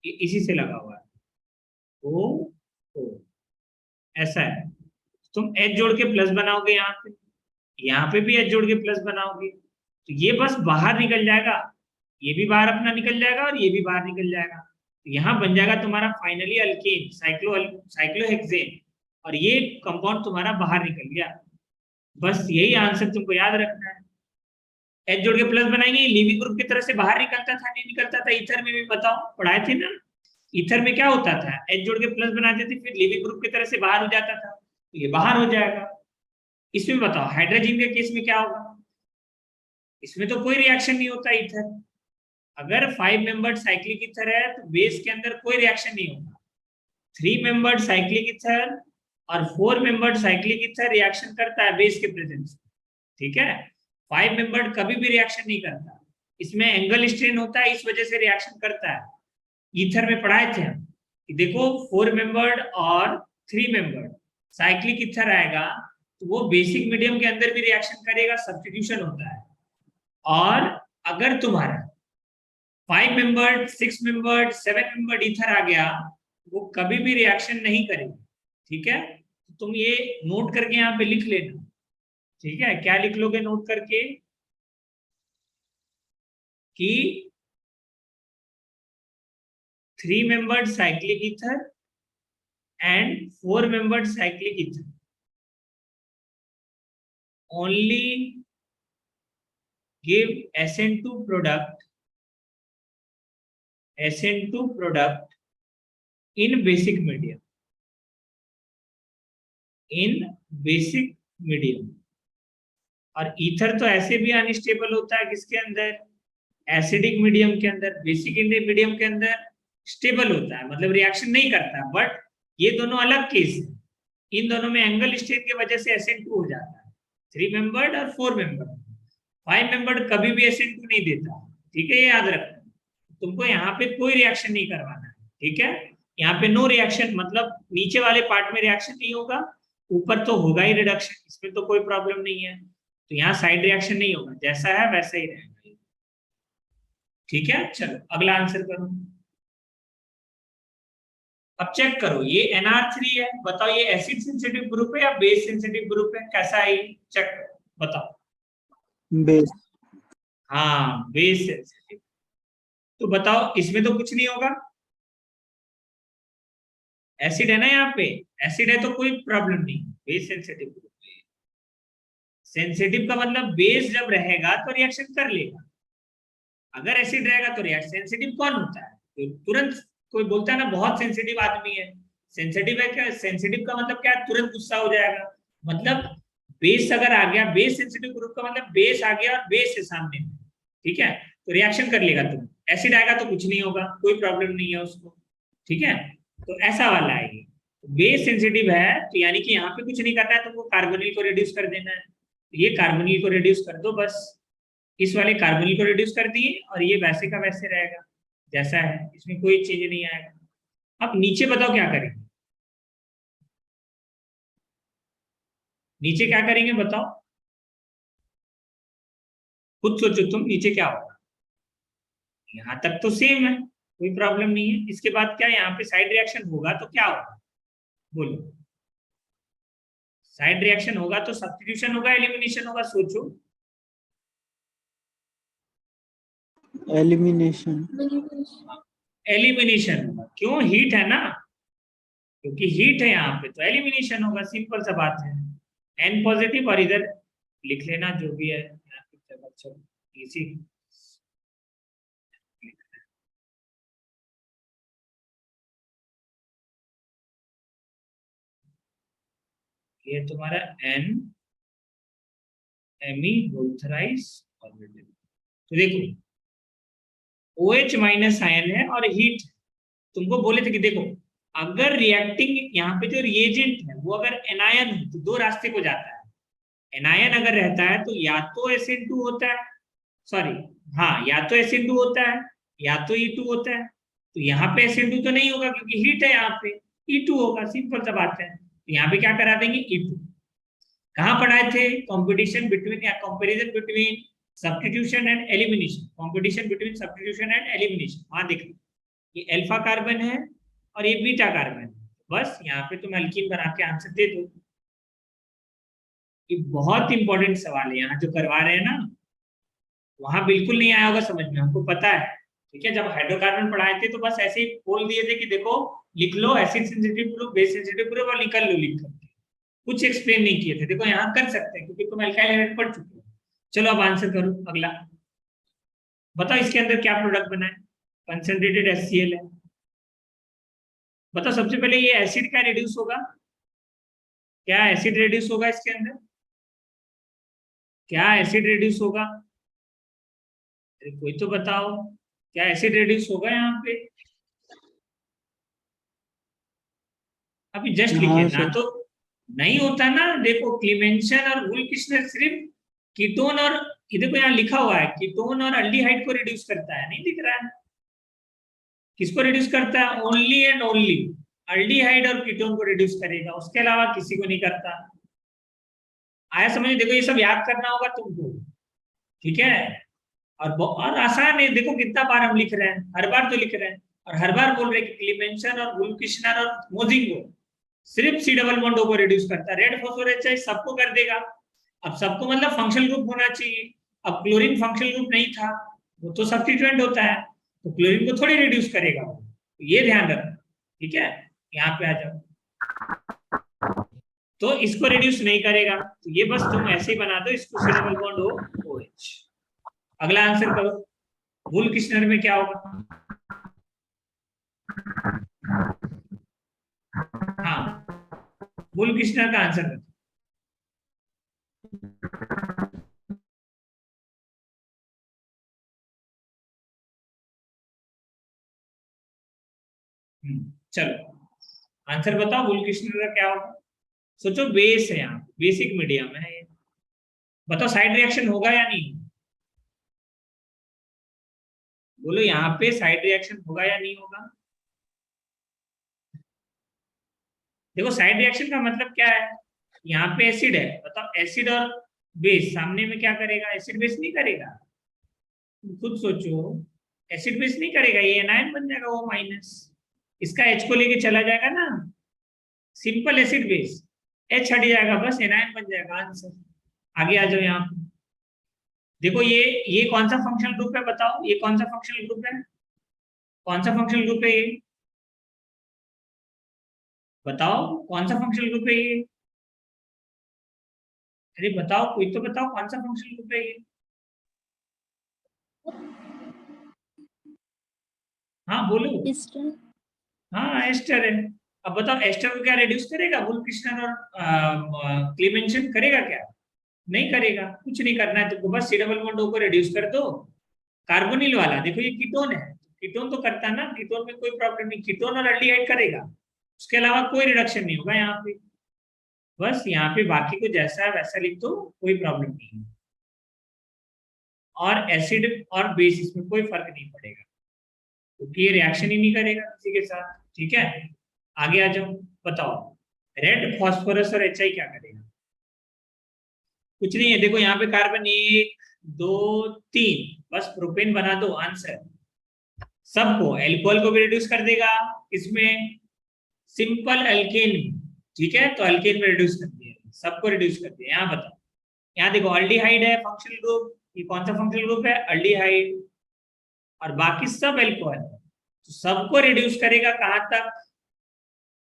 इसी से लगा हुआ है ओ ऐसा है। तुम H जोड़ के प्लस बनाओगे यहाँ पे, यहाँ पे भी H जोड़ के प्लस बनाओगे तो ये बस बाहर निकल जाएगा, ये भी बाहर अपना निकल जाएगा और ये भी बाहर निकल जाएगा। तो यहाँ बन जाएगा तुम्हारा फाइनली अल्केन साइक्लोहेक्सेन, और ये कंपाउंड तुम्हारा बाहर निकल गया। बस यही आंसर तुमको याद रखना है। H जोड़ के प्लस बनाएंगे, लीविंग ग्रुप की तरफ से बाहर निकलता था नहीं निकलता था? ईथर में भी बताओ, पढ़ाए थे ना। ईथर में क्या होता था, H जोड़ के प्लस बनाते थे, फिर लीविंग ग्रुप की तरफ से बाहर हो जाता था, तो ये बाहर हो जाएगा। इसमें बताओ हाइड्रोजन के केस में क्या होगा? इसमें तो कोई रिएक्शन नहीं होता ईथर। अगर 5 मेंबर्ड साइक्लिक ईथर है तो बेस के अंदर कोई रिएक्शन नहीं होगा। 3 मेंबर्ड साइक्लिक ईथर और 4 मेंबर्ड साइक्लिक ईथर रिएक्शन करता है बेस के प्रेजेंस में, ठीक है। 5 मेंबर्ड कभी भी रिएक्शन नहीं करता, इसमें एंगल स्ट्रेन होता है, इस वजह से रिएक्शन करता है। ईथर में पढ़ाए थे हम कि देखो 4 मेंबर्ड और 3 मेंबर्ड साइक्लिक ईथर आएगा तो वो बेसिक मीडियम के अंदर भी रिएक्शन करेगा, सब्स्टिट्यूशन होता है। और अगर तुम्हारा 5 मेंबर्ड, 6 मेंबर्ड, 7 मेंबर्ड ईथर आ गया, वो कभी भी रिएक्शन नहीं करेगा, ठीक है। तो तुम ये नोट करके यहाँ पे लिख लेना, ठीक है। क्या लिख लोगे नोट करके कि 3 membered cyclic ether and 4 membered cyclic ether only give SN2 product in basic medium, और ईथर तो ऐसे भी अनस्टेबल होता है किसके अंदर, एसिडिक मीडियम के अंदर। बेसिक मीडियम के अंदर स्टेबल होता है, मतलब रिएक्शन नहीं करता। बट ये दोनों अलग केस है, इन दोनों में एंगल स्ट्रेन की वजह से SN2 हो जाता है। 3 मेंबर्ड और 4 मेंबर्ड, 5 मेंबर्ड कभी भी SN2 नहीं देता, ठीक है, ये याद रखना। तुमको यहाँ पे कोई रिएक्शन नहीं करवाना है, ठीक है। यहाँ पे नो रिएक्शन मतलब नीचे वाले पार्ट में रिएक्शन नहीं होगा, ऊपर तो होगा ही रिडक्शन, इसमें तो कोई प्रॉब्लम नहीं है। तो यहाँ साइड रिएक्शन नहीं होगा, जैसा है वैसा ही रहेगा, ठीक है। चलो अगला आंसर करो। अब चेक करो, ये NR3 है, बताओ ये एसिड सेंसिटिव ग्रुप है या बेस सेंसिटिव ग्रुप है, कैसा है चेक करो, बताओ। बेस। हाँ बेस सेंसिटिव। तो बताओ इसमें तो कुछ नहीं होगा, एसिड है ना, यहाँ पे एसिड है तो कोई प्रॉब्लम नहीं। बेस सेंसिटिव ग्रुप है, सेंसिटिव का मतलब बेस जब रहेगा तो रिएक्शन कर लेगा, अगर एसिड रहेगा तो रिएक्शन। सेंसिटिव कौन होता है, तो तुरंत कोई बोलता है ना बहुत सेंसिटिव आदमी है, सेंसिटिव है क्या, सेंसिटिव का मतलब क्या है, तुरंत गुस्सा हो जाएगा। मतलब बेस अगर आ गया, बेस सेंसिटिव ग्रुप का मतलब बेस आ गया और बेस है सामने में, ठीक है, तो रिएक्शन कर लेगा तुरंत। एसिड आएगा तो कुछ नहीं होगा, कोई प्रॉब्लम नहीं है उसको, ठीक है। तो ऐसा वाला है ये, बेस सेंसिटिव है तो यानी कि यहाँ पे कुछ नहीं करना है, तुमको कार्बोनिल को रिड्यूस कर देना है। ये कार्बोनिल को रिड्यूस कर दो बस, इस वाले कार्बोनिल को रिड्यूस कर दिए और ये वैसे का वैसे रहेगा जैसा है, इसमें कोई चेंज नहीं आएगा। अब नीचे बताओ क्या करेंगे, नीचे क्या करेंगे बताओ, खुद सोचो तुम, नीचे क्या होगा। यहां तक तो सेम है, कोई प्रॉब्लम नहीं है। इसके बाद क्या, यहाँ पे साइड रिएक्शन होगा तो क्या होगा, बोलो। साइड रिएक्शन होगा तो सब्स्टिट्यूशन होगा, एलिमिनेशन होगा, सोचो। एलिमिनेशन। एलिमिनेशन होगा, क्यों, हीट है ना, क्योंकि हीट है यहाँ पे तो एलिमिनेशन होगा, सिंपल सा बात है। N पॉजिटिव, और इधर लिख लेना जो भी है इसी, ये तुम्हारा N Me whole thrice positive. तो देखो OH माइनस आयन है और हीट, तुमको बोले थे कि देखो अगर रिएक्टिंग यहाँ पे जो रिएजेंट है वो अगर एनायन है तो दो रास्ते को जाता है। एनायन अगर रहता है तो या तो SN2 होता है, सॉरी हाँ, या तो SN2 होता है या तो E2 होता है। तो यहाँ पे SN2 तो नहीं होगा क्योंकि हीट है, यहाँ पे E2 होगा, सिंपल सा बात है। तो यहाँ पे क्या करा देंगे, E2। कहाँ पढ़ाए थे, कंपटीशन बिटवीन या comparison between substitution and elimination, competition between substitution and elimination, वहां देखो ये अल्फा कार्बन है और ये बीटा कार्बन है। बस यहाँ पे तुम एल्कीन बना के आंसर दे दो, ये बहुत इंपॉर्टेंट सवाल है, यहाँ जो करवा रहे हैं ना वहां बिल्कुल नहीं आया होगा समझ में, हमको पता है। ठीक है, जब हाइड्रोकार्बन पढ़ाए थे तो बस ऐसे ही बोल दिए थे कि देखो लिख लो acid sensitive group, base sensitive group और निकल लो लिख करके, कुछ एक्सप्लेन नहीं किए थे। देखो यहाँ कर सकते हैं क्योंकि तुम अल्काइल हाइड्राइड पढ़ चुके हो। चलो अब आंसर करो अगला। बताओ इसके अंदर क्या प्रोडक्ट बना है? कंसंट्रेटेड HCl है। बताओ सबसे पहले ये एसिड क्या रिड्यूस होगा? क्या एसिड रिड्यूस होगा इसके अंदर? क्या एसिड रिड्यूस होगा? अरे कोई तो बताओ, क्या एसिड रिड्यूस होगा यहाँ पे? अभी जस्ट लिखे हाँ ना सर। तो नहीं होता ना। देखो क्लीमेंशन और वुल्किश्नर सिर्फ कीटोन और, ये देखो यहाँ लिखा हुआ है कीटोन और अल्डिहाइड को रिड्यूस करता है, नहीं दिख रहा है? किसको रिड्यूस करता है? ओनली एंड ओनली अल्डिहाइड और कीटोन को रिड्यूस करेगा, उसके अलावा किसी को नहीं करता। आया समझ? देखो ये सब याद करना होगा तुमको, ठीक है? और आसान है, देखो कितना बार हम लिख रहे हैं, हर बार तो लिख रहे हैं और हर बार बोल रहे हैं कि क्लीमेंशन और वुल्किश्नर और मोजिंगो सिर्फ C डबल बॉन्ड O को रिड्यूस करता है। रेड फॉस्फोरेट सबको कर देगा। अब सबको मतलब फंक्शनल ग्रुप होना चाहिए। अब क्लोरीन फंक्शनल ग्रुप नहीं था, वो तो सब्स्टिट्यूएंट होता है, तो क्लोरीन को थोड़ी रिड्यूस करेगा वो, तो ये ध्यान रखना। ठीक है, यहाँ पे आ जाओ, तो इसको रिड्यूस नहीं करेगा, तो ये बस तुम ऐसे ही बना दो इसको C double bond O OH। अगला आंसर करो, वुल्किश्नर में क्या होगा? हाँ, वुल्किश्नर का आंसर बताओ। चलो आंसर बताओ, वुल्किश्नर का क्या होगा? सोचो, बेस है यहाँ, बेसिक मीडियम है ये। बताओ साइड रिएक्शन होगा या नहीं? बोलो यहाँ पे साइड रिएक्शन होगा या नहीं होगा? देखो साइड रिएक्शन का मतलब क्या है? यहाँ पे एसिड है, बताओ एसिड और बेस सामने में क्या करेगा? एसिड बेस नहीं करेगा? तुम खुद सोचो, एसिड बेस नहीं करेगा, ये एनायन बन जाएगा O-। इसका H को लेके चला जाएगा ना, सिंपल एसिड बेस, H हट जाएगा, बस एनायन बन जाएगा। आंसर आगे आ जाओ यहाँ पे। देखो ये कौन सा फंक्शनल ग्रुप है? बताओ ये कौन सा फंक्शनल ग्रुप है? कौन सा फंक्शनल ग्रुप है ये? बताओ कौन सा फंक्शनल ग्रुप है ये? अरे बताओ, कोई तो बताओ कौन सा फंक्शनल ग्रुप है ये? हाँ बोलो। एस्टर। हाँ एस्टर है। अब बताओ एस्टर को क्या रिड्यूस करेगा? वुल्किश्नर और क्लीमेंशन करेगा क्या? नहीं करेगा, कुछ नहीं करना है तुमको, बस C डबल बॉन्ड O को रिड्यूस कर दो। कार्बोनिल वाला देखो ये कीटोन है, कीटोन तो करता है ना, कीटोन में कोई प्रॉब्लम नहीं, कीटोन और अल्डिहाइड करेगा, उसके अलावा कोई रिडक्शन नहीं होगा यहाँ पे। बस यहाँ पे बाकी को जैसा है वैसा लिख दो, कोई प्रॉब्लम नहीं है। और एसिड और बेस इसमें कोई फर्क नहीं पड़ेगा, क्योंकि ये रिएक्शन ही नहीं करेगा किसी के साथ। ठीक है, आगे आ जाओ। बताओ रेड फॉस्फोरस और HI क्या करेगा? कुछ नहीं है, देखो यहाँ पे कार्बन 1 2 3, बस प्रोपेन बना दो। आंसर सबको, एल्कोहल को भी रिड्यूस कर देगा, इसमें सिंपल एल्केन, ठीक है, तो एल्केन में रिड्यूस कर दिया, सबको रिड्यूस कर दिया। यहाँ बताओ, यहाँ देखो अल्डिहाइड है फंक्शनल ग्रुप, ये कौन सा फंक्शनल ग्रुप है? अल्डिहाइड, और बाकी सब एल्कोहल है, तो सबको रिड्यूस करेगा कहां तक?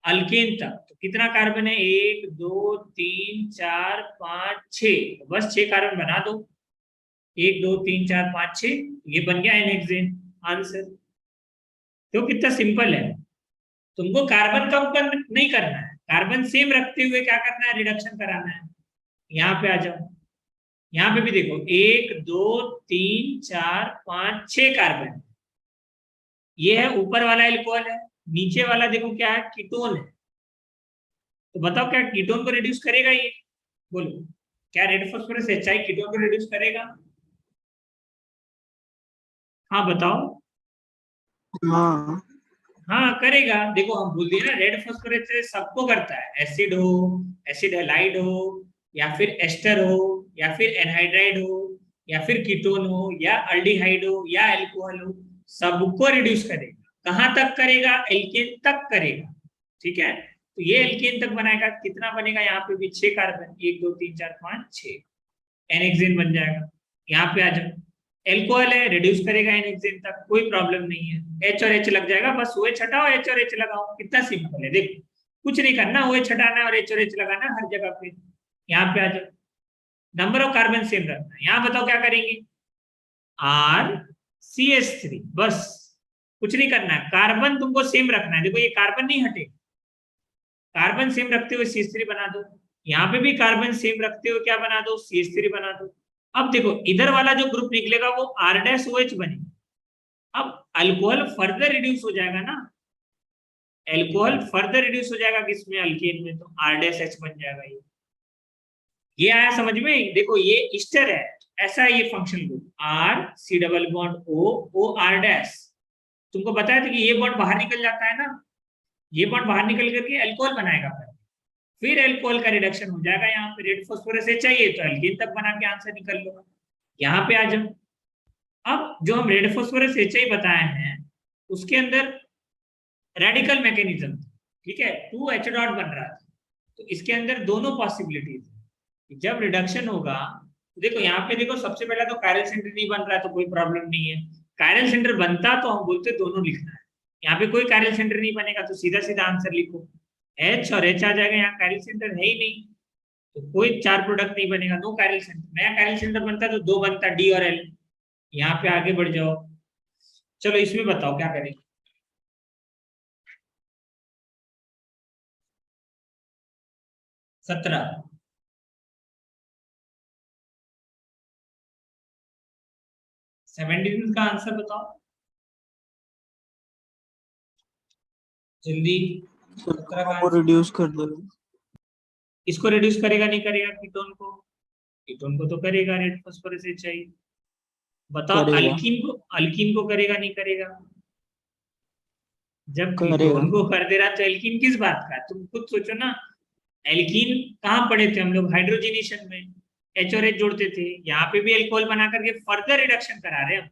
अल्केन तक। तो कितना कार्बन है? 1 2 3 4 5 6, बस 6 कार्बन बना दो, 1 2 3 4 5 6, ये बन गया एनहेक्सेन। आंसर तो कितना सिंपल है। तुमको कार्बन का ऊपर नहीं करना है, कार्बन सेम रखते हुए क्या करना है? रिडक्शन कराना है। यहाँ पे आ जाओ, यहाँ पे भी देखो 1 2 3 4 5 6 कार्बन, ये है ऊपर वाला एल्कोहल है, नीचे वाला देखो क्या है? कीटोन है। तो बताओ क्या कीटोन को रिड्यूस करेगा ये? बोलो, क्या रेड फॉस्फोरस HI कीटोन को रिड्यूस करेगा? हाँ बताओ। हाँ। हाँ करेगा, देखो हम बोल दिए ना, रेड फॉस्फोरस सबको करता है, एसिड हो, एसिड हैलाइड हो, या फिर एस्टर हो, या फिर एनहाइड्राइड हो, या फिर कीटोन हो, या अल्डिहाइड हो, या एल्कोहल हो, सबको रिड्यूस करेगा। कहां तक करेगा? एल्केन तक करेगा। ठीक है, तो ये एल्केन तक बनाएगा, कितना बनेगा यहाँ पे भी 6 कार्बन, 1 2 3 4 5 6, एनेक्सेन बन जाएगा। यहाँ पे आ जाओ, एल्कोहल है, रिड्यूस करेगा एनेक्सेन तक, कोई प्रॉब्लम नहीं है। H और H लग जाएगा, बस OH हटाओ, H और H लगाओ, कितना सिंपल है। देखो कुछ नहीं करना, OH हटाना है और H और H लगाना है हर जगह पे। यहाँ पे आ जाओ, नंबर ऑफ कार्बन सेम रखना है। यहाँ बताओ क्या करेंगे, RCH3, बस कुछ नहीं करना है, कार्बन तुमको सेम रखना है। देखो ये कार्बन नहीं हटे, कार्बन सेम रखते हुए CH3 बना दो, यहाँ पे भी कार्बन सेम रखते हुए क्या बना दो, CH3 बना दो। अब देखो इधर वाला जो ग्रुप निकलेगा वो R-OH बनेगा। अब अल्कोहल फर्दर रिड्यूस हो जाएगा ना, अल्कोहल फर्दर रिड्यूस हो जाएगा किसमें, अल्केन में, तो R-H बन जाएगा। ये आया समझ में। देखो ये ईस्टर है, ऐसा है ये फंक्शन ग्रुप, R, C++O, तुमको बताया था कि ये बॉन्ड बाहर निकल जाता है ना, ये बॉन्ड बाहर निकल करके अल्कोहल बनाएगा, फिर अल्कोहल का रिडक्शन हो जाएगा। यहाँ पे रेड फास्फोरस H चाहिए तो एल्कीन तक बना के आंसर निकल लो। यहाँ पे आ जाओ, अब जो हम रेड फास्फोरस Hi बताए हैं उसके अंदर रेडिकल मैकेनिज्म, ठीक है, 2H डॉट बन रहा था, तो इसके अंदर दोनों पॉसिबिलिटीज है। जब रिडक्शन होगा तो देखो यहाँ पे देखो, सबसे पहले तो कायरल सेंटर नहीं बन रहा है तो कोई प्रॉब्लम नहीं है, कायरल सेंटर बनता तो हम बोलते दोनों लिखना है। यहाँ पे कोई कायरल सेंटर नहीं बनेगा तो सीधा सीधा आंसर लिखो, H और H आ जाएगा, यहाँ कायरल सेंटर है ही नहीं तो कोई 4 प्रोडक्ट नहीं बनेगा, नो कायरल सेंटर। नया कायरल सेंटर बनता तो 2 बनता, D और L। यहाँ पे आगे बढ़ जाओ, चलो इसमें बताओ क्या करें। सत्रह, 17 का आंसर बताओ जल्दी। 17 का को रिड्यूस कर दो। इसको रिड्यूस करेगा नहीं करेगा, कीटोन को, कीटोन को तो करेगा, रेड फास्फोरस चाहिए। बताओ करेगा। अल्कीन को करेगा नहीं करेगा, जब करेगा। कीटोन को कर दे रहा तो एल्कीन किस बात का, तुम खुद सोचो ना। एल्कीन कहाँ पढ़े थे हम लोग, हाइड्रोजनेशन में H और H जोड़ते थे, यहाँ पे भी अल्कोहल बना करके फर्दर रिडक्शन करा रहे हैं,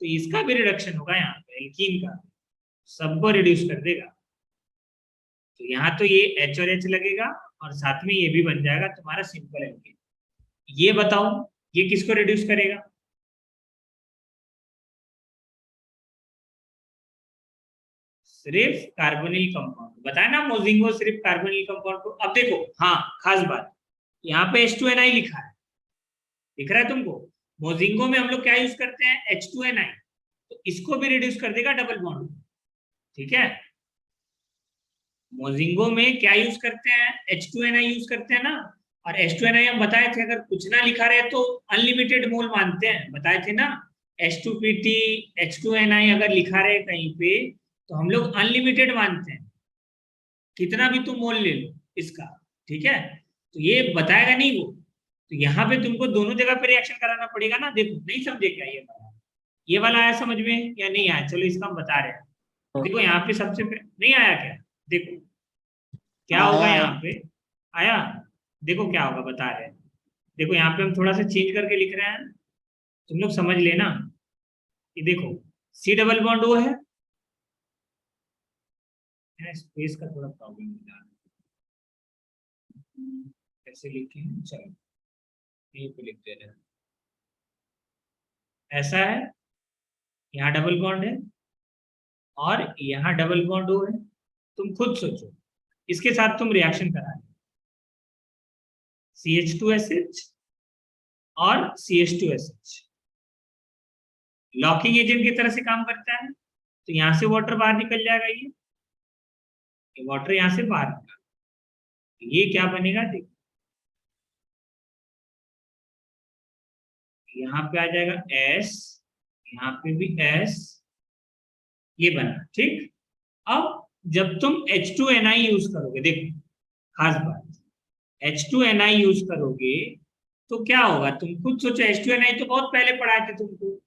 तो इसका भी रिडक्शन होगा यहाँ पे, एल्कीन का सबको रिड्यूस कर देगा। तो यहाँ तो ये H और H लगेगा और साथ में ये भी बन जाएगा तुम्हारा सिंपल एल्कीन। ये बताओ ये किसको रिड्यूस करेगा, सिर्फ कार्बोनिल कंपाउंड बताया ना, मोजिंगो सिर्फ कार्बोनिल कंपाउंड को। अब देखो हाँ खास बात, यहाँ पे H2Ni लिखा है, दिख रहा है तुमको। मोजिंगो में हम लोग क्या यूज करते हैं, H2Ni, तो इसको भी रिड्यूस कर देगा डबल बॉन्ड, ठीक है। मोजिंगो में क्या यूज करते हैं, H2Ni यूज करते हैं ना, और H2Ni हम बताए थे अगर कुछ ना लिखा रहे तो अनलिमिटेड मोल मानते हैं, बताए थे ना। H2PT H2Ni अगर लिखा रहे कहीं पे तो हम लोग अनलिमिटेड मानते हैं, कितना भी तुम मोल ले लो इसका, ठीक है। तो ये बताएगा नहीं वो, तो यहाँ पे तुमको दोनों जगह पे रिएक्शन कराना पड़ेगा ना। देखो नहीं समझे क्या ये वाला आया समझ में या नहीं आया, चलो इसका हम बता रहे हैं। देखो यहाँ पे सबसे नहीं आया क्या, देखो क्या होगा यहाँ पे, आया, देखो क्या होगा बता रहे हैं। देखो यहाँ पे हम थोड़ा सा चेंज करके लिख रहे हैं, तुम लोग समझ लेना कि देखो C++O है, स्पेस का थोड़ा प्रॉब्लम हो रहा है, कैसे लिखे, चलो यहीं पे लिख दे रहे हैं, ऐसा है, यहाँ डबल बॉन्ड है और यहाँ डबल बॉन्ड O है। तुम खुद सोचो, इसके साथ तुम रिएक्शन करा CH2SH और CH2SH, लॉकिंग एजेंट की तरह से काम करता है, तो यहाँ से वाटर बाहर निकल जाएगा, ये वाटर यहाँ से बाहर निकल, ये क्या बनेगा देखो, यहाँ पे आ जाएगा S, यहाँ पे भी S, ये बना, ठीक। अब जब तुम H2Ni यूज करोगे, देखो खास बात, H2Ni यूज करोगे तो क्या होगा, तुम खुद सोचो, H2Ni तो बहुत पहले पढ़ाए थे तुमको।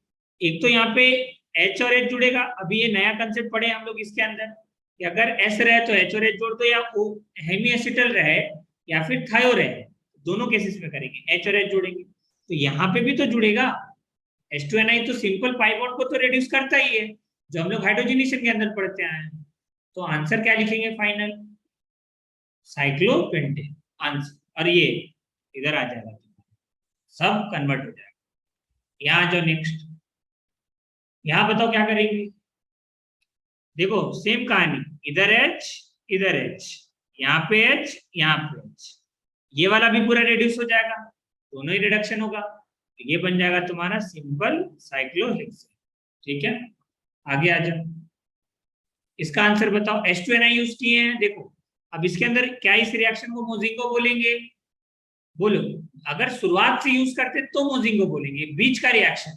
एक तो यहाँ पे H और H जुड़ेगा, अभी ये नया कंसेप्ट पढ़े हम लोग इसके अंदर कि अगर S रहे तो H और H जोड़ दो, या हेमीएसिटल रहे या फिर थायो रहे, दोनों केसेस में करेंगे H और H जोड़ेंगे, तो यहाँ पे भी तो जुड़ेगा। H2Ni तो सिंपल पाई बॉन्ड को तो रिड्यूस करता ही है, जो हम लोग हाइड्रोजनेशन के अंदर पढ़ते हैं। तो आंसर क्या लिखेंगे फाइनल, साइक्लोपेंटेन आंसर। और ये इधर आ जाएगा, सब कन्वर्ट हो जाएगा। यहाँ जाओ नेक्स्ट, यहाँ बताओ क्या करेंगे। देखो सेम कहानी, इधर H इधर H, यहाँ पे H यहाँ पे H, ये वाला भी पूरा रिड्यूस हो जाएगा, दोनों ही रिडक्शन होगा, तो ये बन जाएगा तुम्हारा सिंपल साइक्लोहेक्सेन। ठीक है, आगे आ जाओ, इसका आंसर बताओ। H2Ni यूज किए हैं, देखो अब इसके अंदर क्या इस रिएक्शन को मोजिंगो बोलेंगे, बोलो। अगर शुरुआत से यूज करते तो मोजिंगो बोलेंगे, बीच का रिएक्शन,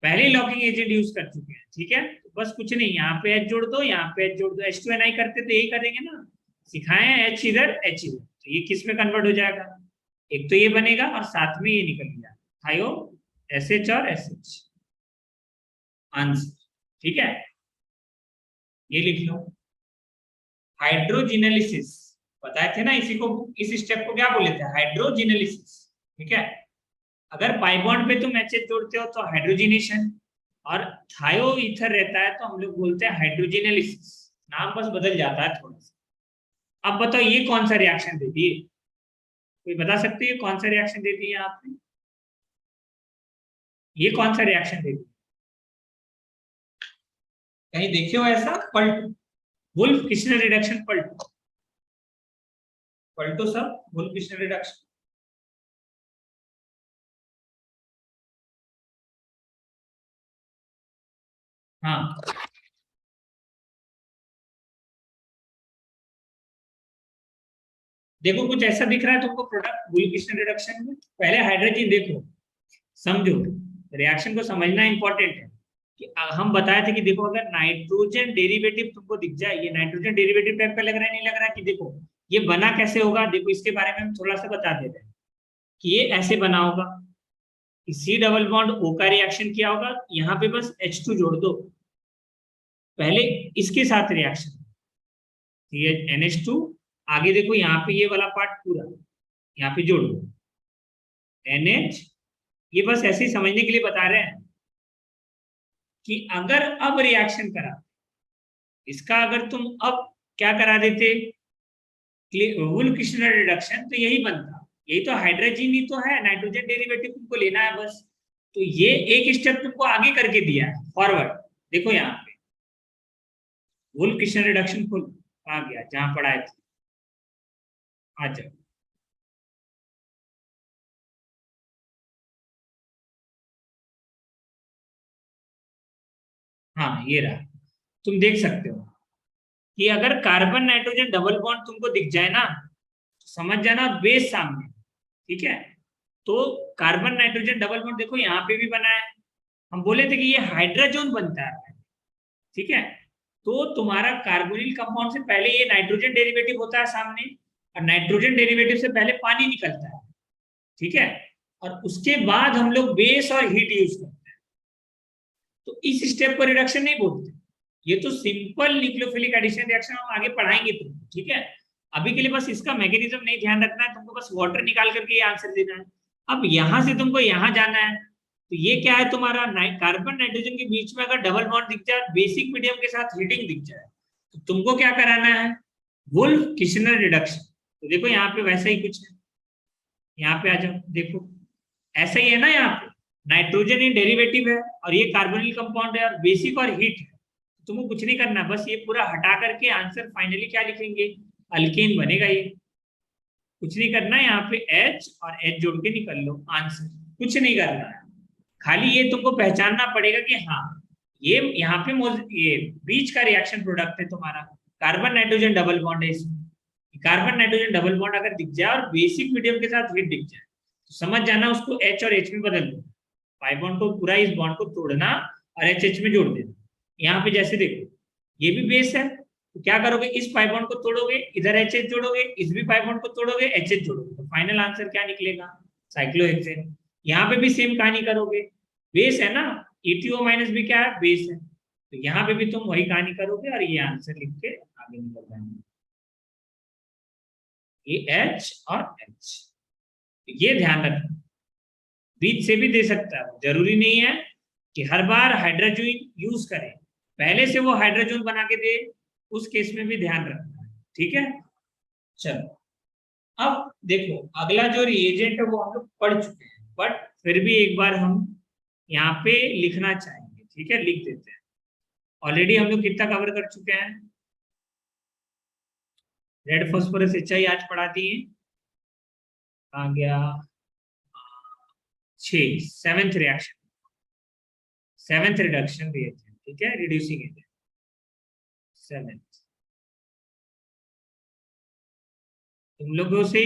पहले लॉकिंग एजेंट यूज कर चुके हैं। ठीक है, तो बस कुछ नहीं, यहाँ पे H जोड़ दो, यहाँ पे H जोड़ दो। H2Ni करते तो यही करेंगे ना, सिखाए हैं, H इधर H इधर, तो ये किस में कन्वर्ट हो जाएगा, एक तो ये बनेगा और साथ में ये निकल जाएगा, थायो SH और SH आंसर। ठीक है, ये लिख लो। हाइड्रोजिनेलिसिस बताए थे ना, इसी को, इस स्टेप को क्या बोले थे, हाइड्रोजिनेलिसिस। ठीक है, अगर पाई बॉन्ड पे तुम HH जोड़ते हो तो हाइड्रोजिनेशन, और थायो ईथर रहता है तो हम लोग बोलते हैं हाइड्रोजिनेलिसिस, नाम बस बदल जाता है थोड़ा सा। अब बताओ ये कौन सा रिएक्शन देती है, कोई बता सकते है कौन सा रिएक्शन देती है आपने, ये कौन सा रिएक्शन देती है, कहीं देखे हो ऐसा? पल्टो, वुल्फ किशनर रिडक्शन, पल्टो, पल्टो सब वुल्फ किशनर रिडक्शन। हाँ देखो कुछ ऐसा दिख रहा है तुमको प्रोडक्ट वुल्फ किशनर रिडक्शन में, पहले हाइड्रोजन देखो, समझो, रिएक्शन को समझना इंपॉर्टेंट है। कि हम बताए थे कि देखो अगर नाइट्रोजन डेरिवेटिव तुमको दिख जाए, ये नाइट्रोजन डेरिवेटिव टाइप का लग रहा है, नहीं लग रहा है, कि देखो ये बना कैसे होगा, देखो इसके बारे में हम थोड़ा सा बता देते हैं कि ये ऐसे बना होगा कि C डबल बॉन्ड O का रिएक्शन किया होगा, यहाँ पे बस H2 जोड़ दो, पहले इसके साथ रिएक्शन NH2, आगे देखो यहाँ पे ये वाला पार्ट पूरा यहाँ पे जोड़ दो NH, ये बस ऐसे ही समझने के लिए बता रहे हैं कि अगर अब रिएक्शन करा इसका, अगर तुम अब क्या करा देते वुल्फ किशनर रिडक्शन, तो यही बनता, यही तो हाइड्रोजन ही तो है, नाइट्रोजन डेरिवेटिव तुमको लेना है बस, तो ये एक स्टेप तुमको आगे करके दिया है फॉरवर्ड। देखो यहाँ पे वुल्फ किशनर रिडक्शन फुल आ गया जहां पढ़ाए थे, आ जाओ। हाँ ये रहा, तुम देख सकते हो कि अगर कार्बन नाइट्रोजन डबल बॉन्ड तुमको दिख जाए ना, तो समझ जाना बेस सामने। ठीक है, तो कार्बन नाइट्रोजन डबल बॉन्ड देखो यहाँ पे भी बना है, हम बोले थे कि ये हाइड्रोजन बनता है। ठीक है, तो तुम्हारा कार्बोनिल कंपाउंड से पहले ये नाइट्रोजन डेरिवेटिव होता है सामने, और नाइट्रोजन डेरिवेटिव से पहले पानी निकलता है। ठीक है, और उसके बाद हम लोग बेस और हीट यूज करते हैं, तो इस स्टेप को रिडक्शन नहीं बोलते, ये तो सिंपल न्यूक्लियोफिलिक एडिशन रिएक्शन हम आगे पढ़ाएंगे तुमको। ठीक है, अभी के लिए बस इसका मैकेनिज्म नहीं ध्यान रखना है तुमको, बस वाटर निकाल करके ये आंसर देना है। अब यहां से तुमको यहां जाना है, तो ये क्या है तुम्हारा, कार्बन नाइट्रोजन के बीच में अगर डबल बॉन्ड दिख जाए, बेसिक मीडियम के साथ हीटिंग दिख जाए, तो तुमको क्या कराना है, वुल्फ किशनर रिडक्शन। तो देखो यहाँ पे वैसा ही कुछ है, यहाँ पे आ जाओ, देखो ऐसा ही है ना, यहाँ पे नाइट्रोजन ही डेरिवेटिव है और ये कार्बोनिल कंपाउंड है और बेसिक और हीट है, तुमको कुछ नहीं करना, बस ये पूरा हटा करके आंसर फाइनली क्या लिखेंगे, अल्केन बनेगा। ये कुछ नहीं करना है, यहाँ पे H और H जोड़ के निकल लो आंसर, कुछ नहीं करना है, खाली ये तुमको पहचानना पड़ेगा कि हाँ ये यहाँ पे ये बीच का रिएक्शन प्रोडक्ट है तुम्हारा, कार्बन नाइट्रोजन डबल बॉन्ड है इसमें, कार्बन नाइट्रोजन डबल बॉन्ड अगर दिख जाए और बेसिक मीडियम के साथ हीट दिख जाए, तो समझ जाना उसको H और H में बदल दो, पाई बॉन्ड को पूरा इस बॉन्ड को तोड़ना और HH में जोड़ देना। यहाँ पे जैसे देखो ये भी बेस है, तो क्या करोगे, इस पाई बॉन्ड को तोड़ोगे, इधर HH जोड़ोगे, इस भी पाई बॉन्ड को तोड़ोगे, HH जोड़ोगे, तो फाइनल आंसर क्या निकलेगा, साइक्लोहेक्सेन। यहाँ पे भी सेम कहानी करोगे, बेस है ना, ETO माइनस भी क्या है, बेस है, तो यहाँ पे भी तुम वही कहानी करोगे और ये आंसर लिख के आगे निकल जाएंगे, ये H और H, ये ध्यान रखना, बीच से भी दे सकता है, जरूरी नहीं है कि हर बार हाइड्रोजन यूज करें, पहले से वो हाइड्रोजन बना के दे, उस केस में भी ध्यान रखना है। ठीक है, चलो अब देखो अगला जो रिएजेंट है वो हम लोग पढ़ चुके हैं, बट फिर भी एक बार हम यहाँ पे लिखना चाहेंगे। ठीक है, लिख देते हैं। ऑलरेडी हम लोग कितना कवर कर चुके हैं? रेड फॉस्फोरस HI आज पढ़ा दिए, आ गया 6 seventh reaction, seventh reduction reagent. ठीक है, रिड्यूसिंग एजेंट सेवेंथ। तुम लोगों से